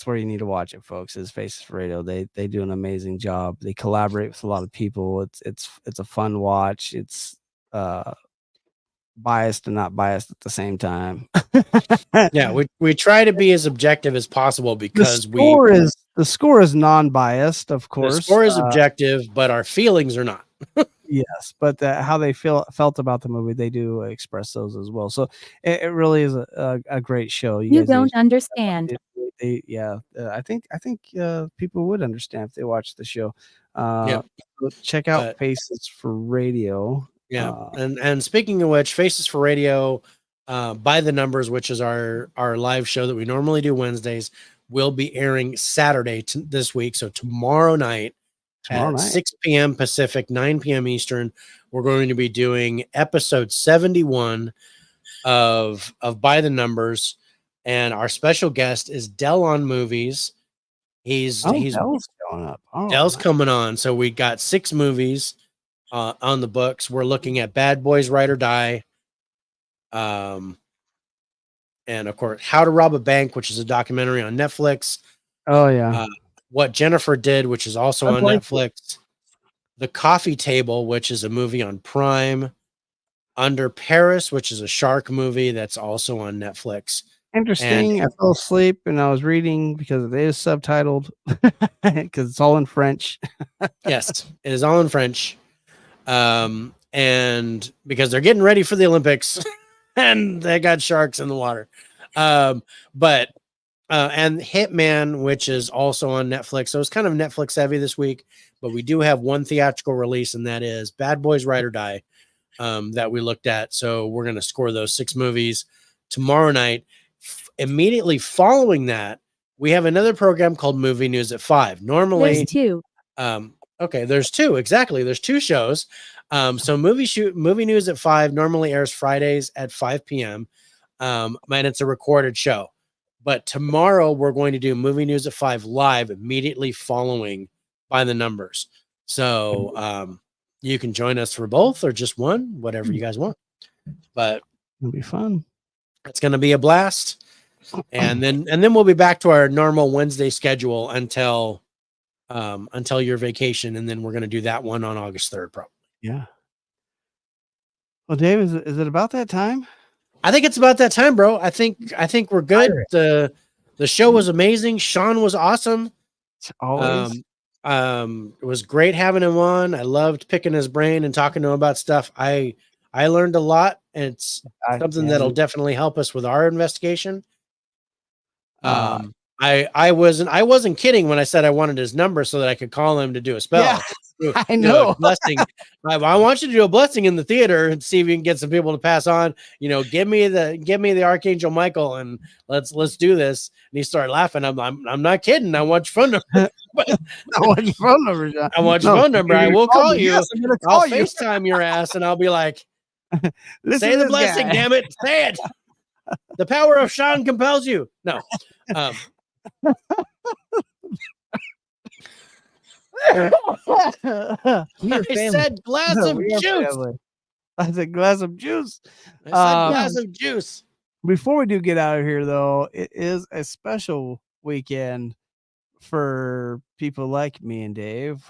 where you need to watch it, folks. Is Faces for Radio. They do an amazing job. They collaborate with a lot of people. It's a fun watch. It's biased and not biased at the same time. Yeah, we try to be as objective as possible because the score is non-biased, of course. The score is objective, but our feelings are not. Yes, but how they felt about the movie, they do express those as well. So it really is a great show. You don't understand. I think people would understand if they watched the show. Check out Faces for Radio. Yeah, and speaking of which, Faces for Radio, by the numbers, which is our live show that we normally do Wednesdays, will be airing Saturday this week. So tomorrow night. 6 p.m. Pacific, 9 p.m. Eastern, we're going to be doing episode 71 of By the Numbers, and our special guest is Dell on Movies. He's Dell's going up. Dell's coming on. So we got 6 movies on the books. We're looking at Bad Boys Ride or Die, and of course How to Rob a Bank, which is a documentary on Netflix. Oh yeah. What Jennifer Did, which is also on Netflix. The Coffee Table, which is a movie on Prime. Under Paris, which is a shark movie that's also on Netflix. Interesting. I fell asleep and I was reading because it is subtitled because it's all in French. Yes, it is all in French. And because they're getting ready for the Olympics and they got sharks in the water. And Hitman, which is also on Netflix. So it's kind of Netflix heavy this week, but we do have one theatrical release, and that is Bad Boys Ride or Die, that we looked at. So we're going to score those 6 movies tomorrow night. Immediately following that, we have another program called Movie News at 5. Normally, there's 2. Okay, there's 2. Exactly. There's 2 shows. So Movie News at 5 normally airs Fridays at 5 p.m. And it's a recorded show. But tomorrow we're going to do Movie News at 5 live immediately following By the Numbers. So you can join us for both or just one, whatever you guys want. But it'll be fun. It's going to be a blast. And then we'll be back to our normal Wednesday schedule until your vacation, and then we're going to do that one on August 3rd probably. Yeah. Well, Dave, is it about that time? I think it's about that time, bro. I think we're good. The The show was amazing. Sean was awesome. Always. It was great having him on. I loved picking his brain and talking to him about stuff. I learned a lot, and it's something that'll definitely help us with our investigation. I wasn't kidding when I said I wanted his number so that I could call him to do a spell. Yeah, I know. A blessing. I want you to do a blessing in the theater and see if you can get some people to pass on. You know, give me the Archangel Michael and let's do this. And he started laughing. I'm not kidding. I want your phone number. I want your phone number, John. I want your phone number. I will call you. Yes, I'm gonna I'll call you. FaceTime your ass and I'll be like, Listen say to the this blessing, guy. damn it. Say it. The power of Sean compels you. No. I said glass of juice. I said glass of juice. I said glass of juice. Before we do get out of here, though, it is a special weekend for people like me and Dave,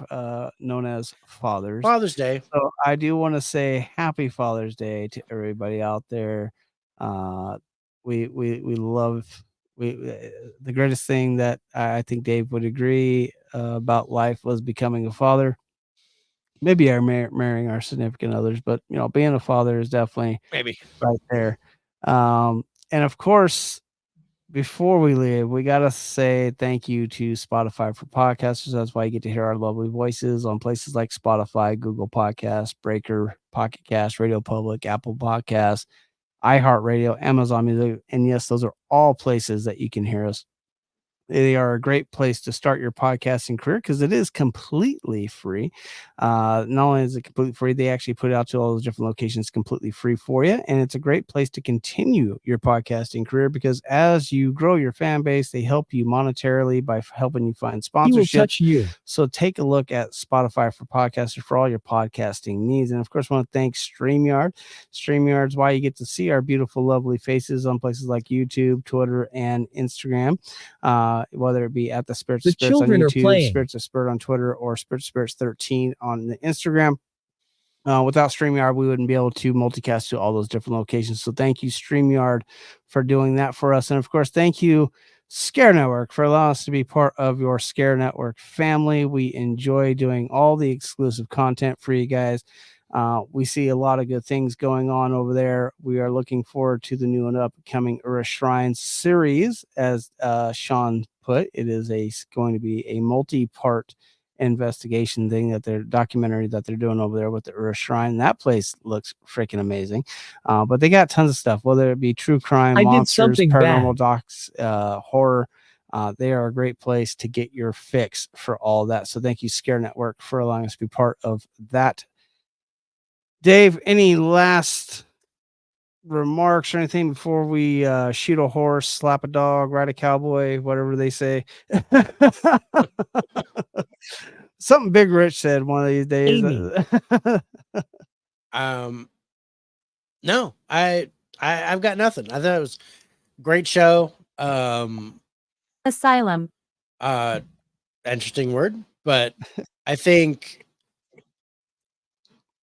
known as Father's Day. So I do want to say Happy Father's Day to everybody out there. We love the greatest thing that I think Dave would agree about life was becoming a father. Maybe our marrying our significant others, but you know, being a father is definitely maybe right there. And of course, before we leave, we gotta say thank you to Spotify for podcasters. That's why you get to hear our lovely voices on places like Spotify, Google Podcasts, Breaker, Pocket Cast, Radio Public, Apple Podcasts, iHeartRadio, Amazon Music, and yes, those are all places that you can hear us. They are a great place to start your podcasting career because it is completely free. Not only is it completely free, they actually put it out to all those different locations completely free for you. And it's a great place to continue your podcasting career because as you grow your fan base, they help you monetarily by helping you find sponsorships. He will touch you. So take a look at Spotify for podcasters for all your podcasting needs. And of course, I want to thank StreamYard. StreamYard is why you get to see our beautiful, lovely faces on places like YouTube, Twitter, and Instagram. Whether it be at the Spirits of Spirits on YouTube, Spirits of Spirit on Twitter, or Spirits of Spirits 13 on the Instagram. Without StreamYard, we wouldn't be able to multicast to all those different locations. So thank you, StreamYard, for doing that for us. And of course, thank you, Scare Network, for allowing us to be part of your Scare Network family. We enjoy doing all the exclusive content for you guys. We see a lot of good things going on over there. We are looking forward to the new and upcoming Ura Shrines series, as Sean put. It is going to be a multi-part investigation thing documentary that they're doing over there with the Ura Shrine. That place looks freaking amazing. But they got tons of stuff, whether it be true crime, monsters, paranormal docs, horror. They are a great place to get your fix for all that. So thank you, Scare Network, for allowing us to be part of that. Dave, any last remarks or anything before we shoot a horse, slap a dog, ride a cowboy, whatever they say? Something Big Rich said one of these days. No, I've got nothing. I thought it was a great show. Asylum. Interesting word, but I think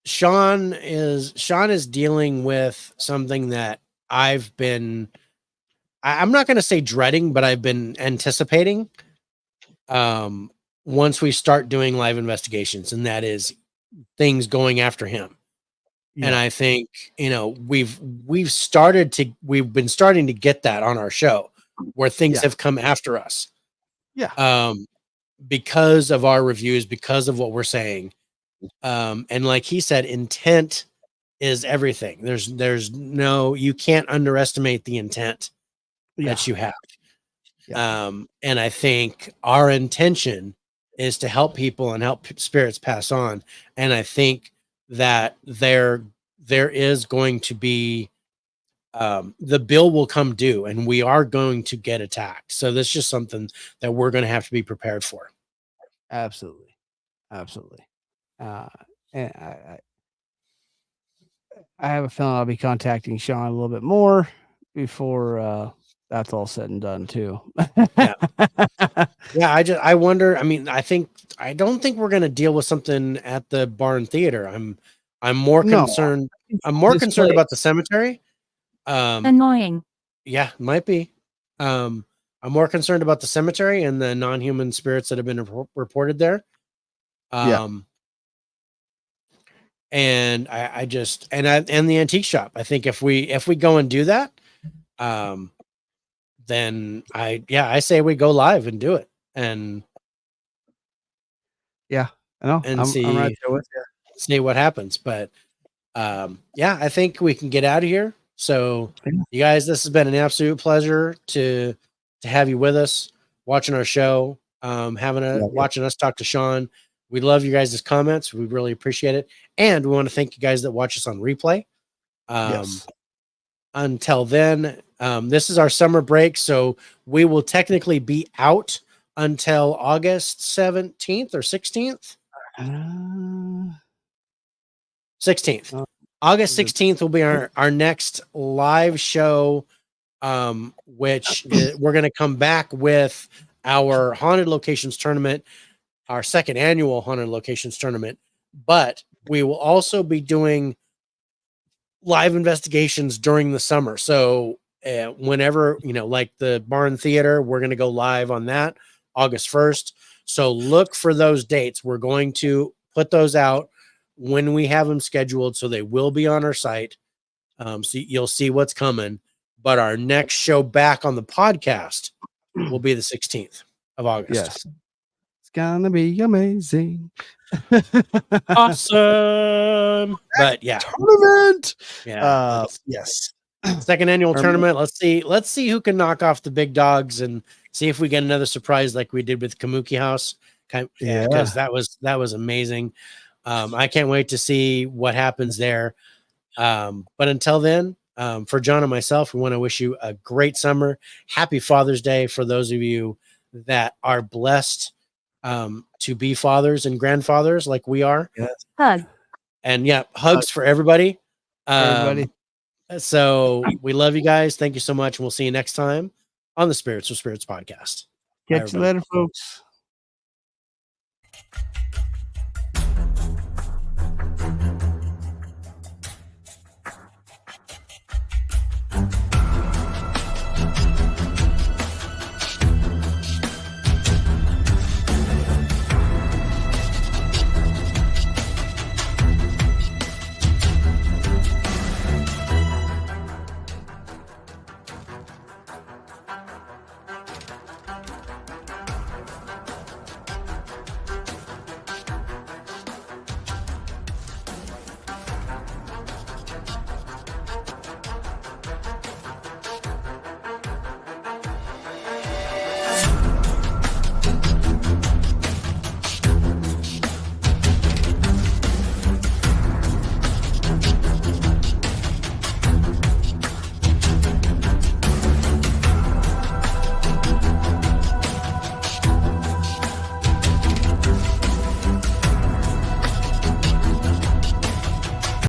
Sean is dealing with something that I'm not going to say dreading, but I've been anticipating once we start doing live investigations, and that is things going after him. Yeah. And I think, we've been starting to get that on our show where things have come after us. Yeah. Because of our reviews, because of what we're saying. And like he said, intent is everything. You can't underestimate the intent that you have. Yeah. And I think our intention is to help people and help spirits pass on. And I think that there is going to be, the bill will come due and we are going to get attacked. So that's just something that we're going to have to be prepared for. Absolutely. Absolutely. And I have a feeling I'll be contacting Sean a little bit more before that's all said and done too. Yeah. I wonder. I mean, I don't think we're going to deal with something at the barn theater. I'm more concerned. I'm more concerned about the cemetery. Annoying. Yeah, might be. I'm more concerned about the cemetery and the non-human spirits that have been reported there. And I just and the antique shop. I think if we go and do that, then I say we go live and do it and I know. and I'm right there with you. see what happens. But I think we can get out of here. So you guys, this has been an absolute pleasure to have you with us, watching our show, watching us talk to Sean. We love you guys' comments. We really appreciate it. And we want to thank you guys that watch us on replay. Until then, this is our summer break. So we will technically be out until August 17th or 16th. 16th. August 16th will be our next live show, which we're going to come back with our Haunted Locations tournament, our second annual Haunted Locations tournament. But we will also be doing live investigations during the summer. So whenever, like the Barn Theater, we're going to go live on that August 1st. So look for those dates. We're going to put those out when we have them scheduled, so they will be on our site. So you'll see what's coming. But our next show back on the podcast will be the 16th of August. Yes. It's gonna be amazing. Awesome. But Tournament. Yes. Second annual tournament. Let's see who can knock off the big dogs and see if we get another surprise like we did with Kamuki House. Because that was amazing. I can't wait to see what happens there. But until then, for John and myself, we want to wish you a great summer. Happy Father's Day for those of you that are blessed to be fathers and grandfathers like we are. Yes. Hug. And hugs for everybody. So we love you guys. Thank you so much. And we'll see you next time on the Spirits of Spirits podcast. Catch you later, folks.